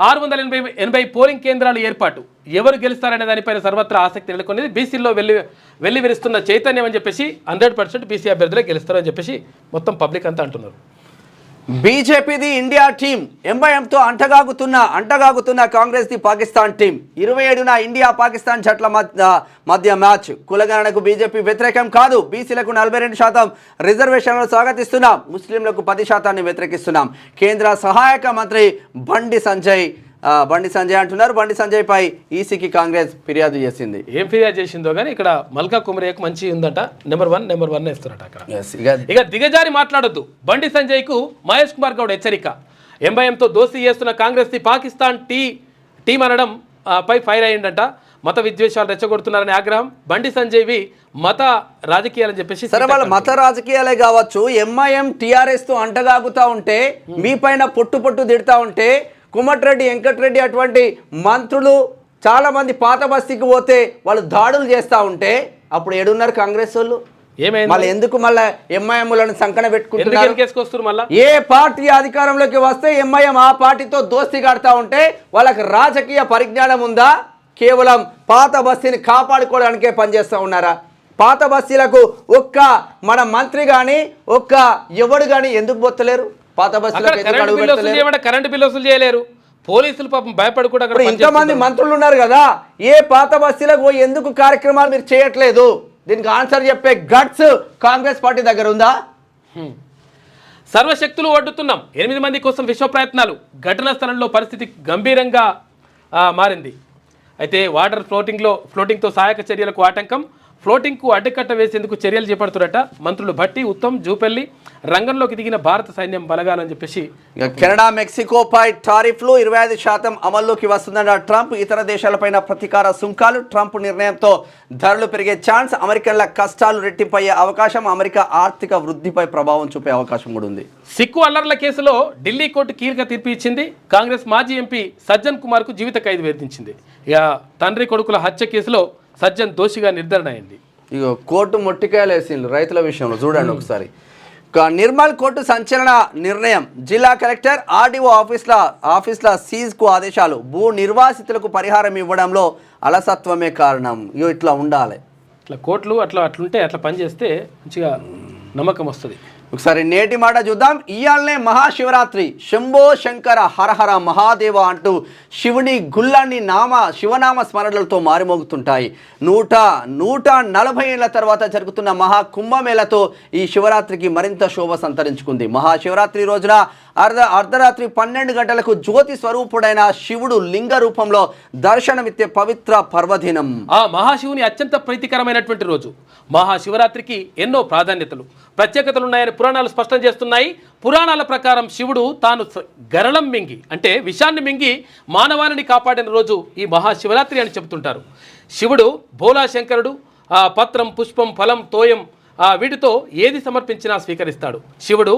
S1: 680 పోలింగ్ కేంద్రాలు ఏర్పాటు, ఎవరు గెలుస్తారనే దానిపైన సర్వత్రా ఆసక్తి నెలకొనేది. బీసీల్లో వెళ్లి విరుస్తున్న చైతన్యం అని చెప్పేసి 100% బీసీ అభ్యర్థులే గెలుస్తారని చెప్పేసి మొత్తం పబ్లిక్ అంతా అంటున్నారు.
S2: బీజేపీది ఇండియా టీం ఎంఐఎంతో అంటగాగుతున్న కాంగ్రెస్ ది పాకిస్తాన్ టీం. 27న ఇండియా పాకిస్తాన్ జట్ల మధ్య మ్యాచ్. కులగణనకు బీజేపీ వ్యతిరేకం కాదు, బీసీలకు 42% రిజర్వేషన్లు స్వాగతిస్తున్నాం, ముస్లింలకు 10% వ్యతిరేకిస్తున్నాం. కేంద్ర సహాయక మంత్రి బండి సంజయ్ అంటున్నారు. బండి సంజయ్ పై ఈసీకి కాంగ్రెస్ ఫిర్యాదు చేసింది.
S1: ఏం ఫిర్యాదు చేసిందో కానీ ఇక్కడ మల్కా కుమరియకు మంచి ఉందట, నెంబర్ వన్ ఇస్తారట అక్కడ. ఇక దిగజారి మాట్లాడొద్దు, బండి సంజయ్ కు మహేష్ కుమార్ గౌడ్ హెచ్చరిక. ఎంఐఎంతో దోస్తీ చేస్తున్న కాంగ్రెస్ ది పాకిస్తాన్ టీం అనడం పై ఫైర్ అయ్యిందంట. మత విద్వేషాలు రెచ్చగొడుతున్నారనే ఆగ్రహం. బండి సంజయ్వి మత రాజకీయాలని చెప్పేసి,
S2: సరే వాళ్ళ మత రాజకీయాలే కావచ్చు, ఎంఐఎం టీఆర్ఎస్ తో అంటగాగుతా ఉంటే, మీ పైన పొట్టు తిడతా ఉంటే, కుమట్రెడ్డి వెంకటరెడ్డి అటువంటి మంత్రులు చాలా మంది పాత బస్తీకి పోతే వాళ్ళు దాడులు చేస్తూ ఉంటే అప్పుడు ఏడున్నారు కాంగ్రెస్ వాళ్ళు? మళ్ళీ ఎందుకు మళ్ళీ ఎంఐఎంలను సంకన పెట్టుకుంటున్నారు? ఏ పార్టీ అధికారంలోకి వస్తే ఎంఐఎం ఆ పార్టీతో దోస్తీ కడతా ఉంటే వాళ్ళకి రాజకీయ పరిజ్ఞానం ఉందా? కేవలం పాత బస్తీని కాపాడుకోవడానికే పనిచేస్తూ ఉన్నారా? పాత బస్తీలకు ఒక్క మన మంత్రి కానీ ఒక్క ఎవడు కానీ ఎందుకు బొత్తలేరు? పాత బస్తీలకు
S1: కరెంట్ బిల్ వసూలు చేయలేరు, పోలీసులు పాపం భయపడకుండా.
S2: ఇంతమంది మంత్రులు ఉన్నారు కదా, ఏ పాత బస్తీలకు పోయి ఎందుకు కార్యక్రమాలు మీరు చేయట్లేదు? దీనికి ఆన్సర్ చెప్పే గట్స్ కాంగ్రెస్ పార్టీ దగ్గర ఉందా?
S1: సర్వశక్తులు ఒడ్డుతున్నాం, 8 మంది కోసం విశ్వ ప్రయత్నాలు. ఘటనా స్థలంలో పరిస్థితి గంభీరంగా మారింది. అయితే వాటర్ ఫ్లోటింగ్తో సహాయక చర్యలకు ఆటంకం. ఫ్లోటింగ్కు అడ్డుకట్ట వేసేందుకు చర్యలు చేపడుతున్నట మంత్రులు భట్టి, ఉత్తమ్, జూపల్లి. రంగంలోకి దిగిన భారత సైన్యం బలగాలని చెప్పేసి.
S2: కెనడా మెక్సికోపై టారిఫ్లు 25% అమల్లోకి వస్తుందన్న ట్రంప్. ఇతర దేశాలపైన ప్రతీకార సుంకాలు. ట్రంప్ నిర్ణయంతో ధరలు పెరిగే ఛాన్స్. అమెరికన్ల కష్టాలు రెట్టింపయ్యే అవకాశం. అమెరికా ఆర్థిక వృద్ధిపై ప్రభావం చూపే అవకాశం కూడా ఉంది.
S1: సిక్కు అల్లర్ల కేసులో ఢిల్లీ కోర్టు కీలక తీర్పు ఇచ్చింది. కాంగ్రెస్ మాజీ ఎంపీ సజ్జన్ కుమార్ కు జీవిత ఖైదు విధించింది. ఇక తండ్రి కొడుకుల హత్య కేసులో సజ్జన్ దోషిగా నిర్ధారణ అయింది.
S2: ఇక కోర్టు మొట్టికాయలు వేసింది రైతుల విషయంలో. చూడండి ఒకసారి. నిర్మల్ కోర్టు సంచలన నిర్ణయం. జిల్లా కలెక్టర్ ఆర్డీఓ ఆఫీస్ల సీజ్కు ఆదేశాలు. భూ నిర్వాసితులకు పరిహారం ఇవ్వడంలో అలసత్వమే కారణం. ఇట్లా ఉండాలి.
S1: ఇట్లా కోర్టులు అట్లుంటే అట్లా పనిచేస్తే మంచిగా నమ్మకం వస్తుంది.
S2: ఒకసారి నేటి మాట చూద్దాం. ఇయాలనే మహాశివరాత్రి, శంభో శంకర హరహర మహాదేవ అంటూ శివుని గుళ్ళాన్ని శివనామ స్మరణలతో మారిమోగుతుంటాయి. 140 ఏళ్ల తర్వాత జరుగుతున్న మహా కుంభమేళతో ఈ శివరాత్రికి మరింత శోభ సంతరించుకుంది. మహాశివరాత్రి రోజున అర్ధరాత్రి 12 గంటలకు జ్యోతి స్వరూపుడైన శివుడు లింగ రూపంలో దర్శనమిచ్చే పవిత్ర పర్వదినం.
S1: ఆ మహాశివుని అత్యంత ప్రీతికరమైనటువంటి రోజు. మహాశివరాత్రికి ఎన్నో ప్రాధాన్యతలు, ప్రత్యేకతలు ఉన్నాయని పురాణాలు స్పష్టం చేస్తున్నాయి. పురాణాల ప్రకారం శివుడు తాను గరళం మింగి అంటే విషాన్ని మింగి మానవాళిని కాపాడిన రోజు ఈ మహాశివరాత్రి అని చెబుతుంటారు. శివుడు భోలాశంకరుడు పత్రం, పుష్పం, ఫలం, తోయం వీటితో ఏది సమర్పించినా స్వీకరిస్తాడు. శివుడు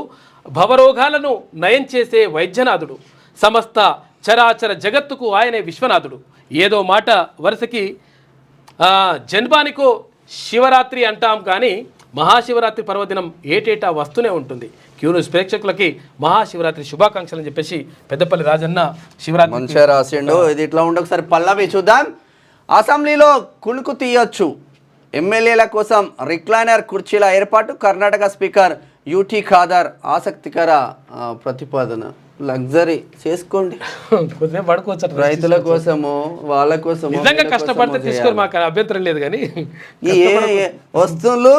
S1: భవరోగాలను నయం చేసే వైద్యనాథుడు. సమస్త చరాచర జగత్తుకు ఆయనే విశ్వనాథుడు. ఏదో మాట వరుసకి జన్మానికో శివరాత్రి అంటాం కానీ మహాశివరాత్రి పర్వదినం ఏటేటా వస్తూనే ఉంటుంది. క్యూన్యూస్ ప్రేక్షకులకి మహాశివరాత్రి శుభాకాంక్షలు అని చెప్పేసి పెద్దపల్లి రాజన్న శివరాత్రి
S2: మంచిగా రాసిండు. ఇది ఇట్లా ఉండే ఒకసారి పల్లవి చూద్దాం. అసెంబ్లీలో కునుకు తీయొచ్చు, ఎమ్మెల్యేల కోసం రిక్లైనర్ కుర్చీల ఏర్పాటు. కర్ణాటక స్పీకర్ యూటీ ఖాదర్ ఆసక్తికర ప్రతిపాదన. లగ్జరీ చేసుకోండి, రైతుల కోసము, వాళ్ళ కోసము.
S1: నిజంగా కష్టపడితే తీసుకొని మాకు అభ్యంతరం లేదు, కానీ
S2: వస్తువులు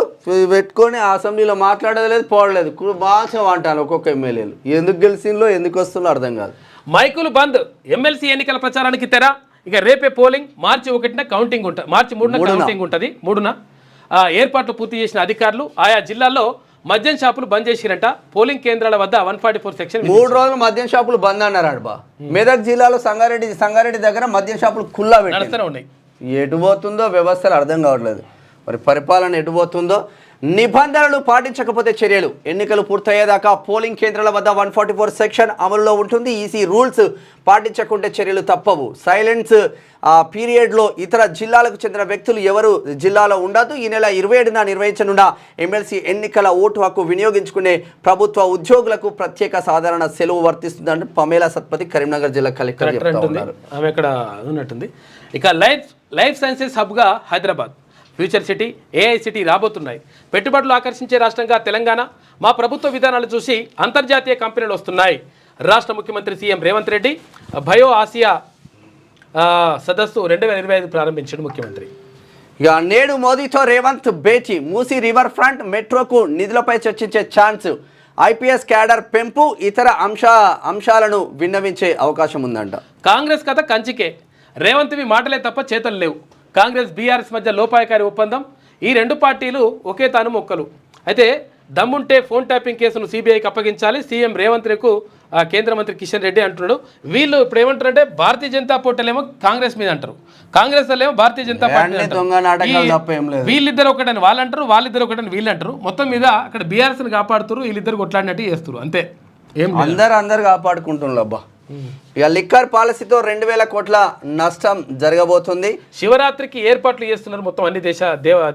S2: పెట్టుకొని అసెంబ్లీలో మాట్లాడేది లేదు, పోవడలేదు. బాగా అంటాను ఒక్కొక్క ఎమ్మెల్యేలు. ఎందుకు గెలిచిందో ఎందుకు వస్తుందో అర్థం కాదు.
S1: మైకులు బంద్, ఎమ్మెల్సీ ఎన్నికల ప్రచారానికి తెర. ఇక రేపే పోలింగ్, మార్చి 1న కౌంటింగ్ ఉంటుంది, మార్చి 3న కౌంటింగ్ ఉంటుంది. 3న ఏర్పాట్లు పూర్తి చేసిన అధికారులు ఆయా జిల్లాల్లో మద్యం షాపులు బంద్ చేసిరంట. పోలింగ్ కేంద్రాల వద్ద 144 సెక్షన్
S2: 3 రోజులు మద్యం షాపులు బంద్ అన్నారు బా. మెదక్ జిల్లాలో సంగారెడ్డి దగ్గర మద్యం షాపులు కుల్లా
S1: నడుస్తూనే ఉన్నాయి.
S2: ఎటు పోతుందో వ్యవస్థలు అర్థం కావట్లేదు. మరి పరిపాలన ఎటు పోతుందో. నిబంధనలు పాటించకపోతే చర్యలు. ఎన్నికలు పూర్తయ్యేదాకా పోలింగ్ కేంద్రాల వద్ద 144 సెక్షన్ అమలులో ఉంటుంది. ఈసీ రూల్స్ పాటించకుంటే చర్యలు తప్పవు. సైలెన్స్ పీరియడ్లో ఇతర జిల్లాలకు చెందిన వ్యక్తులు ఎవరు జిల్లాలో ఉండదు. ఈ నెల 27న నిర్వహించనున్న ఎమ్మెల్సీ ఎన్నికల ఓటు హక్కు వినియోగించుకునే ప్రభుత్వ ఉద్యోగులకు ప్రత్యేక సాధారణ సెలవు వర్తిస్తుందని పమేలా సత్పతి కరీంనగర్ జిల్లా కలెక్టర్ చెప్తున్నారు.
S1: ఆమె ఇక్కడ ఉన్నట్టుంది. ఇక లైఫ్ సైన్సెస్ హబ్గా Hyderabad, future city, AI city రాబోతున్నాయి. పెట్టుబడులు ఆకర్షించే రాష్ట్రంగా తెలంగాణ. మా ప్రభుత్వ విధానాలు చూసి అంతర్జాతీయ కంపెనీలు వస్తున్నాయి. రాష్ట్ర ముఖ్యమంత్రి CM Revanth Reddy bio Asia సదస్సు 2025 ప్రారంభించాడు ముఖ్యమంత్రి.
S2: ఇక నేడు మోదీతో రేవంత్ భేటీ. మూసీ రివర్ ఫ్రంట్ మెట్రోకు నిధులపై చర్చించే ఛాన్స్. ఐపీఎస్ క్యాడర్ పెంపు, ఇతర అంశాలను విన్నవించే అవకాశం ఉందంట.
S1: కాంగ్రెస్ కథ కంచికే. రేవంత్వి మాటలే తప్ప చేతలు లేవు. కాంగ్రెస్ బీఆర్ఎస్ మధ్య లోపాయకారి ఒప్పందం. ఈ రెండు పార్టీలు ఒకే తాను మొక్కలు. అయితే దమ్ముంటే ఫోన్ ట్యాపింగ్ కేసును సిబిఐకి అప్పగించాలి. సీఎం రేవంత్ రెడ్డికు కేంద్ర మంత్రి కిషన్ రెడ్డి అంటున్నాడు. వీళ్ళు ఇప్పుడు ఏమంటారంటే భారతీయ జనతా పార్టీలేమో కాంగ్రెస్ మీద అంటారు, కాంగ్రెస్ వాళ్ళేమో భారతీయ జనతా పార్టీ. వీళ్ళిద్దరు ఒకటని వాళ్ళు అంటారు, వాళ్ళిద్దరు ఒకటని వీళ్ళు అంటారు. మొత్తం మీద అక్కడ బీఆర్ఎస్ని కాపాడుతారు, వీళ్ళిద్దరు కొట్లాడినట్టు చేస్తారు అంతే. ఏం
S2: అందరు కాపాడుకుంటున్నారు అబ్బా. ఇక లిక్కర్ పాలసీతో 2000 కోట్ల నష్టం జరగబోతుంది.
S1: శివరాత్రికి ఏర్పాట్లు చేస్తున్నారు మొత్తం అన్ని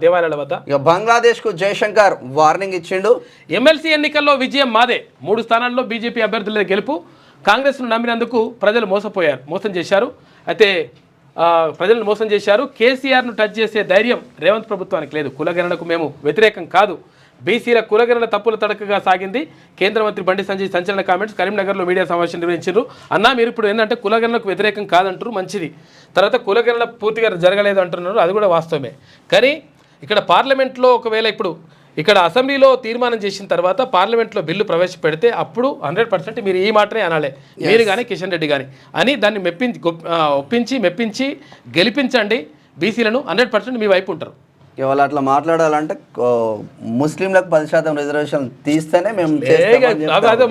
S1: దేవాలయాల వద్ద.
S2: ఇక బంగ్లాదేశ్ కు జయశంకర్ వార్నింగ్ ఇచ్చిండు.
S1: ఎమ్మెల్సీ ఎన్నికల్లో విజయం మాదే. 3 స్థానాల్లో బీజేపీ అభ్యర్థుల గెలుపు. కాంగ్రెస్ను నమ్మినందుకు ప్రజలు మోసం చేశారు. అయితే ప్రజలను మోసం చేశారు. కేసీఆర్ను టచ్ చేసే ధైర్యం రేవంత్ ప్రభుత్వానికి లేదు. కులగణనకు మేము వ్యతిరేకం కాదు. బీసీల కులగణన తప్పుల తడకగా సాగింది. కేంద్ర మంత్రి బండి సంజయ్ సంచలన కామెంట్స్. కరీంనగర్లో మీడియా సమావేశం నిర్వహించారు. అన్నా మీరు ఇప్పుడు ఏంటంటే కులగణనకు వ్యతిరేకం కాదంటారు, మంచిది. తర్వాత కులగణన పూర్తిగా జరగలేదు అంటున్నారు, అది కూడా వాస్తవమే. కానీ ఇక్కడ పార్లమెంట్లో ఒకవేళ ఇప్పుడు ఇక్కడ అసెంబ్లీలో తీర్మానం చేసిన తర్వాత పార్లమెంట్లో బిల్లు ప్రవేశపెడితే అప్పుడు 100% మీరు ఈ మాటనే అనాలే, మీరు కానీ కిషన్ రెడ్డి కానీ అని దాన్ని మెప్పించి గెలిపించండి. బీసీలను 100% మీ వైపు ఉంటారు.
S2: ఇవాళ అట్లా మాట్లాడాలంటే ముస్లింలకు 10% రిజర్వేషన్ తీస్తేనే మేము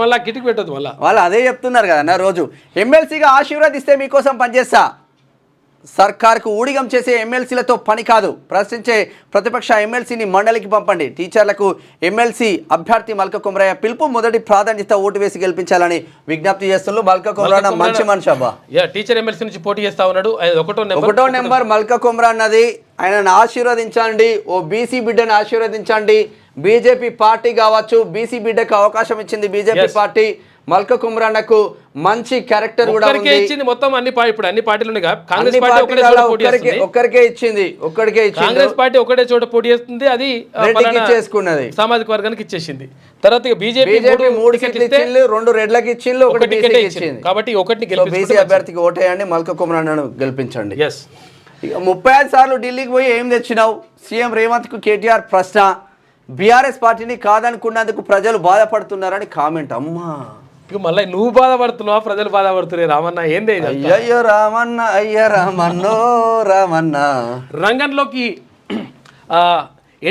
S1: మళ్ళీ కిటికి పెట్టదు.
S2: వాళ్ళు అదే చెప్తున్నారు కదా రోజు. ఎమ్మెల్సీగా ఆశీర్వాదిస్తే మీకోసం పనిచేస్తా. సర్కార్కు ఊడిగం చేసే ఎమ్మెల్సీలతో పని కాదు. ప్రశ్నించే ప్రతిపక్ష ఎమ్మెల్సీని మండలికి పంపండి. టీచర్లకు ఎమ్మెల్సీ అభ్యర్థి మల్క కుమరయ్య పిలుపు. మొదటి ప్రాధాన్యత ఓటు వేసి గెలిపించాలని విజ్ఞప్తి చేస్తున్నారు. మల్క కుమరన్న మంచి మనిషి అబ్బా.
S1: టీచర్ ఎమ్మెల్సీ నుంచి పోటీ చేస్తా ఉన్నాడు.
S2: 1వ నెంబర్ మల్క కుమర అన్నది. ఆయనను ఆశీర్వదించండి. ఓ బీసీ బిడ్డను ఆశీర్వదించండి. బీజేపీ పార్టీ కావచ్చు, బీసీ బిడ్డకు అవకాశం ఇచ్చింది బీజేపీ పార్టీ. మల్క కుమ్రన్నకు మంచి క్యారెక్టర్ కూడా
S1: ఒక్కరికే
S2: ఉంది.
S1: ఇచ్చింది మొత్తం ఇప్పుడు అన్ని పార్టీలు ఉన్నాయి కదా. కాంగ్రెస్
S2: అన్ని
S1: పార్టీ ఒకటే
S2: పార్టీలలో
S1: చోట పోటీ చేస్తుంది.
S2: ఒక్కరికే ఇచ్చింది.
S1: కాంగ్రెస్ పార్టీ ఒకటే చోట పోటీ చేస్తుంది, అది
S2: రెడ్డికి ఇచ్చేసుకున్నది,
S1: సామాజిక వర్గానికి ఇచ్చేసింది. తర్వాత ఇక బీజేపీ
S2: 3 సీట్లు ఇచ్చిండ్రు, 2 రెడ్లకి ఇచ్చిండ్రు, 1 బీసీకి ఇచ్చింది.
S1: కాబట్టి ఒకటిని
S2: బీసీ అభ్యర్థికి ఓటేయండి, మల్క కుమ్రన్నను గెలిపించండి.
S1: ఎస్.
S2: ఇక 35 సార్లు ఢిల్లీకి పోయి ఏం తెచ్చినావు? సీఎం రేవంత్ కు కేటీఆర్ ప్రశ్న. బీఆర్ఎస్ పార్టీని కాదనుకున్నందుకు ప్రజలు బాధపడుతున్నారని కామెంట్. అమ్మా,
S1: ఇక మళ్ళీ నువ్వు బాధపడుతున్నావా, ప్రజలు బాధపడుతున్నాయి? రామన్న ఏంది ఇది?
S2: అయ్యో రామన్న, అయ్య రామన్నో రామన్న.
S1: రంగంలోకి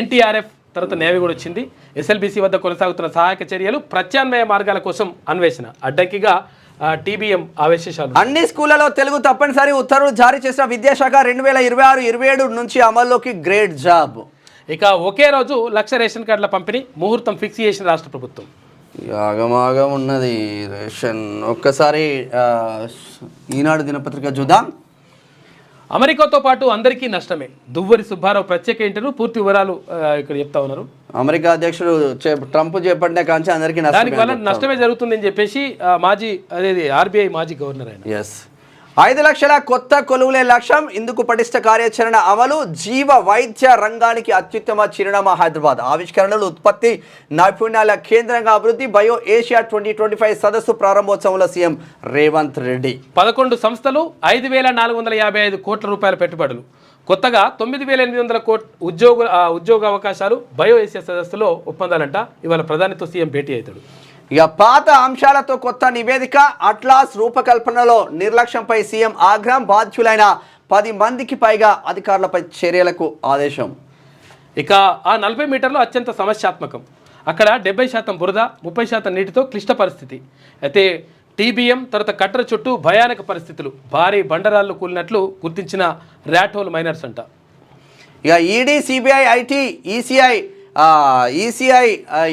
S1: ఎన్టీఆర్ఎఫ్ తర్వాత నేవీ కూడా వచ్చింది. ఎస్ఎల్బీసీ వద్ద కొనసాగుతున్న సహాయక చర్యలు, ప్రత్యామ్నాయ మార్గాల కోసం అన్వేషణ. అడ్డంకిగా టీబీఎం ఆవేశాలు.
S2: అన్ని స్కూళ్లలో తెలుగు తప్పనిసరి ఉత్తర్వులు జారీ చేసిన విద్యాశాఖ 2026-27 నుంచి అమల్లోకి. Great job.
S1: ఇక ఒకే రోజు 1,00,000 రేషన్ కార్డుల పంపిణీ ముహూర్తం ఫిక్స్ చేసిన రాష్ట్ర ప్రభుత్వం.
S2: ఆగమాగం ఉన్నది రేషన్. ఒక్కసారి ఈనాడు దినపత్రిక చూద్దాం.
S1: అమెరికాతో పాటు అందరికీ నష్టమే. దువ్వరి సుబ్బారావు ప్రత్యేక ఇంటర్వ్యూ, పూర్తి వివరాలు ఇక్కడ చెప్తా ఉన్నారు.
S2: అమెరికా అధ్యక్షుడు ట్రంప్ చేపట్టిన కాంచి అందరికీ
S1: దానివల్ల నష్టమే జరుగుతుందని చెప్పేసి ఆర్బీఐ మాజీ గవర్నర్ ఆయన.
S2: ఎస్. 5 లక్షల కొత్త కొలువులే లక్ష్యం, ఇందుకు పటిష్ట కార్యాచరణ అమలు. జీవ వైద్య రంగానికి అత్యుత్తమ చిరునామా హైదరాబాద్. ఆవిష్కరణలు, ఉత్పత్తి నైపుణ్యాల కేంద్రంగా అభివృద్ధి. బయో ఏషియా 2025 సదస్సు ప్రారంభోత్సవంలో సీఎం రేవంత్ రెడ్డి.
S1: 11 సంస్థలు, 5,455 కోట్ల రూపాయల పెట్టుబడులు. కొత్తగా 9,800 ఉద్యోగ అవకాశాలు. బయో ఏషియా సదస్సులో ఒప్పందాలంట. ఇవాళ ప్రధానితో సీఎం భేటీ అవుతాడు.
S2: ఇక పాత అంశాలతో కొత్త నివేదిక. అట్లాస్ రూపకల్పనలో నిర్లక్ష్యంపై సీఎం ఆగ్రహం. బాధ్యులైన 10 మందికి పైగా అధికారులపై చర్యలకు ఆదేశం.
S1: ఇక ఆ 40 మీటర్లు అత్యంత సమస్యాత్మకం. అక్కడ 70% బురద, 30% నీటితో క్లిష్ట పరిస్థితి. అయితే టీబీఎం తర్వాత కట్టర చుట్టూ భయానక పరిస్థితులు. భారీ బండరాళ్ళు కూలినట్లు గుర్తించిన ర్యాట్ హోల్ మైనర్స్ అంట.
S2: ఇక ఈడీ, సిబిఐ, ఐటీ, ఈసీఐ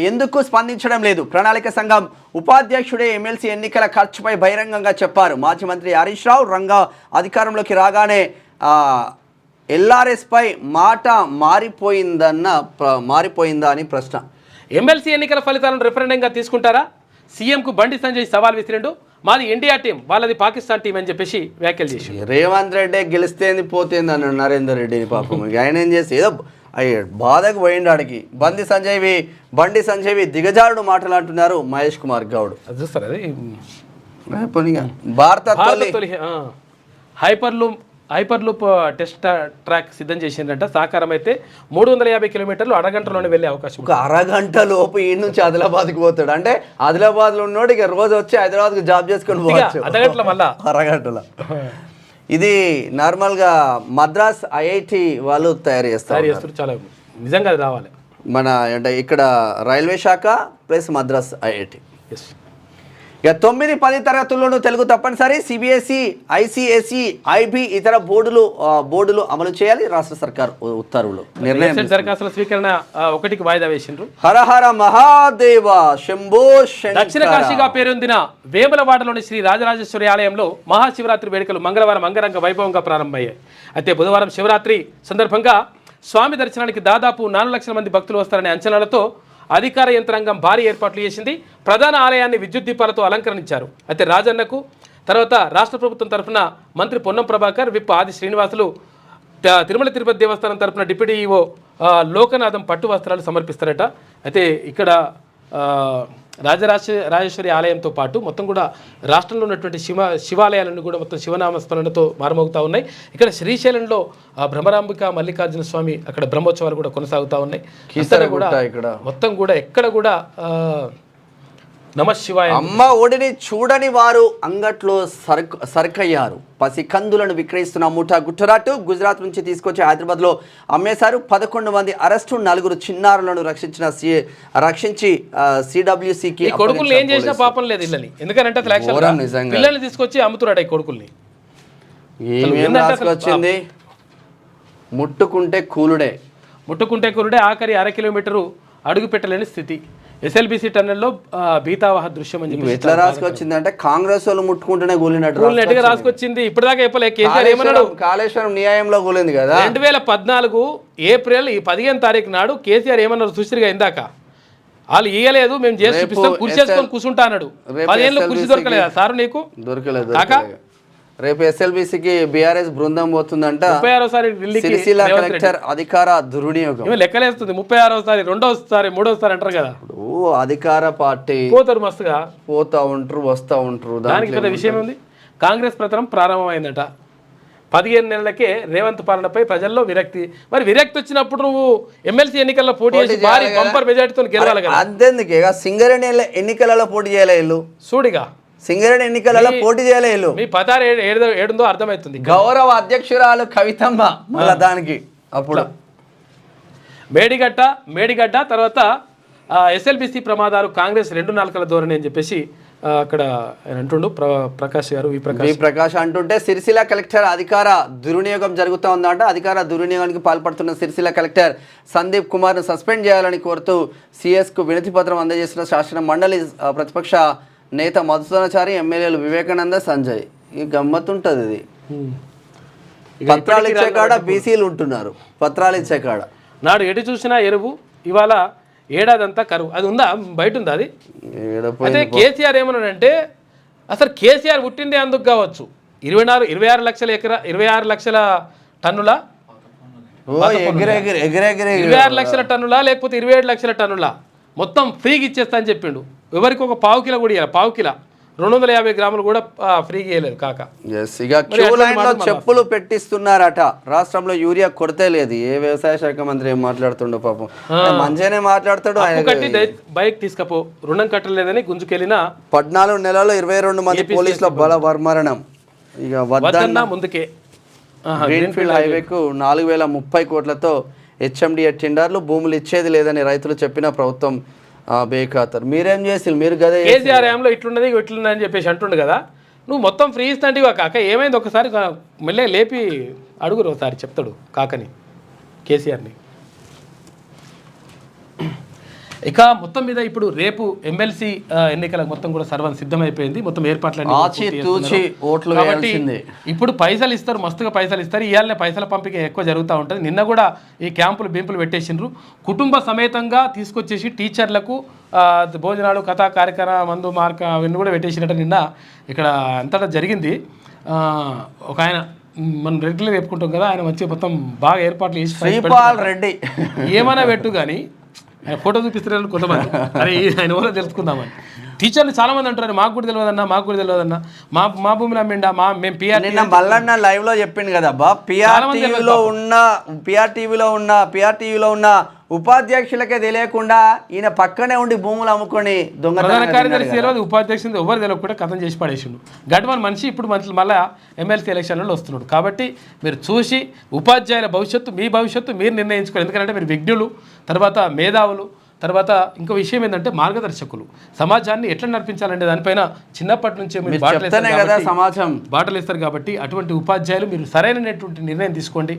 S2: ఎందుకు స్పందించడం లేదు? ప్రణాళిక సంఘం ఉపాధ్యక్షుడే ఎమ్మెల్సీ ఎన్నికల ఖర్చుపై బహిరంగంగా చెప్పారు. మాజీ మంత్రి హరీష్ రావు రంగా అధికారంలోకి రాగానే ఎల్ఆర్ఎస్ పై మాట మారిపోయిందా అని ప్రశ్న.
S1: ఎమ్మెల్సీ ఎన్నికల ఫలితాలను రెఫరెండంగా తీసుకుంటారా? సీఎంకు బండి సంజయ్ సవాల్ విసిరిండు. మాది ఇండియా టీం, వాళ్ళది పాకిస్తాన్ టీం అని చెప్పేసి వ్యాఖ్యలు చేసి.
S2: రేవంత్ రెడ్డి గెలిస్తేంది పోతేంది అన్నాడు నరేందర్ రెడ్డిని. పాపం ఆయన ఏం చేసి ఏదో బాధకు పోయిండు ఆడికి. బండి సంజయ్వి దిగజారుడు మాటలు అంటున్నారు మహేష్ కుమార్ గౌడ్.
S1: చూస్తారు అది
S2: భారత
S1: హైపర్లూప్ టెస్ట్ ట్రాక్ సిద్ధం చేసిందంట. సాకారం అయితే 350 కిలోమీటర్లు అరగంటలోనే వెళ్ళే అవకాశం.
S2: ఒక అరగంట లోపు ఈ నుంచి ఆదిలాబాద్కి పోతాడు. అంటే ఆదిలాబాద్లో ఉన్నోడు ఇక రోజు వచ్చి హైదరాబాద్కి జాబ్ చేసుకొని పోవచ్చు
S1: అరగంటల మళ్ళా.
S2: అరగంటలో. ఇది నార్మల్గా మద్రాస్ ఐఐటి వాళ్ళు తయారు చేస్తారు.
S1: చాలా నిజంగా అది రావాలి
S2: మన అంటే ఇక్కడ రైల్వే శాఖ ప్లస్ మద్రాస్ ఐఐటి. ఇక 9-10 తరగతుల్లోనూ తెలుగు తప్పనిసరి. సిబిఎస్ఈ, ఐసిఎస్ఈ, ఐబీ ఇతర బోర్డులు అమలు చేయాలి. రాష్ట్ర సర్కార్ ఉత్తర్వులు. నిర్ణయం
S1: దరఖాస్తుల స్వీకరణ 1కి వాయిదా వేసిండ్రు.
S2: హరహర మహాదేవ శంభో శంకర.
S1: దక్షిణ కాశీగా పేరొందిన వేములవాడలోని శ్రీ రాజరాజేశ్వరి ఆలయంలో మహాశివరాత్రి వేడుకలు మంగళవారం అంగరంగ వైభవంగా ప్రారంభమయ్యాయి. అయితే బుధవారం శివరాత్రి సందర్భంగా స్వామి దర్శనానికి దాదాపు 4 లక్షల మంది భక్తులు వస్తారనే అంచనాలతో అధికార యంత్రాంగం భారీ ఏర్పాట్లు చేసింది. ప్రధాన ఆలయాన్ని విద్యుత్ దీపాలతో అలంకరించారు. అయితే రాజన్నకు తర్వాత రాష్ట్ర ప్రభుత్వం తరఫున మంత్రి పొన్నం ప్రభాకర్, విప్ ఆది శ్రీనివాసులు, తిరుమల తిరుపతి దేవస్థానం తరఫున డిప్యూటీ ఈఓ లోకనాథం పట్టు వస్త్రాలు సమర్పిస్తారట. అయితే ఇక్కడ రాజేశ్వరి ఆలయంతో పాటు మొత్తం కూడా రాష్ట్రంలో ఉన్నటువంటి శివాలయాలను కూడా మొత్తం శివనామస్మరణతో మారుమోగుతూ ఉన్నాయి. ఇక్కడ శ్రీశైలంలో భ్రమరాంబిక మల్లికార్జున స్వామి అక్కడ బ్రహ్మోత్సవాలు కూడా కొనసాగుతూ ఉన్నాయి. మొత్తం కూడా ఎక్కడ కూడా నమశివాయ.
S2: అమ్మ ఒడిని చూడని వారు అంగట్లో సరుకయ్యారు. పసికందులను విక్రయిస్తున్న ముఠా గుట్టరాటు. గుజరాత్ నుంచి తీసుకొచ్చి హైదరాబాద్లో అమ్మేశారు. 11 మంది అరెస్టు. 4 చిన్నారులను రక్షించి సిడబ్ల్యూసీకి.
S1: కొడుకుల్ని ఏం చేసినా పాపం లేదు ఇళ్ళని. ఎందుకంటే పిల్లల్ని తీసుకొచ్చి అమ్ముతున్నాడు ఈ కొడుకుల్ని.
S2: వచ్చింది ముట్టుకుంటే కూలుడే.
S1: ఆఖరి 1/2 కిలోమీటరు అడుగు పెట్టలేని స్థితి. ఎస్ఎల్బీసీ టన్నెల్లో బీతావాహ దృశ్యం అని చెప్పి
S2: ఎట్లా రాసుకొచ్చింది అంటే కాంగ్రెస్ వాళ్ళు ముట్టుకుంటూనే కూలినట్టుగా
S1: రాసుకొచ్చింది. ఇప్పటిదాకా చెప్పలే. కేసీఆర్ ఏమన్నాడు?
S2: కాళేశ్వరం న్యాయంలో కూలింది కదా.
S1: 2014 ఏప్రిల్ 15 తారీఖు నాడు కేసీఆర్ ఏమన్నారు చూసిరుగా ఇందాక. వాళ్ళు ఇయ్యలేదు, మేము చేసి చూపిస్తాం, కుర్చీ చేసుకొని కూర్చుంటా అన్నాడు. 10 ఏళ్ళు కుర్చీ దొరకలేదా సారు నీకు?
S2: దొరకలేదు. రేపు ఎస్ఎల్బిసికి బీఆర్ఎస్ బృందం పోతుందంట.
S1: 36సారి ఢిల్లీకి
S2: సిరిసిల్ల కలెక్టర్ అధికార దుర్వినియోగం
S1: లెక్కలేస్తుంది. 36సారి, 2వసారి, 3వసారి అంటారు కదా.
S2: అధికార పార్టీ
S1: పోతారు మస్తుగా,
S2: పోతా ఉంటారు, వస్తా ఉంటారు.
S1: దానికి పెద్ద విషయం ఉంది. కాంగ్రెస్ ప్రచారం ప్రారంభమైందట. 15 నెలలకే రేవంత్ పాలనపై ప్రజల్లో విరక్తి. మరి విరక్తి వచ్చినప్పుడు నువ్వు ఎమ్మెల్సీ ఎన్నికల్లో పోటీ చేసి భారీ బంపర్ మెజార్టీతో గెలవాలి కదా.
S2: అంతేందుకే సింగరేణి ఎన్నికలలో పోటీ చేయాలి వీళ్ళు.
S1: చూడిగా
S2: సింగరేణి ఎన్నికలలో పోటీ చేయాలి వీళ్ళు.
S1: మీ 16 ఏడుందో అర్థమవుతుంది.
S2: గౌరవ అధ్యక్షురాలు కవితమ్మ మళ్ళా దానికి అప్పుడు
S1: మేడిగడ్డ తర్వాత ఎస్ఎల్బిసి ప్రమాదాలు కాంగ్రెస్ 2 నాలుకల ధోరణి అని చెప్పేసి అక్కడ ఆయన అంటుండు. ప్రకాష్ గారు వి
S2: ప్రకాష్ అంటుంటే సిరిసిల్ల కలెక్టర్ అధికార దుర్వినియోగం జరుగుతూ ఉందంట. అధికార దుర్వినియోగానికి పాల్పడుతున్న సిరిసిల్ల కలెక్టర్ సందీప్ కుమార్ను సస్పెండ్ చేయాలని కోరుతూ సిఎస్కు వినతి పత్రం అందజేసిన శాసన మండలి ప్రతిపక్ష నేత మధుసూదనాచారి, ఎమ్మెల్యేలు వివేకానంద, సంజయ్. ఈ గమ్మత్తుంటది ఇది. పత్రాలు ఇచ్చే కాడ బీసీలు ఉంటున్నారు. పత్రాలు ఇచ్చే కాడ
S1: నాడు ఎటు చూసినా ఎరువు, ఇవాళ ఏడాదంతా కరువు. అది ఉందా? బయట ఉందా అది? అయితే కేసీఆర్ ఏమన్నాడంటే అసలు కేసీఆర్ పుట్టిందే అందుకు కావచ్చు. 26 లక్షల టన్నుల 26 లక్షల టన్నుల లేకపోతే 27 లక్షల టన్నుల మొత్తం ఫ్రీగా ఇచ్చేస్తా అని చెప్పిండు. ఎవరికి ఒక పావు కిలో కూడా ఇవ్వాలి. పావు కిలో 250 గ్రాములు కూడా ఫ్రీగా ఇవ్వలేదు కాక.
S2: ఇక చెప్పులు పెట్టిస్తున్నారట. రాష్ట్రంలో యూరియా కొరతే లేదు. ఏ వ్యవసాయ శాఖ మంత్రి ఏం మాట్లాడుతుండో పాపం, మంచిగానే మాట్లాడతాడు.
S1: కట్టి బైక్ తీసుకపో, రుణం కట్టలేదని గుంజుకెళ్ళిన
S2: 14 నెలల్లో 22 మంది పోలీసుల బలవర్మరణం. ఇక వద్దన్న
S1: ముందుకే
S2: గ్రీన్ఫీల్డ్ హైవేకు 4030 కోట్లతో హెచ్ఎండిఏ టెండర్లు, భూములు ఇచ్చేది లేదని రైతులు చెప్పిన ప్రభుత్వం బేఖాతరు. మీరేం చేసి మీరు కదా
S1: కేసీఆర్ లో ఇట్లున్నది ఇట్లున్నది అని చెప్పేసి అంటుండు కదా. నువ్వు మొత్తం ఫ్రీ ఇస్తాంటివా కాక? ఏమైంది ఒకసారి మళ్ళీ లేపి అడుగురు ఒకసారి, చెప్తాడు కాకని కేసీఆర్ని. ఇక మొత్తం మీద ఇప్పుడు రేపు ఎమ్మెల్సీ ఎన్నికలకు మొత్తం కూడా సర్వం సిద్ధమైపోయింది. మొత్తం ఏర్పాట్లన్నీ కాబట్టి ఇప్పుడు పైసలు ఇస్తారు, మస్తుగా పైసలు ఇస్తారు. ఇవాళనే పైసల పంపిక ఎక్కువ జరుగుతూ ఉంటుంది. నిన్న కూడా ఈ క్యాంపులు బింపులు పెట్టేసిండ్రు. కుటుంబ సమేతంగా తీసుకొచ్చేసి టీచర్లకు భోజనాలు, కథా కార్యక్రమ, మందు మార్క అవన్నీ కూడా పెట్టేసినట్టు నిన్న ఇక్కడ అంతటా జరిగింది. ఒక ఆయన మనం రెగ్యులర్ చెప్పుకుంటాం కదా, ఆయన వచ్చి మొత్తం బాగా ఏర్పాట్లు చేసి ఏమైనా పెట్టు కానీ ఆయన ఫోటో చూపిస్తున్నారు కొంతమంది. అరే ఆయన ఎవరో తెలుసుకుందామని. టీచర్లు చాలా మంది అంటారు మాకు కూడా తెలియదన్నా, మా భూమిలో అమ్మిండా, మేము పిఆర్
S2: మల్లన్న లైవ్ లో చెప్పిండు కదా అబ్బా. పిఆర్ టీవీలో ఉన్న ఉపాధ్యక్షులకే తెలియకుండా ఈయన పక్కనే ఉండి భూములు అమ్ముకొని
S1: ప్రధాన కార్యదర్శి తెలియదు, ఉపాధ్యక్షులు ఎవరు తెలియకుండా కథం చేసి పడేసిండు. గడ్వన్ మనిషి ఇప్పుడు మళ్ళీ ఎమ్మెల్సీ ఎలక్షన్లలో వస్తున్నాడు. కాబట్టి మీరు చూసి ఉపాధ్యాయుల భవిష్యత్తు, మీ భవిష్యత్తు మీరు నిర్ణయించుకోవాలి. ఎందుకంటే మీరు విజ్ఞులు, తర్వాత మేధావులు, తర్వాత ఇంకో విషయం ఏంటంటే మార్గదర్శకులు. సమాజాన్ని ఎట్లా నడిపించాలంటే దానిపైన చిన్నప్పటి నుంచే మీరు బాటలు ఇస్తారు కాబట్టి అటువంటి ఉపాధ్యాయులు మీరు సరైనటువంటి నిర్ణయం తీసుకోండి.